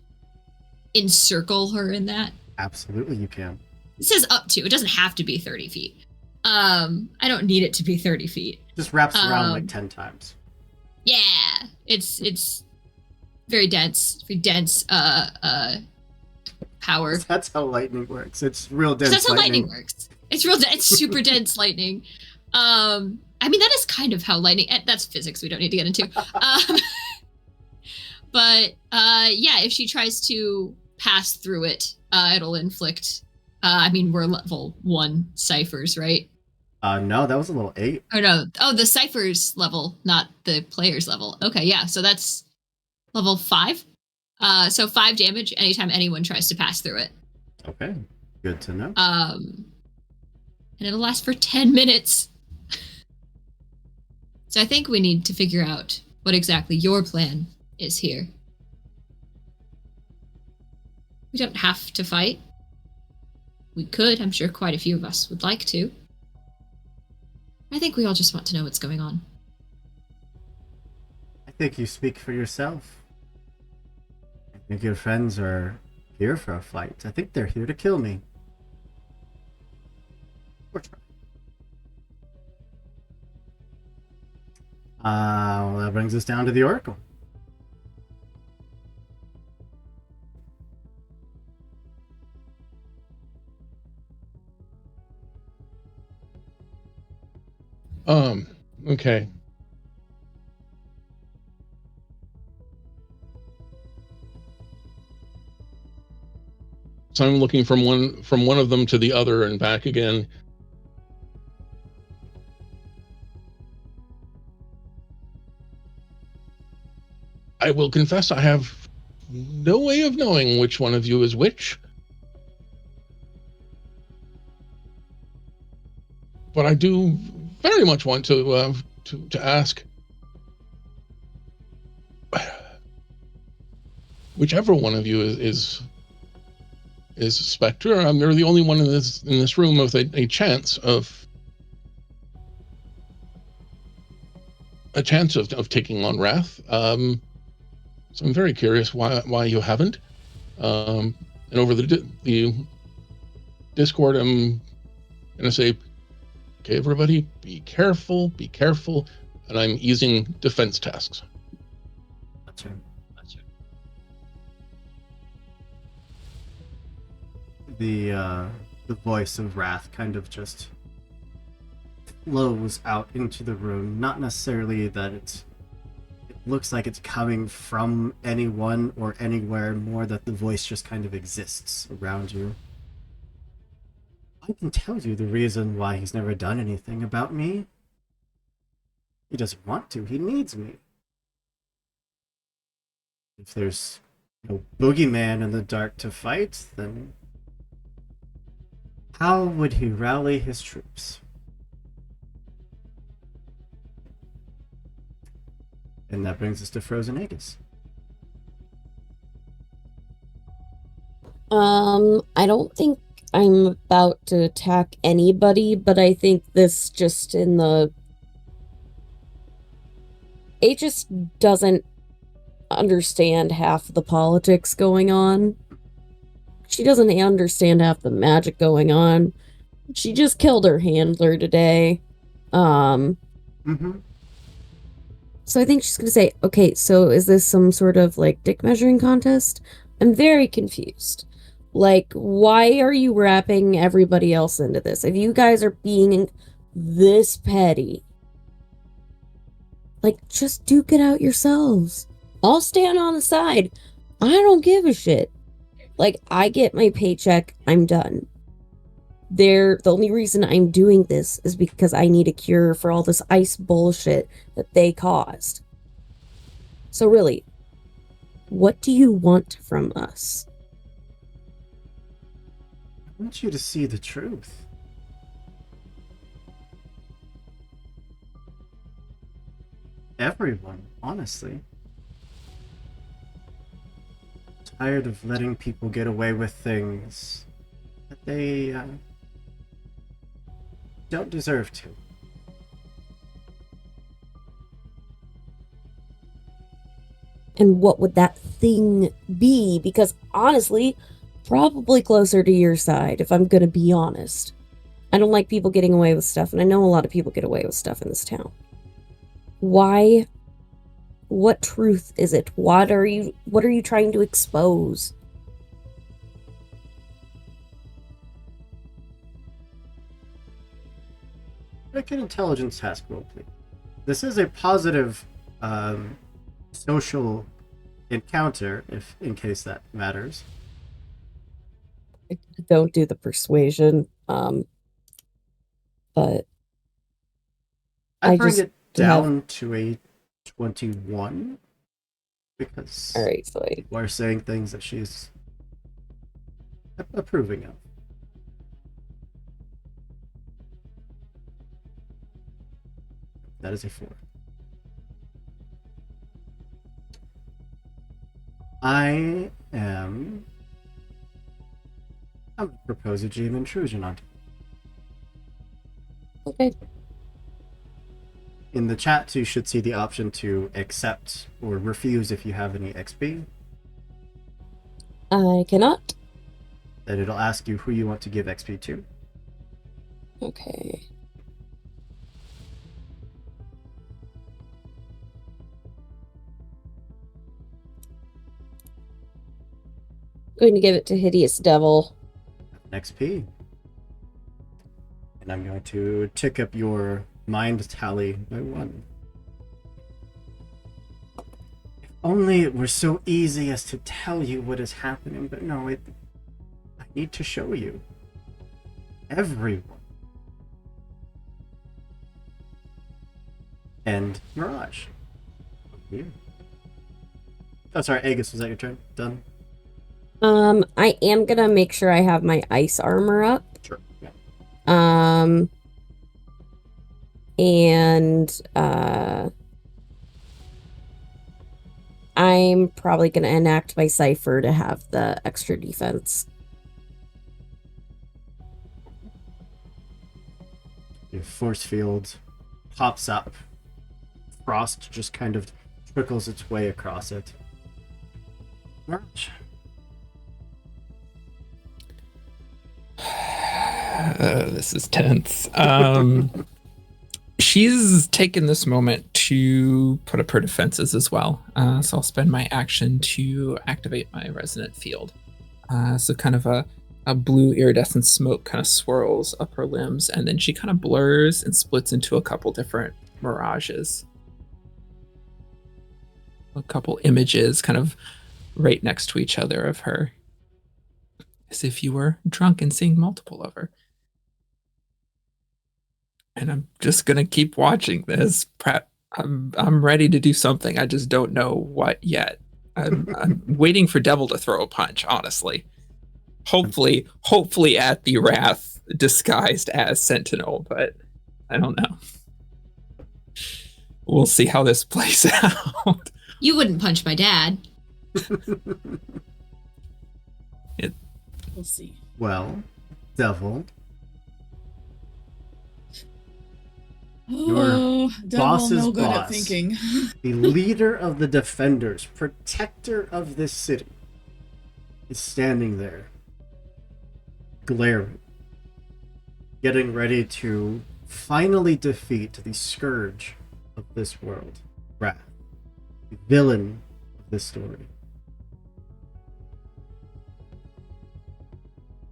encircle her in that? Absolutely, you can. It says up to. It doesn't have to be 30 feet. I don't need it to be 30 feet. Just wraps around like 10 times. Yeah, it's very dense. Very dense. Power. That's how lightning works. It's real dense. That's how lightning works. It's real. It's super dense lightning. I mean, that is kind of how lightning. That's physics. We don't need to get into. But yeah, if she tries to pass through it, it'll inflict. I mean, we're level 1 ciphers, right? No, that was a little 8. Oh no! Oh, the ciphers level, not the player's level. Okay, yeah. So that's level 5. So 5 damage anytime anyone tries to pass through it. Okay, good to know. And it'll last for 10 minutes. So I think we need to figure out what exactly your plan is here. We don't have to fight. We could. I'm sure quite a few of us would like to. I think we all just want to know what's going on. I think you speak for yourself. I think your friends are here for a fight. I think they're here to kill me. Or try. Well, that brings us down to the Oracle. Okay. So I'm looking from one of them to the other and back again. I will confess I have no way of knowing which one of you is which. But I do very much want to ask, whichever one of you is Spectre. They're the only one in this room with a chance of taking on Wrath. So I'm very curious why you haven't. And over the Discord, I'm gonna say, okay, everybody, be careful, and I'm easing defense tasks. That's right. The voice of Wrath kind of just flows out into the room. Not necessarily that it looks like it's coming from anyone or anywhere, more that the voice just kind of exists around you. I can tell you the reason why he's never done anything about me. He doesn't want to. He needs me. If there's no boogeyman in the dark to fight, then how would he rally his troops? And that brings us to Frozen Aegis. I don't think I'm about to attack anybody, but I think this just it just doesn't understand half the politics going on. She doesn't understand half the magic going on. She just killed her handler today. So I think she's gonna say, okay, so is this some sort of like dick measuring contest? I'm very confused. Like, why are you wrapping everybody else into this? If you guys are being this petty, like, just duke it out yourselves. I'll stand on the side. I don't give a shit. Like, I get my paycheck, I'm done. The only reason I'm doing this is because I need a cure for all this ice bullshit that they caused. So really, what do you want from us? I want you to see the truth. Everyone, honestly. Tired of letting people get away with things that they don't deserve to. And what would that thing be? Because honestly, probably closer to your side, if I'm gonna be honest. I don't like people getting away with stuff, and I know a lot of people get away with stuff in this town. Why? What truth is it? What are you trying to expose? Make an intelligence task roll, please. This is a positive social encounter, if in case that matters. Don't do the persuasion, but I I bring just it down to a 21 because all right, so people are saying things that she's approving of. That is a 4. I'm gonna propose a GM intrusion on. okay. In the chat, you should see the option to accept or refuse if you have any XP. I cannot. Then it'll ask you who you want to give XP to. Okay. Going to give it to Hideous Devil. XP. And I'm going to tick up your mind tally by 1. If only it were so easy as to tell you what is happening, but no, I need to show you. Everyone. And Mirage. Here. Oh, sorry, Aegis, was that your turn? Done? I am gonna make sure I have my ice armor up. Sure. Yeah. And I'm probably gonna enact my Cypher to have the extra defense. Your force field pops up. Frost just kind of trickles its way across it. March. This is tense. She's taken this moment to put up her defenses as well. So I'll spend my action to activate my resonant field. So kind of a blue iridescent smoke kind of swirls up her limbs, and then she kind of blurs and splits into a couple different mirages. A couple images kind of right next to each other of her. As if you were drunk and seeing multiple of her. And I'm just gonna keep watching this. I'm ready to do something. I just don't know what yet. I'm waiting for Devil to throw a punch, honestly. Hopefully at the Wrath disguised as Sentinel, but I don't know. We'll see how this plays out. You wouldn't punch my dad. We'll see. Well, Devil. Oh, Devil, boss's no good boss. at thinking. The leader of the defenders, protector of this city, is standing there, glaring, getting ready to finally defeat the scourge of this world, Wrath, the villain of this story.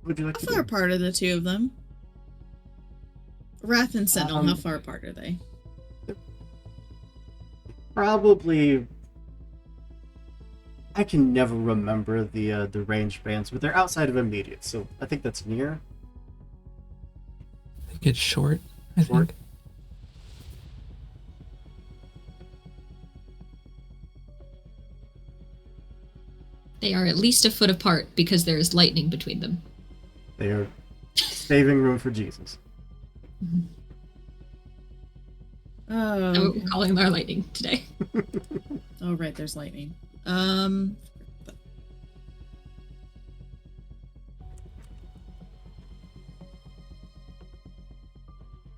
What would you like How to far do? apart are the two of them? Wrath and Sentinel, how far apart are they? Probably. I can never remember the range bands, but they're outside of immediate, so I think that's near. I think it's short. I Short. think. They are at least a foot apart because there is lightning between them. They are saving room for Jesus. Oh, So we're calling our lightning today. oh right, there's lightning.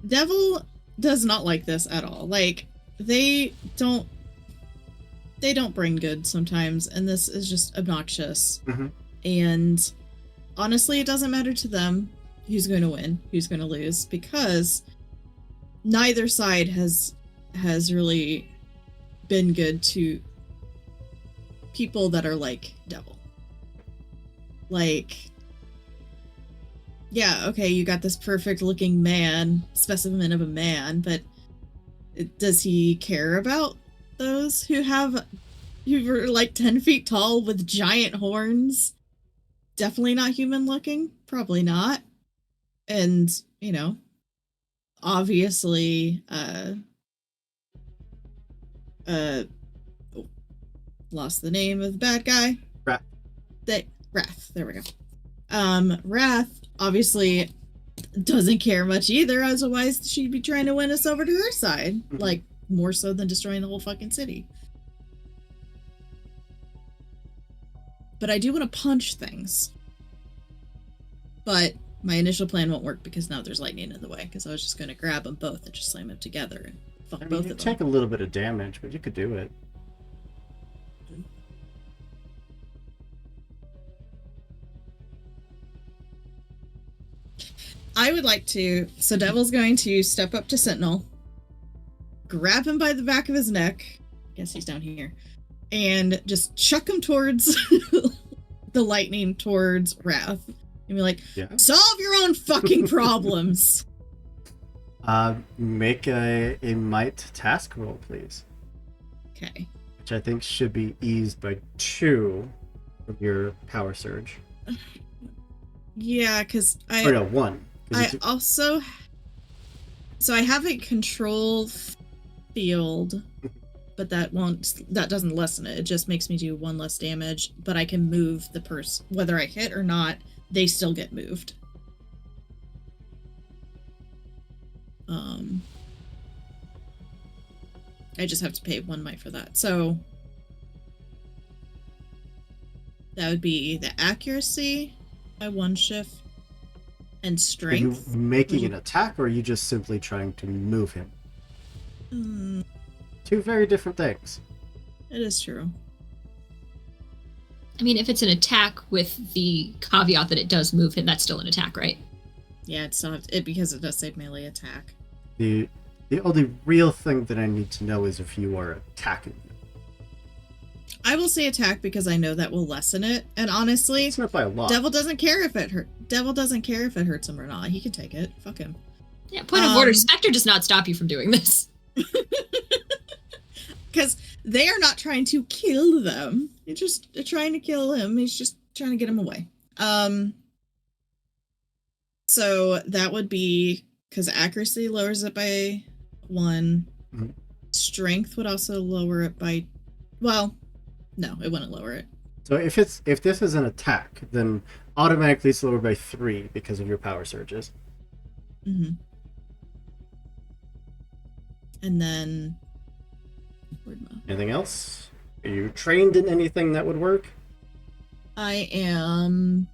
Devil does not like this at all. Like, they don't they don't bring good sometimes, and this is just obnoxious. Mm-hmm. And honestly, it doesn't matter to them who's going to win, who's going to lose, because neither side has really been good to people that are like Devil. Like, yeah, okay, you got this perfect looking man, specimen of a man, but does he care about those who are like 10 feet tall with giant horns? Definitely not human looking, probably not. And, you know, obviously, lost the name of the bad guy. Wrath. There we go. Wrath obviously doesn't care much either. Otherwise, she'd be trying to win us over to her side, like more so than destroying the whole fucking city. But I do want to punch things. But my initial plan won't work because now there's lightning in the way. Because I was just going to grab them both and just slam them together and fuck both of them. Take a little bit of damage, but you could do it. I would like to. So Devil's going to step up to Sentinel, grab him by the back of his neck. Guess he's down here, and just chuck him towards the lightning, towards Wrath, and be like, "Solve your own fucking problems." Make a might task roll, please. Okay. Which I think should be eased by 2 from your power surge. Yeah, because I. Or no, 1. I also. So I have a control field, but that doesn't lessen it. It just makes me do 1 less damage, but I can move the person. Whether I hit or not, they still get moved. I just have to pay 1 might for that. So that would be the accuracy by 1 shift and strength. Are you making an attack, or are you just simply trying to move him? 2 very different things. It is true. I mean, if it's an attack with the caveat that it does move him, that's still an attack, right? Yeah, it's still because it does say melee attack. The only real thing that I need to know is if you are attacking him. I will say attack because I know that will lessen it. And honestly, it's not by a lot. Devil doesn't care if it hurts him or not. He can take it. Fuck him. Yeah, point of order. Spectre does not stop you from doing this. Because they are not trying to kill them. They're just trying to kill him. He's just trying to get him away. So that would be because accuracy lowers it by 1. Mm-hmm. Strength would also lower it by. Well, no, it wouldn't lower it. So if this is an attack, then automatically it's lowered by 3 because of your power surges. Mm-hmm. And then. Anything else? Are you trained in anything that would work? I am.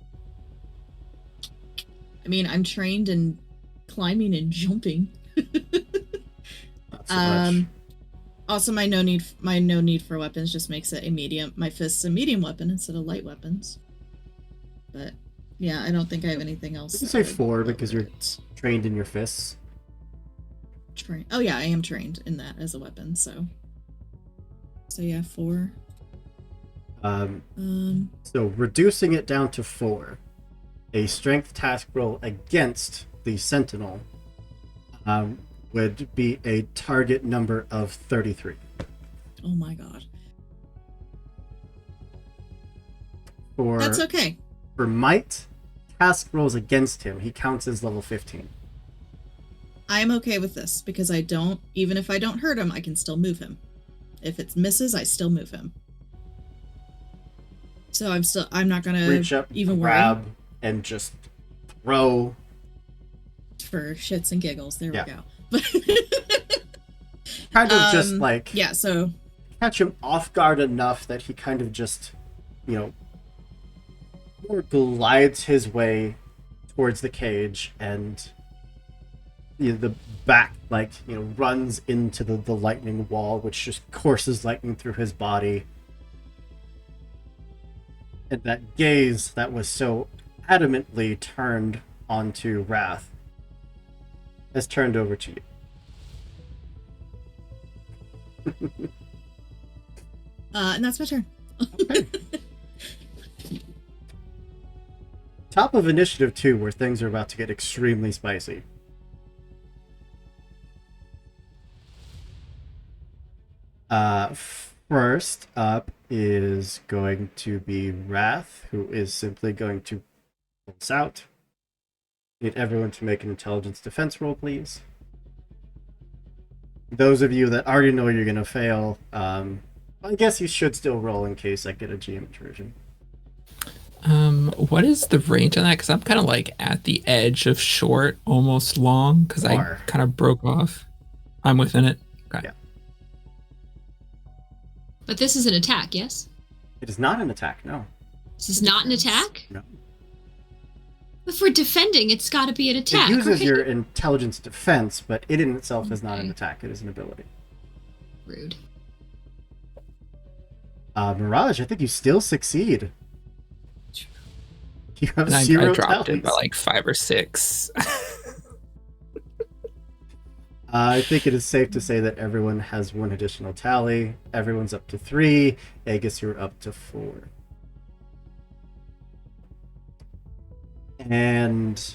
I mean, I'm trained in climbing and jumping. Not so much. Also, my no need for weapons just makes it a medium. My fist's a medium weapon instead of light weapons. But yeah, I don't think I have anything else. You can say 4 because you're trained in your fists. Oh yeah, I am trained in that as a weapon. So yeah, 4. So reducing it down to 4, a strength task roll against the Sentinel would be a target number of 33. Oh my god. That's okay. For might task rolls against him, he counts as level 15. I'm okay with this because even if I don't hurt him, I can still move him. If it misses, I still move him. So I'm not gonna reach up, even grab, worry. And just throw. For shits and giggles, there we go. Kind of just like so catch him off guard enough that he kind of just, more glides his way towards the cage and the back, runs into the lightning wall, which just courses lightning through his body. And that gaze that was so adamantly turned onto Wrath has turned over to you. And that's my turn. Okay. Top of initiative 2, where things are about to get extremely spicy. First up is going to be Wrath, who is simply going to pulse out. Need everyone to make an intelligence defense roll, please. Those of you that already know you're going to fail, I guess you should still roll in case I get a GM intrusion. What is the range on that? Because I'm kind of like at the edge of short, almost long, because I kind of broke off. I'm within it. Okay. Yeah. But this is an attack, yes? It is not an attack, no. This is not an attack? No. If we're defending, it's got to be an attack. It uses right? your intelligence defense, but it in itself is not an attack. It is an ability. Rude. Mirage, I think you still succeed. You have And I 0 dropped tallies. it by like 5 or 6. I think it is safe to say that everyone has 1 additional tally. Everyone's up to 3. Aegis, you're up to 4. And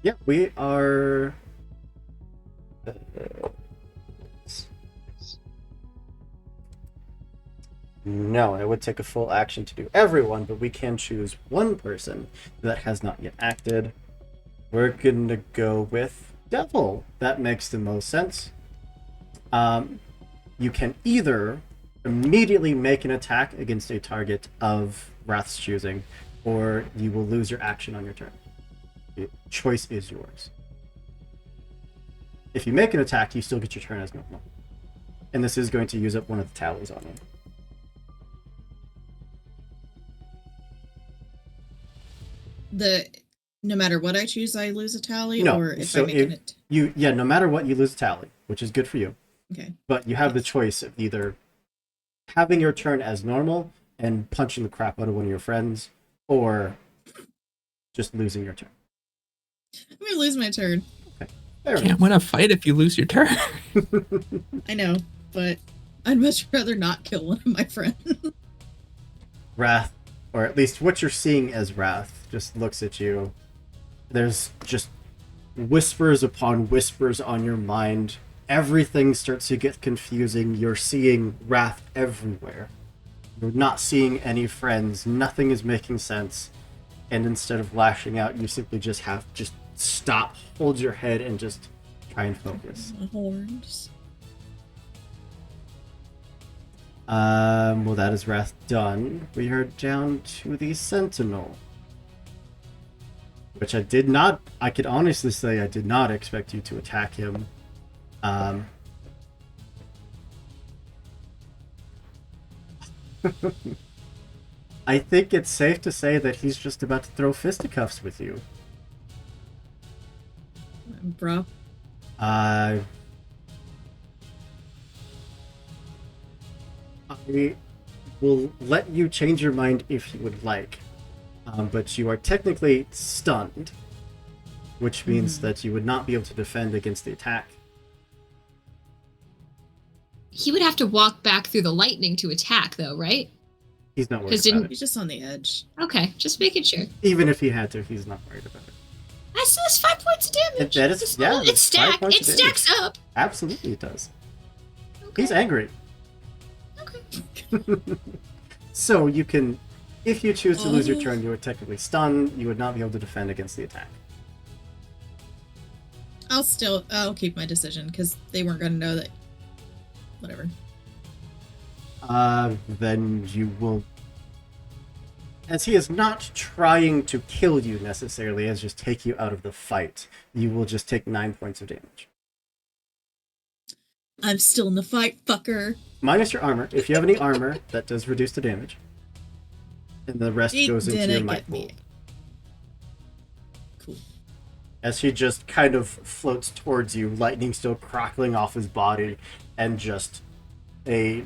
yeah, we are no, it would take a full action to do everyone, but we can choose one person that has not yet acted. We're gonna go with Devil. That makes the most sense. You can either immediately make an attack against a target of Wrath's choosing, or you will lose your action on your turn. The choice is yours. If you make an attack, you still get your turn as normal. And this is going to use up one of the tallies on it. No matter what I choose, I lose a tally, No, or if so I make it. no matter what, you lose a tally, which is good for you. Okay. But you have the choice of either having your turn as normal and punching the crap out of one of your friends, or just losing your turn. I'm gonna lose my turn. Fair Can't win a fight if you lose your turn. I know, but I'd much rather not kill one of my friends. Wrath, or at least what you're seeing as Wrath, just looks at you. There's just whispers upon whispers on your mind. Everything starts to get confusing. You're seeing Wrath everywhere. You're not seeing any friends. Nothing is making sense. And instead of lashing out, you simply just stop, hold your head, and just try and focus. Horns. Well, that is Wrath done. We are down to the Sentinel. Which I could honestly say I did not expect you to attack him. I think it's safe to say that he's just about to throw fisticuffs with you. Bro. I will let you change your mind if you would like. But you are technically stunned, which means that you would not be able to defend against the attack. He would have to walk back through the lightning to attack, though, right? He's not worried about it. He's just on the edge. Okay, just making sure. Even if he had to, he's not worried about it. I said it's 5 points of damage. That is, yeah, It's stacked. It stacks up. Absolutely, it does. Okay. He's angry. Okay. So you can, if you choose to lose your turn, you are technically stunned. You would not be able to defend against the attack. I'll keep my decision because they weren't going to know that. Whatever. Then you will, as he is not trying to kill you necessarily, as just take you out of the fight, you will just take 9 points of damage. I'm still in the fight, fucker. Minus your armor. If you have any armor, that does reduce the damage. And the rest It goes into your didn't might get me. pool. as he just kind of floats towards you, lightning still crackling off his body, and just a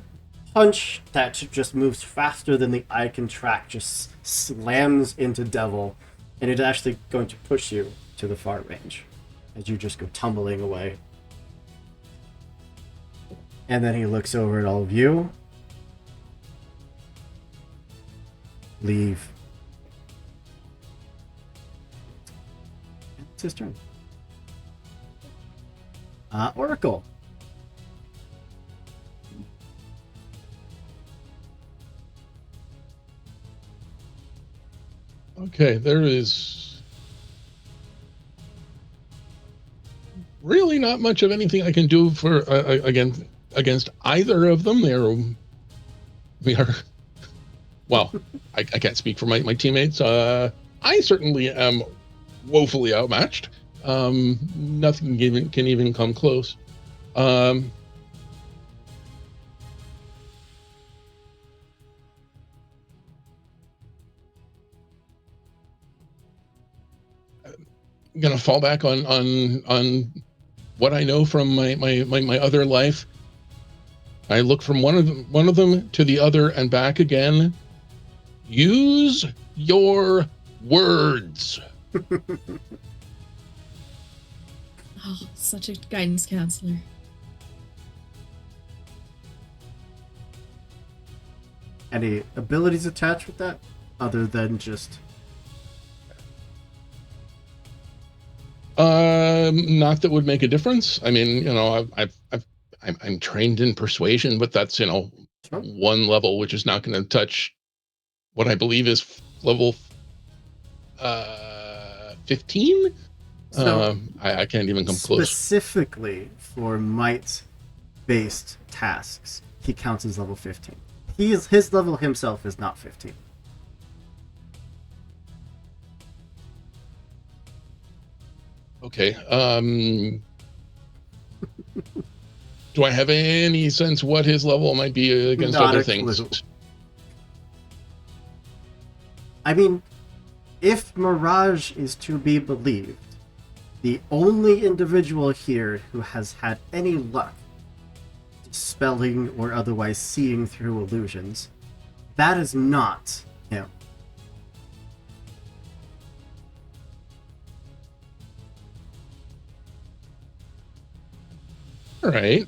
punch that just moves faster than the eye can track just slams into Devil, and it's actually going to push you to the far range as you just go tumbling away. And then he looks over at all of you. Leave. It's his turn. Oracle. Okay, there is really not much of anything I can do for against either of them. We are well. I can't speak for my teammates. I certainly am woefully outmatched. Nothing can even come close. I'm gonna fall back on what I know from my other life. I look from one of them to the other and back again. Use your words. Oh, such a guidance counselor. Any abilities attached with that, other than just? Not that would make a difference. I mean, you know, I'm trained in persuasion, but that's, you know, Sure. one level, which is not going to touch what I believe is level 15. So I can't even come close. Specifically for might-based tasks, he counts as level 15. His level himself is not 15. Okay. Do I have any sense what his level might be against Not other a things? clue. I mean, if Mirage is to be believed, the only individual here who has had any luck dispelling or otherwise seeing through illusions, that is not him. All right.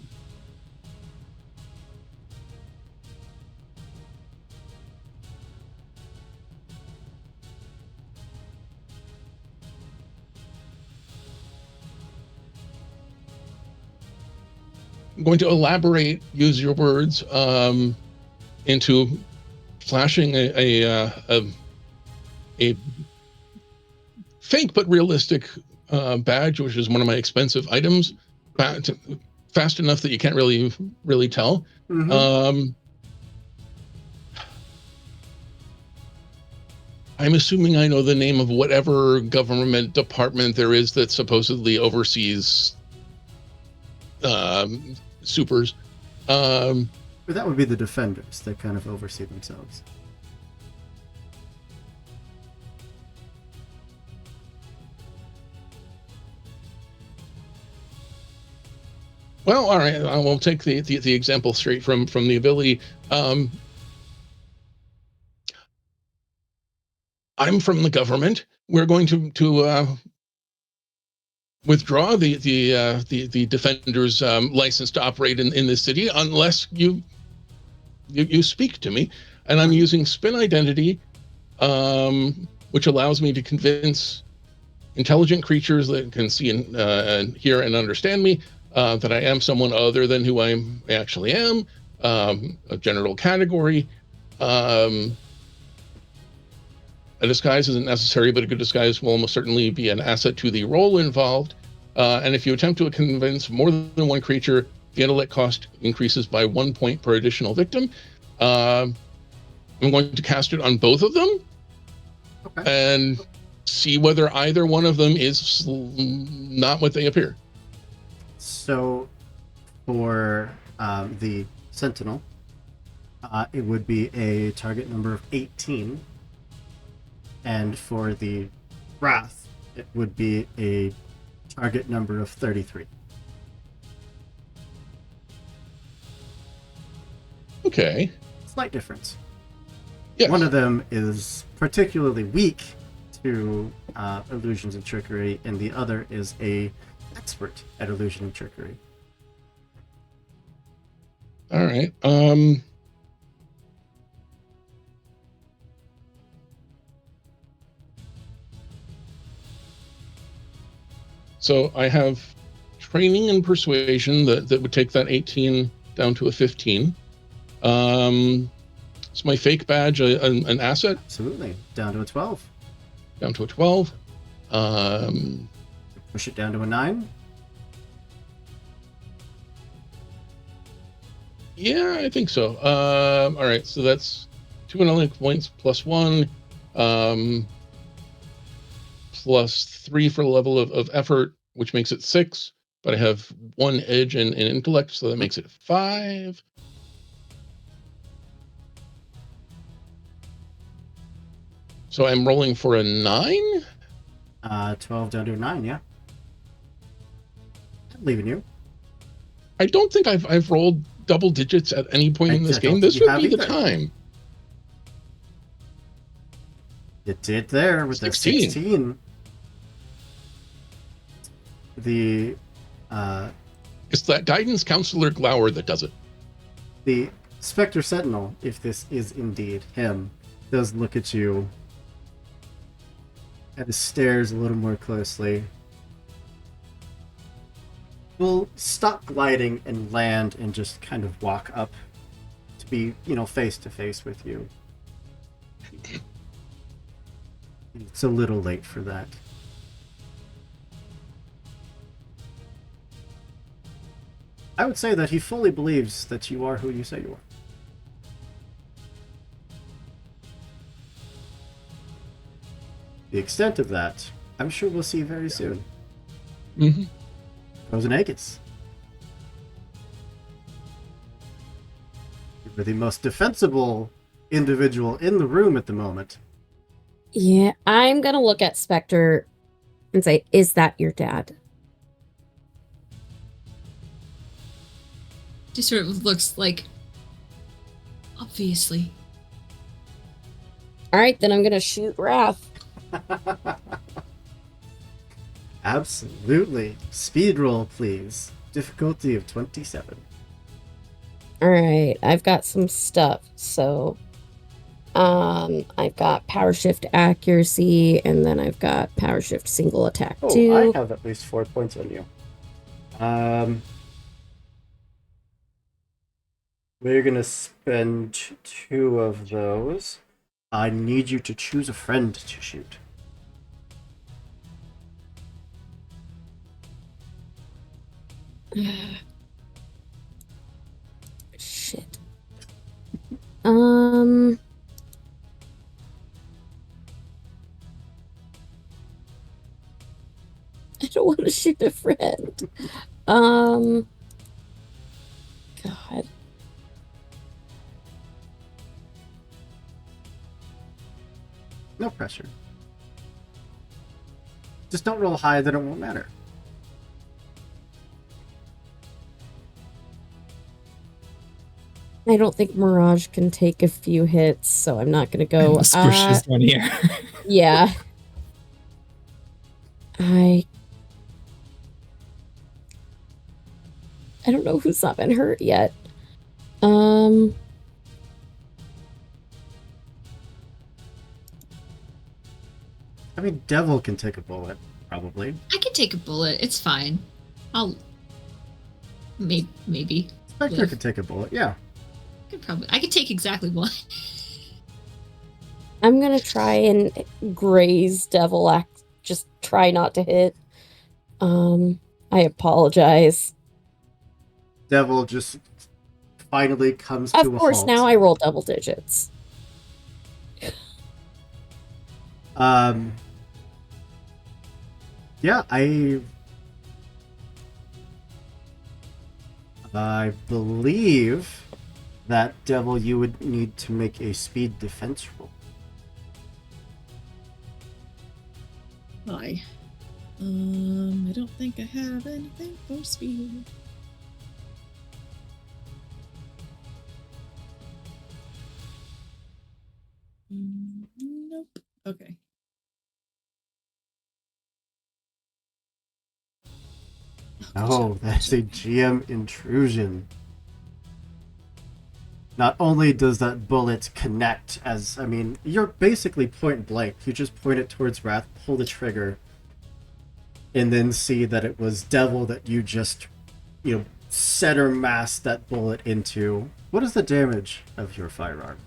I'm going to elaborate, use your words, into flashing a fake but realistic badge, which is one of my expensive items, fast enough that you can't really tell. Mm-hmm. I'm assuming I know the name of whatever government department there is that supposedly oversees supers. But that would be the defenders that kind of oversee themselves. Well, all right. I will take the example straight from the ability. I'm from the government. We're going to withdraw the defender's license to operate in this city unless you speak to me, and I'm using spin identity, which allows me to convince intelligent creatures that can see and hear and understand me that I am someone other than who I actually am, a general category. A disguise isn't necessary, but a good disguise will almost certainly be an asset to the role involved. And if you attempt to convince more than one creature, the intellect cost increases by 1 point per additional victim. I'm going to cast it on both of them, and see whether either one of them is not what they appear. So, for the Sentinel, it would be a target number of 18. And for the Wrath, it would be a target number of 33. Okay. Slight difference. Yes. One of them is particularly weak to illusions and trickery, and the other is a expert at illusion and trickery. All right. So I have training and persuasion that would take that 18 down to a 15. Is my fake badge an asset? Absolutely. Down to a 12. Down to a 12. Push it down to a 9. Yeah, I think so. All right, so that's 2 intellect points plus 1, plus 3 for the level of effort, which makes it 6. But I have 1 edge in intellect, so that makes it 5. So I'm rolling for a 9? 12 down to a 9, yeah. I'm leaving you. I don't think I've rolled double digits at any point in this game. This would be the time. You did there with 16. the 16. The It's that guidance counselor Glower that does it. the Spectre Sentinel, if this is indeed him, does look at you and stares a little more closely. Will stop gliding and land and just kind of walk up to be, face to face with you. It's a little late for that. I would say that he fully believes that you are who you say you are. The extent of that, I'm sure we'll see very soon. Mm-hmm. Goes an Aegis. You're the most defensible individual in the room at the moment. Yeah, I'm gonna look at Spectre and say, "Is that your dad?" Just sort of looks like, obviously. All right, then I'm gonna shoot Wrath. Absolutely. Speed roll, please. Difficulty of 27. All right, I've got some stuff. So, I've got power shift accuracy, and then I've got power shift single attack Oh, too. I have at least 4 points on you. We're gonna spend 2 of those. I need you to choose a friend to shoot. Shit. I don't want to shoot a friend. God. No pressure. Just don't roll high, then it won't matter. I don't think Mirage can take a few hits, so I'm not gonna go. Squish this one here. Yeah. I don't know who's not been hurt yet. I mean, Devil can take a bullet, probably. I can take a bullet. It's fine. I'll maybe. Spectre Live. could take a bullet, yeah. I could take exactly one. I'm gonna try and graze Devil Act. Just try not to hit. I apologize. Devil just finally comes to a halt. Of course, now I roll double digits. Yeah, I believe that Devil, you would need to make a speed defense roll. Hi. I don't think I have anything for speed. Nope. Okay. Oh, that's a GM intrusion. Not only does that bullet connect, as, I mean, you're basically point blank. You just point it towards Wrath, pull the trigger, and then see that it was Devil that you just, center mass that bullet into. What is the damage of your firearm?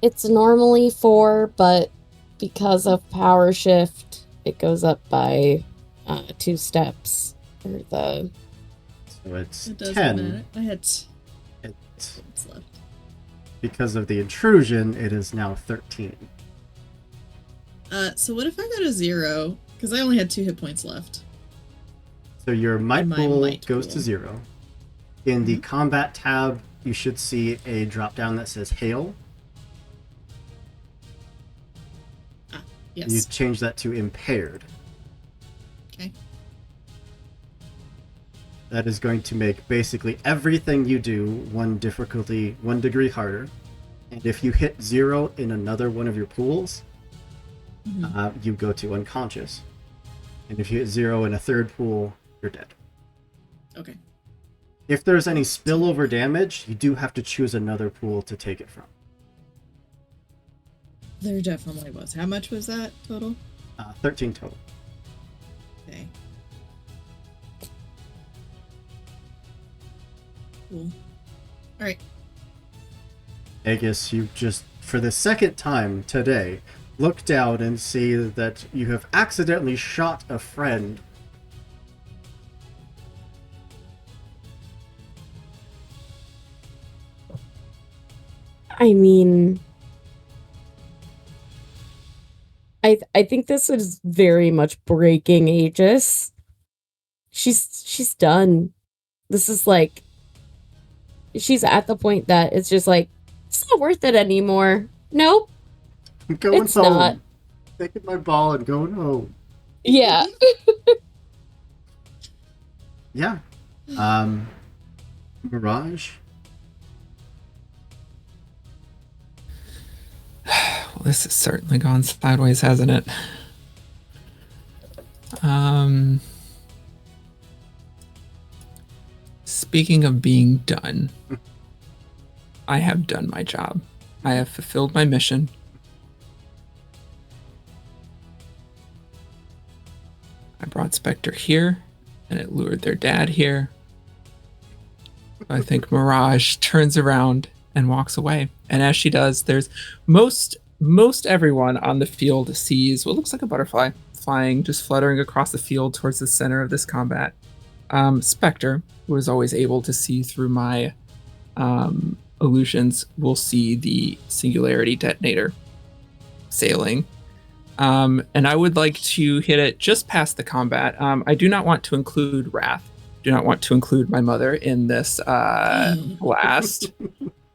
It's normally 4, but because of power shift, it goes up by 2 steps. Or the So it's It doesn't 10. matter. I had It's, points left. because of the intrusion, it is now 13. So what if I go to 0? Because I only had 2 hit points left. So your might My pool might goes pool. to 0. In the Mhm. combat tab, you should see a drop down that says Hail. You Yes. change that to impaired. Okay. That is going to make basically everything you do 1 degree harder. And if you hit 0 in another one of your pools, Mhm. you go to unconscious. And if you hit 0 in a third pool, you're dead. Okay. If there's any spillover damage, you do have to choose another pool to take it from. There definitely was. How much was that total? 13 total. Okay. Cool. All right. Aegis, you just, for the second time today, look down and see that you have accidentally shot a friend. I mean, I think this is very much breaking Aegis. She's done. This is like, she's at the point that it's just like, it's not worth it anymore. Nope, I'm going it's home. not. Taking my ball and going home. Yeah. Yeah. Mirage. Well, this has certainly gone sideways, hasn't it? Speaking of being done, I have done my job. I have fulfilled my mission. I brought Spectre here, and it lured their dad here. I think Mirage turns around and walks away. And as she does, there's most everyone on the field sees what looks like a butterfly flying, just fluttering across the field towards the center of this combat. Spectre, who is always able to see through my illusions, will see the singularity detonator sailing. And I would like to hit it just past the combat. I do not want to include Wrath. Do not want to include my mother in this blast.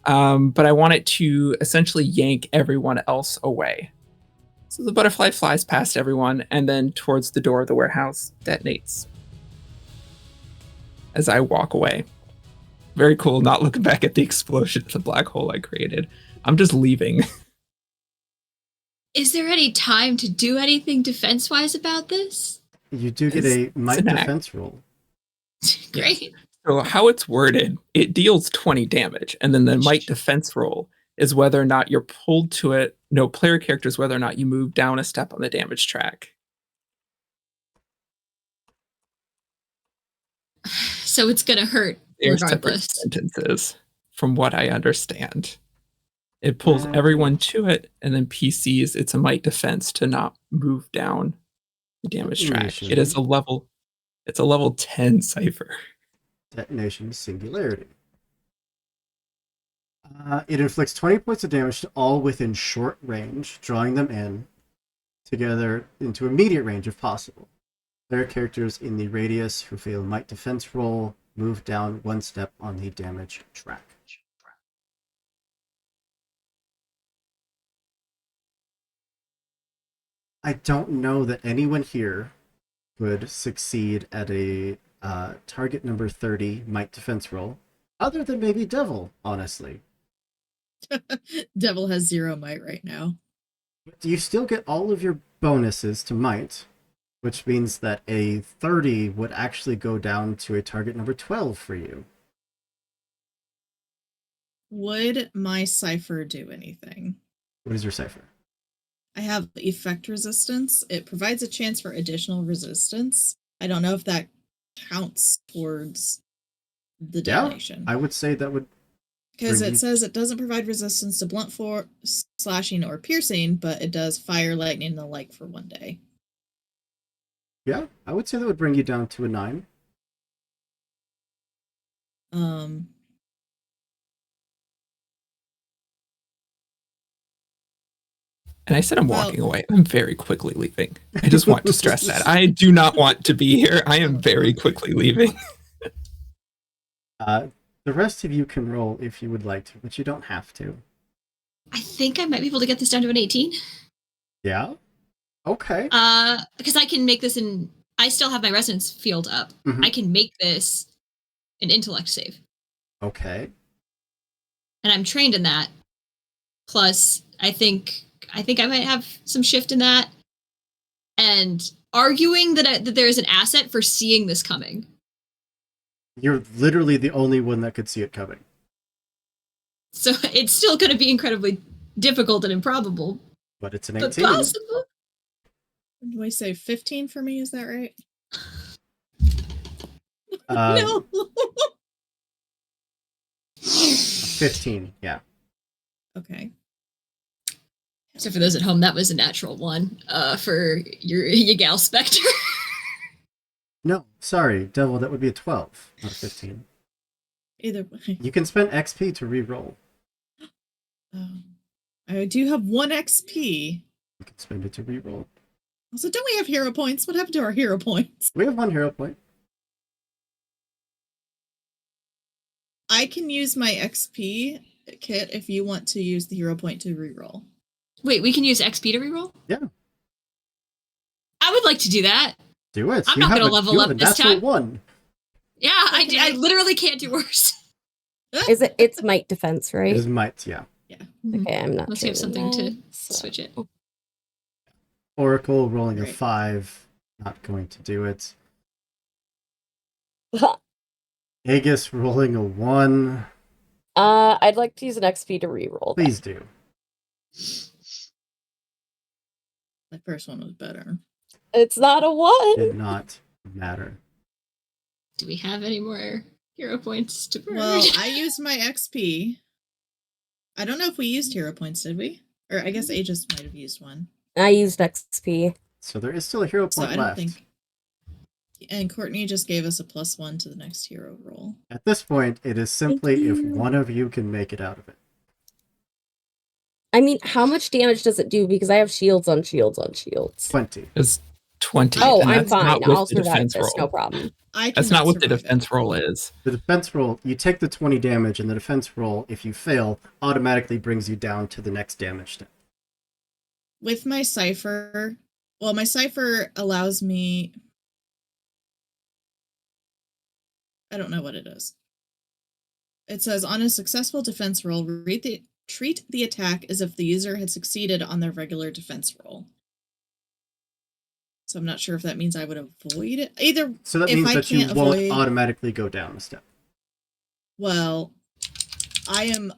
But I want it to essentially yank everyone else away. So the butterfly flies past everyone and then towards the door of the warehouse detonates as I walk away. Very cool, not looking back at the explosion of the black hole I created. I'm just leaving. Is there any time to do anything defense-wise about this? You do get a might an act. defense roll. Great. So how it's worded, it deals 20 damage, and then the might defense roll is whether or not you're pulled to it. No, player characters, whether or not you move down a step on the damage track. So it's gonna hurt They're separate regardless. sentences, from what I understand. It pulls everyone to it, and then PCs, it's a might defense to not move down the damage track. Detonation. It is a level, it's a level 10 Cypher. Detonation singularity. It inflicts 20 points of damage to all within short range, drawing them in together into immediate range if possible. Player characters in the radius who fail might defense roll move down 1 step on the damage track. I don't know that anyone here would succeed at a target number 30 might defense roll, other than maybe Devil, honestly. Devil has 0 might right now. But you still get all of your bonuses to might, which means that a 30 would actually go down to a target number 12 for you. Would my Cypher do anything? What is your cipher? I have effect resistance. It provides a chance for additional resistance. I don't know if that counts towards the detonation. I would say that would... Because bring it you- says it doesn't provide resistance to blunt force, slashing, or piercing, but it does fire, lightning, and the like for 1 day. Yeah, I would say that would bring you down to a 9. And I said I'm Well- walking away. I'm very quickly leaving. I just want to stress that. I do not want to be here. I am very quickly leaving. The rest of you can roll if you would like to, but you don't have to. I think I might be able to get this down to an 18. Yeah? Okay. Because I can make this in. I still have my resonance field up. Mhm. I can make this an intellect save, Okay. and I'm trained in that. Plus, I think I might have some shift in that, and arguing that there is an asset for seeing this coming. You're literally the only one that could see it coming. So it's still going to be incredibly difficult and improbable, But it's an but 18. possible. Do I say 15 for me? Is that right? No. No. 15, yeah. Okay. So for those at home, that was a natural one for your Yagal Spectre. No, sorry, Devil, that would be a 12, not a 15. Either way. You can spend XP to re-roll. I do have 1 XP. You can spend it to re-roll. Also, don't we have hero points? What happened to our hero points? We have 1 hero point. I can use my XP kit if you want to use the hero point to reroll. Wait, we can use XP to reroll? Yeah. I would like to do that. Do it. I'm not have gonna a- level you up have a this natural time. 1. Yeah, I literally can't do worse. It's might defense, It right? is might, yeah. Okay, I'm not Unless you have trained something in to that, so- switch it. Oracle rolling a Right. 5. Not going to do it. Aegis rolling a 1. I'd like to use an XP to reroll. Please do. The first one was better. It's not a one. Did not matter. Do we have any more hero points to burn? Well, I used my XP. I don't know if we used hero points, did we? Or I guess Aegis might have used one. I used XP. So there is still a hero So point I don't left. think. And Courtney just gave us a +1 to the next hero roll. At this point, it is simply if you. one of you can make it out of it. I mean, how much damage does it do? Because I have shields on shields on shields. 20. It's 20. Oh, and I'm that's fine. not with I'll the survive defense this. roll. No problem. That's cannot not what the survive it. defense roll is. The defense roll, you take the 20 damage, and the defense roll, if you fail, automatically brings you down to the next damage step. With my Cypher, well, my Cypher allows me. I don't know what it is. It says on a successful defense roll, treat the attack as if the user had succeeded on their regular defense roll. So I'm not sure if that means I would avoid it. Either, So that if means I that you can't won't avoid- automatically go down a step. well, I am.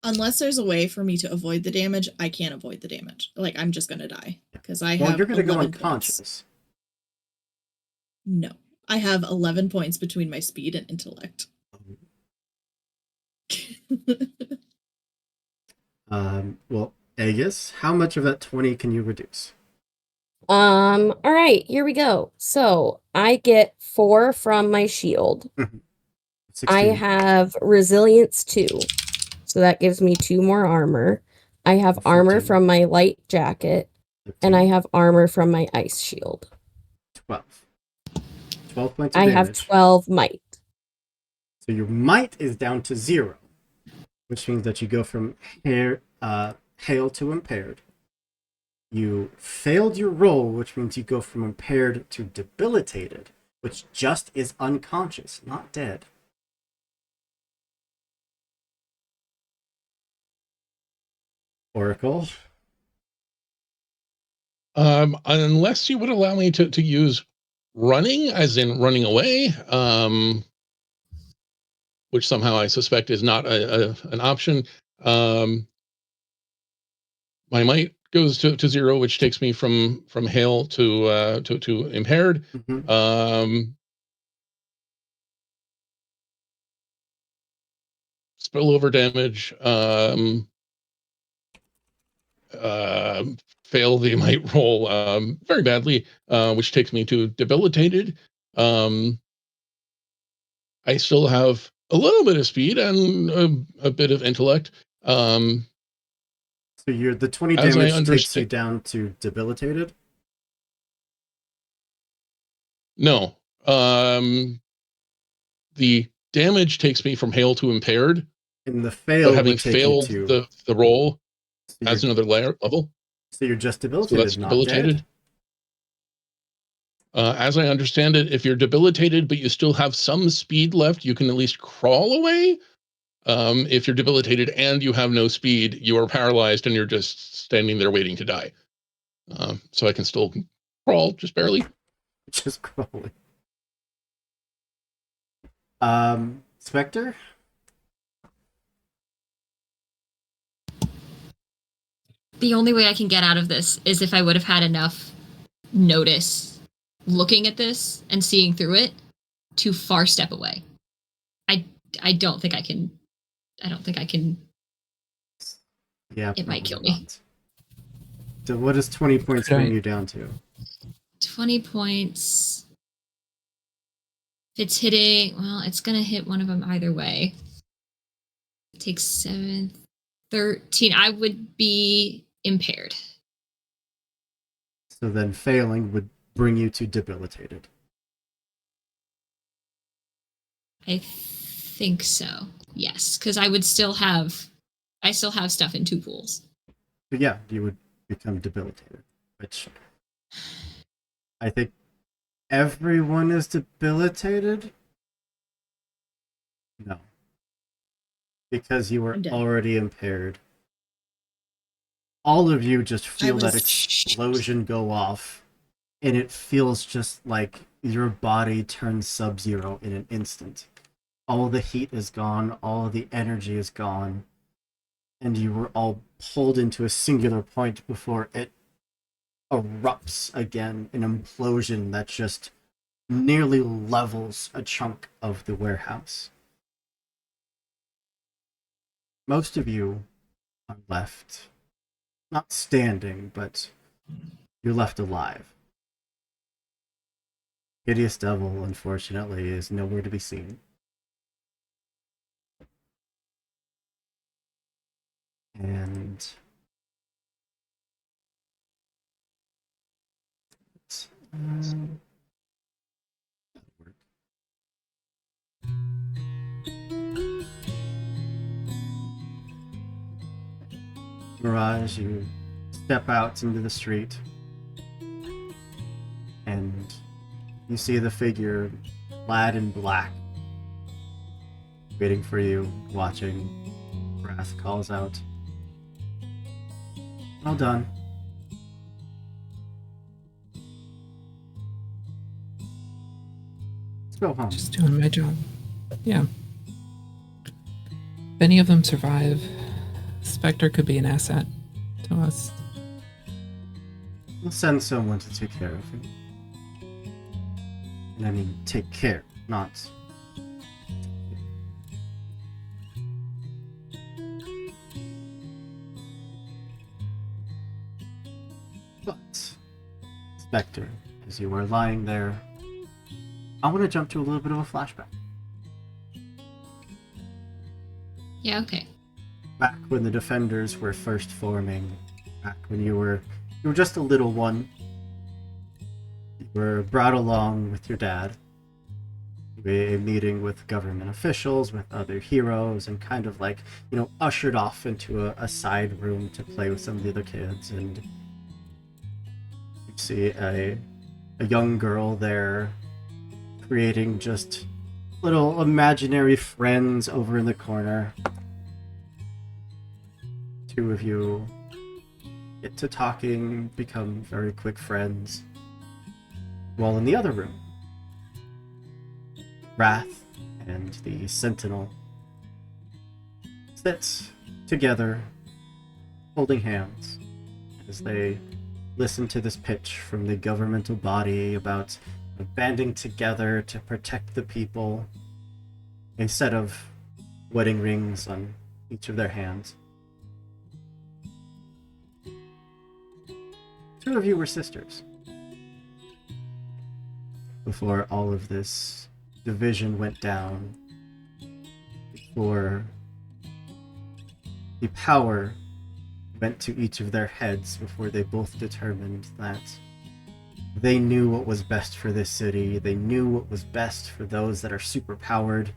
Unless there's a way for me to avoid the damage, I can't avoid the damage. Like, I'm just gonna die. Because I Well, have. you're going to go 11 points. unconscious. No. I have 11 points between my speed and intellect. Well, Aegis, how much of that 20 can you reduce? All right, here we go. So I get 4 from my shield. 16. I have resilience 2. So that gives me 2 more armor. I have armor 14. from my light jacket, and I 15, have armor from my ice shield. 12. 12 points of I damage. have 12 might. So your might is down to 0, which means that you go from hail to impaired. You failed your roll, which means you go from impaired to debilitated, which just is unconscious, not dead. Oracle. Unless you would allow me to use running, as in running away, which somehow I suspect is not an option. My might goes to 0, which takes me from hail to impaired. Mm-hmm. Spillover damage. Fail the might roll very badly, which takes me to debilitated. I still have a little bit of speed and a bit of intellect. So the 20 As I damage takes you understand, down to debilitated? no. The damage takes me from hail to impaired, And the but fail having would take you failed to... the roll So adds you're, another level. so you're just So that's debilitated, not dead? debilitated. As I understand it, if you're debilitated but you still have some speed left, you can at least crawl away. If you're debilitated and you have no speed, you are paralyzed and you're just standing there waiting to die. So I can still crawl, just barely. Just crawling. Spectre? The only way I can get out of this is if I would have had enough notice looking at this and seeing through it to far step away. I don't think I can. I don't think I can. Yeah, It might probably kill me. not. So what does 20 points Could I- bring you down to? 20 points. If it's hitting, well, it's going to hit one of them either way. It takes 7, 13. I would be impaired. So then failing would bring you to debilitated. I think so. Yes, because I still have stuff in 2 pools. But yeah, you would become debilitated, which I think everyone is debilitated. No, because you were I'm dead. already impaired. All of you just feel that was- explosion go off, and it feels just like your body turns sub-zero in an instant. All the heat is gone, all the energy is gone, and you were all pulled into a singular point before it erupts again, an implosion that just nearly levels a chunk of the warehouse. Most of you are left, not standing, but you're left alive. Hideous Devil, unfortunately, is nowhere to be seen. And um, Mirage, you step out into the street and you see the figure clad in black waiting for you, watching. Wrath calls out, "Well done." Let's go home. Just doing my job. Yeah. If any of them survive, Spectre could be an asset to us. We'll send someone to take care of him. And I mean, take care, not... But, Spectre, as you were lying there, I want to jump to a little bit of a flashback. Yeah, okay. Back when the Defenders were first forming, back when you were just a little one, you were brought along with your dad to a meeting with government officials, with other heroes, and kind of like, ushered off into a side room to play with some of the other kids. And You see a young girl there creating just little imaginary friends over in the corner. Two of you get to talking, become very quick friends. While in the other room, Wrath and the Sentinel sit together, holding hands, as they listen to this pitch from the governmental body about banding together to protect the people, a set of wedding rings on each of their hands. Two of you were sisters. Before all of this division went down, before the power went to each of their heads, before they both determined that they knew what was best for this city, they knew what was best for those that are superpowered,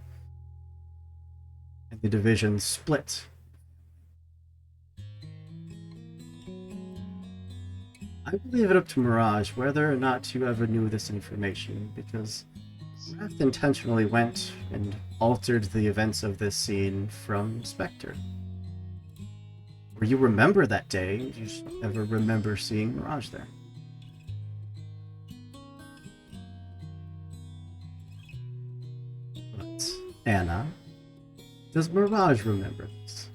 and the division split. I will leave it up to Mirage whether or not you ever knew this information, because Wrath intentionally went and altered the events of this scene from Spectre. Or you remember that day, you just never remember seeing Mirage there. But, Anna, does Mirage remember this?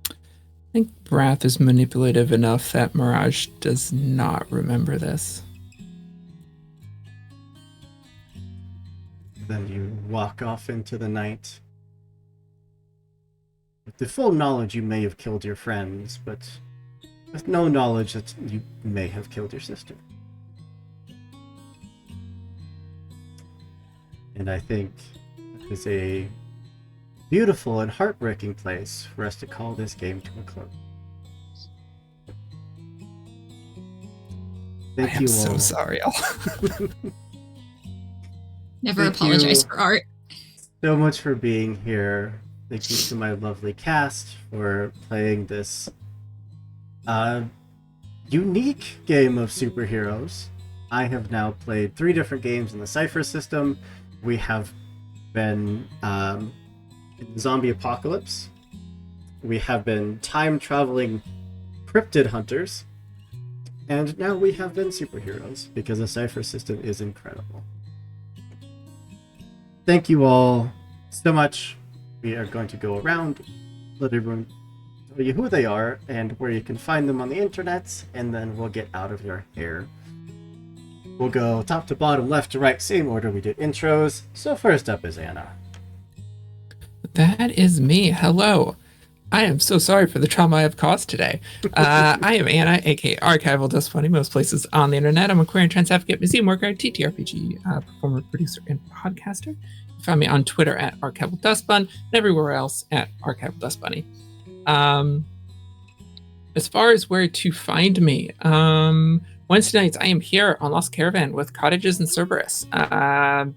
I think Wrath is manipulative enough that Mirage does not remember this. Then you walk off into the night with the full knowledge you may have killed your friends, but with no knowledge that you may have killed your sister. And I think it is a beautiful and heartbreaking place for us to call this game to a close. Thank I am you so all. sorry, y'all. Never Thank apologize you. for art. So much for being here. Thank you to my lovely cast for playing this unique game of superheroes. I have now played 3 different games in the Cypher system. We have been in the zombie apocalypse. We have been time-traveling cryptid hunters. And now we have been superheroes, because the Cypher system is incredible. Thank you all so much. We are going to go around, let everyone tell you who they are and where you can find them on the internet, and then we'll get out of your hair. We'll go top to bottom, left to right, same order we did intros. So first up is Anna. That is me. Hello. I am so sorry for the trauma I have caused today. I am Anna, aka Archival Dust Bunny, most places on the internet. I'm a queer and trans advocate, museum worker, TTRPG performer, producer, and podcaster. You can find me on Twitter at Archival Dust Bun and everywhere else at Archival Dust Bunny. As far as where to find me, Wednesday nights I am here on Lost Caravan with Cottages and Cerberus.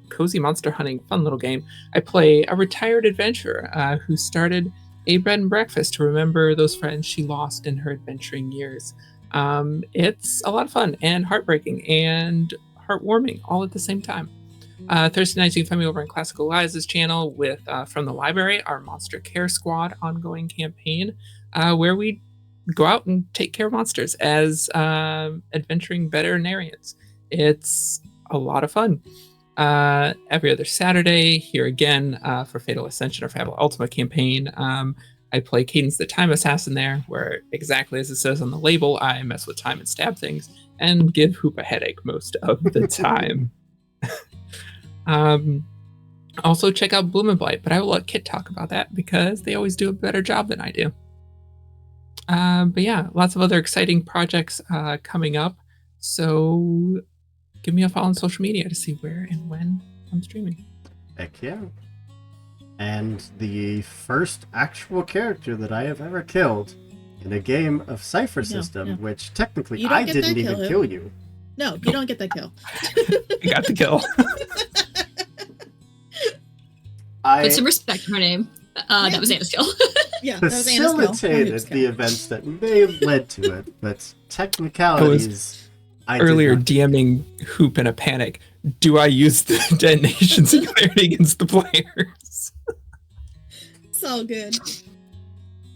Cozy monster hunting, fun little game. I play a retired adventurer who started a bed and breakfast to remember those friends she lost in her adventuring years. It's a lot of fun and heartbreaking and heartwarming all at the same time. Thursday nights you can find me over on Classical Eliza's channel with From the Library, our Monster Care Squad ongoing campaign, where we go out and take care of monsters as adventuring veterinarians. It's a lot of fun. Every other Saturday, here again for Fatal Ascension or Fable Ultima campaign, I play Cadence the Time Assassin there, where exactly as it says on the label, I mess with time and stab things and give Hoop a headache most of the time. Also check out Bloom and Blight, but I will let Kit talk about that because they always do a better job than I do. But yeah, lots of other exciting projects coming up. So give me a follow on social media to see where and when I'm streaming. Heck yeah. And the first actual character that I have ever killed in a game of Cypher system, which technically You don't I get that didn't even kill, kill you. No, you don't get that kill. You got the kill. Put some respect on my name. That was Anna's skill. Yeah, that was Anna's skill. Facilitated the events that may have led to it, but technicalities. I Earlier did not DMing Hoop in a panic. Do I use the detonation singularity against the players? It's all good.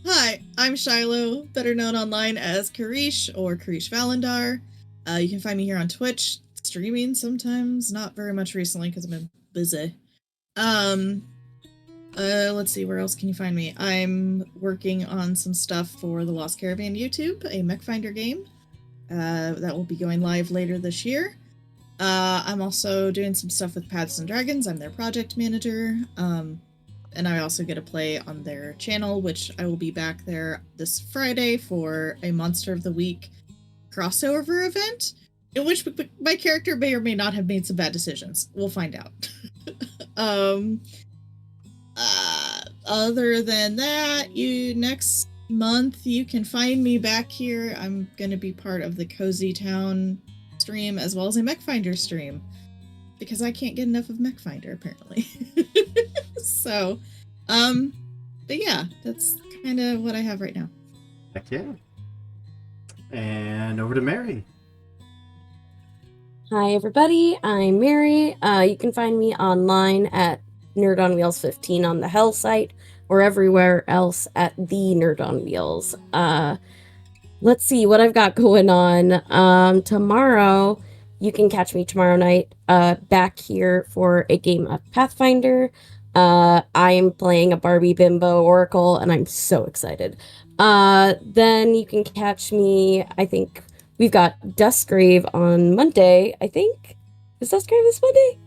Hi, I'm Shiloh, better known online as Karish or Karish Valendar. You can find me here on Twitch, streaming sometimes, not very much recently because I've been busy. Let's see, where else can you find me? I'm working on some stuff for the Lost Caravan YouTube, a mech finder game. That will be going live later this year. I'm also doing some stuff with Paths and Dragons. I'm their project manager. And I also get to play on their channel, which I will be back there this Friday for a Monster of the Week crossover event, in which my character may or may not have made some bad decisions. We'll find out. Other than that, next month you can find me back here. I'm gonna be part of the Cozy Town stream as well as a Mech Finder stream, because I can't get enough of Mech Finder apparently. So, but yeah, that's kind of what I have right now. Heck yeah. And over to Mary. Hi, everybody. I'm Mary. You can find me online at Nerd on Wheels 15 on the Hell site, or everywhere else at the Nerd on Wheels. Let's see what I've got going on. Tomorrow, you can catch me tomorrow night back here for a game of Pathfinder. I'm playing a Barbie Bimbo Oracle, and I'm so excited. Then you can catch me, I think we've got Duskgrave on Monday, I think. Is Duskgrave this Monday?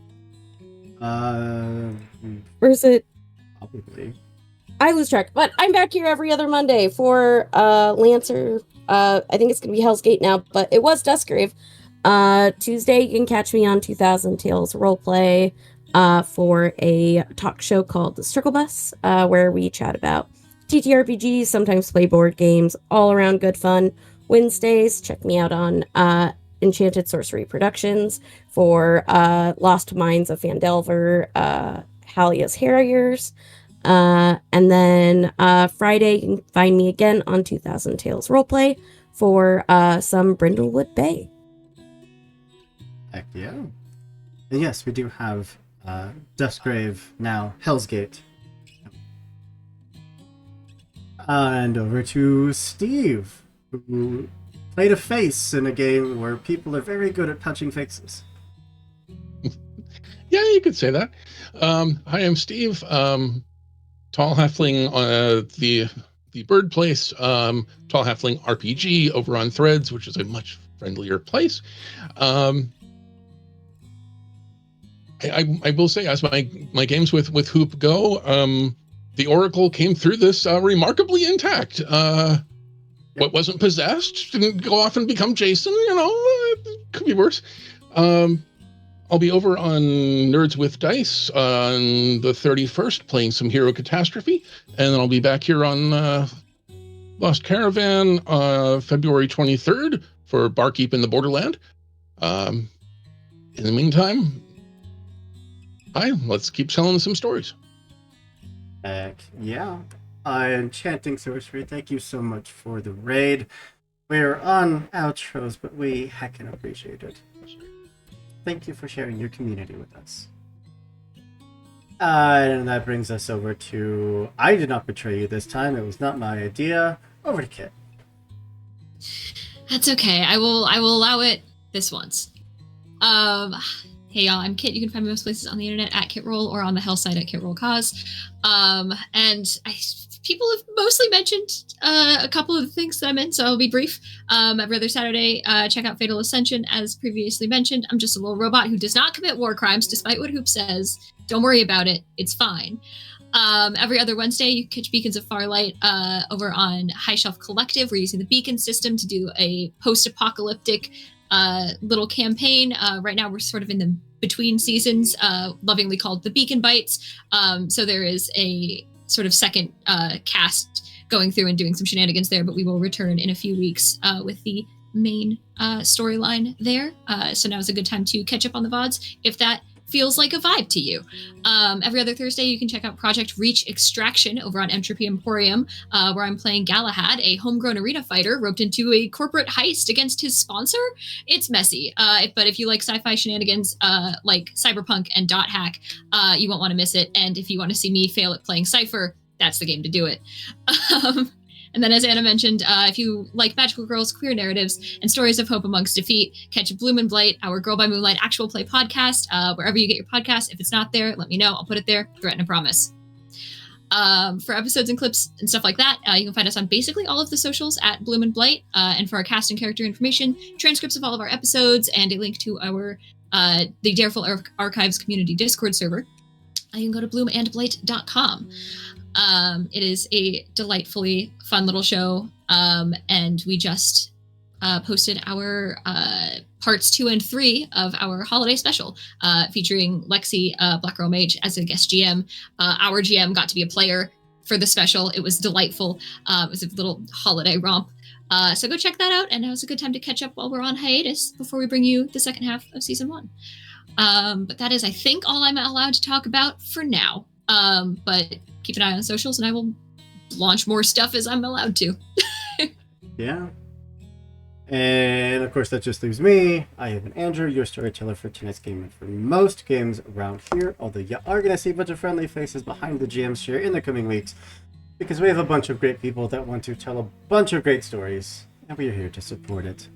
Or is it? Probably. I lose track, but I'm back here every other Monday for Lancer. I think it's gonna be Hell's Gate now, but it was Duskgrave. Tuesday you can catch me on 2000 Tales Roleplay for a talk show called The Struggle Bus, where we chat about TTRPGs, sometimes play board games, all around good fun. Wednesdays, check me out on Enchanted Sorcery Productions for Lost Minds of Phandelver, Halia's Harriers. And then Friday, you can find me again on 2000 Tales Roleplay for some Brindlewood Bay. Heck yeah. And yes, we do have Duskgrave, now Hell's Gate. And over to Steve, who played a face in a game where people are very good at punching faces. Yeah, you could say that. Hi, I'm Steve. Tall Halfling, the Bird Place, Tall Halfling RPG over on Threads, which is a much friendlier place. I will say, as my games with Hoop go, the Oracle came through this remarkably intact. What wasn't possessed didn't go off and become Jason, it could be worse. I'll be over on Nerds with Dice on the 31st playing some Hero Catastrophe, and then I'll be back here on Lost Caravan February 23rd for Barkeep in the Borderland. In the meantime, let's keep telling some stories. Heck yeah. Enchanting Sorcery, thank you so much for the raid. We're on outros, but we heckin' appreciate it. Thank you for sharing your community with us. And that brings us over to... I did not betray you this time. It was not my idea. Over to Kit. That's okay. I will allow it this once. Hey y'all, I'm Kit. You can find me most places on the internet at KitRoll or on the Hell site at KitRollCause. People have mostly mentioned a couple of the things that I'm in, so I'll be brief. Every other Saturday, check out Fatal Ascension, as previously mentioned. I'm just a little robot who does not commit war crimes, despite what Hoop says. Don't worry about it. It's fine. Every other Wednesday, you catch Beacons of Farlight over on High Shelf Collective. We're using the Beacon system to do a post-apocalyptic little campaign. Right now, we're sort of in the between seasons, lovingly called the Beacon Bites. So there is a sort of second cast going through and doing some shenanigans there, but we will return in a few weeks with the main storyline there. So now is a good time to catch up on the VODs if that feels like a vibe to you. Every other Thursday, you can check out Project Reach Extraction over on Entropy Emporium, where I'm playing Galahad, a homegrown arena fighter roped into a corporate heist against his sponsor. It's messy, but if you like sci-fi shenanigans like Cyberpunk and Dot Hack, you won't want to miss it. And if you want to see me fail at playing Cypher, that's the game to do it. And then, as Anna mentioned, if you like magical girls, queer narratives, and stories of hope amongst defeat, catch Bloom and Blight, our Girl by Moonlight actual play podcast, wherever you get your podcast. If it's not there, let me know. I'll put it there. Threaten and promise. For episodes and clips and stuff like that, you can find us on basically all of the socials at Bloom and Blight. And for our cast and character information, transcripts of all of our episodes, and a link to our the Dareful Archives community Discord server, you can go to bloomandblight.com. It is a delightfully fun little show, and we just posted our parts 2 and 3 of our holiday special, featuring Lexi, Black Girl Mage, as a guest GM. Our GM got to be a player for the special. It was delightful. It was a little holiday romp. So go check that out, and it was a good time to catch up while we're on hiatus before we bring you the second half of season 1. But that is, I think, all I'm allowed to talk about for now. But keep an eye on socials, and I will launch more stuff as I'm allowed to. Yeah. And of course, that just leaves me. I have been Andrew, your storyteller for tonight's game and for most games around here. Although you are going to see a bunch of friendly faces behind the GM's chair in the coming weeks, because we have a bunch of great people that want to tell a bunch of great stories, and we are here to support it.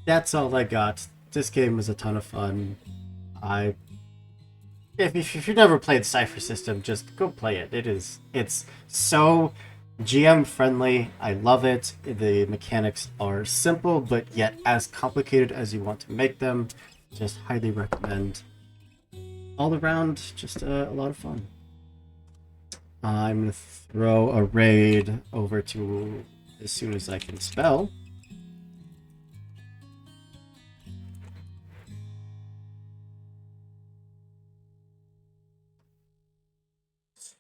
That's all I got. This game was a ton of fun. If you've never played Cypher System, just go play it. It's so GM friendly. I love it. The mechanics are simple, but yet as complicated as you want to make them. Just highly recommend. All around, just a lot of fun. I'm going to throw a raid over to as soon as I can spell.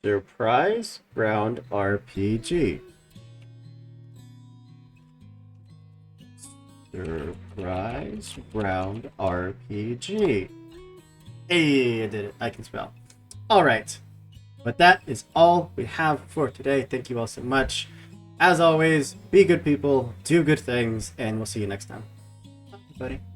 Surprise Round RPG. Surprise Round RPG. Hey, I did it. I can spell. Alright. But that is all we have for today. Thank you all so much. As always, be good people, do good things, and we'll see you next time. Bye, everybody.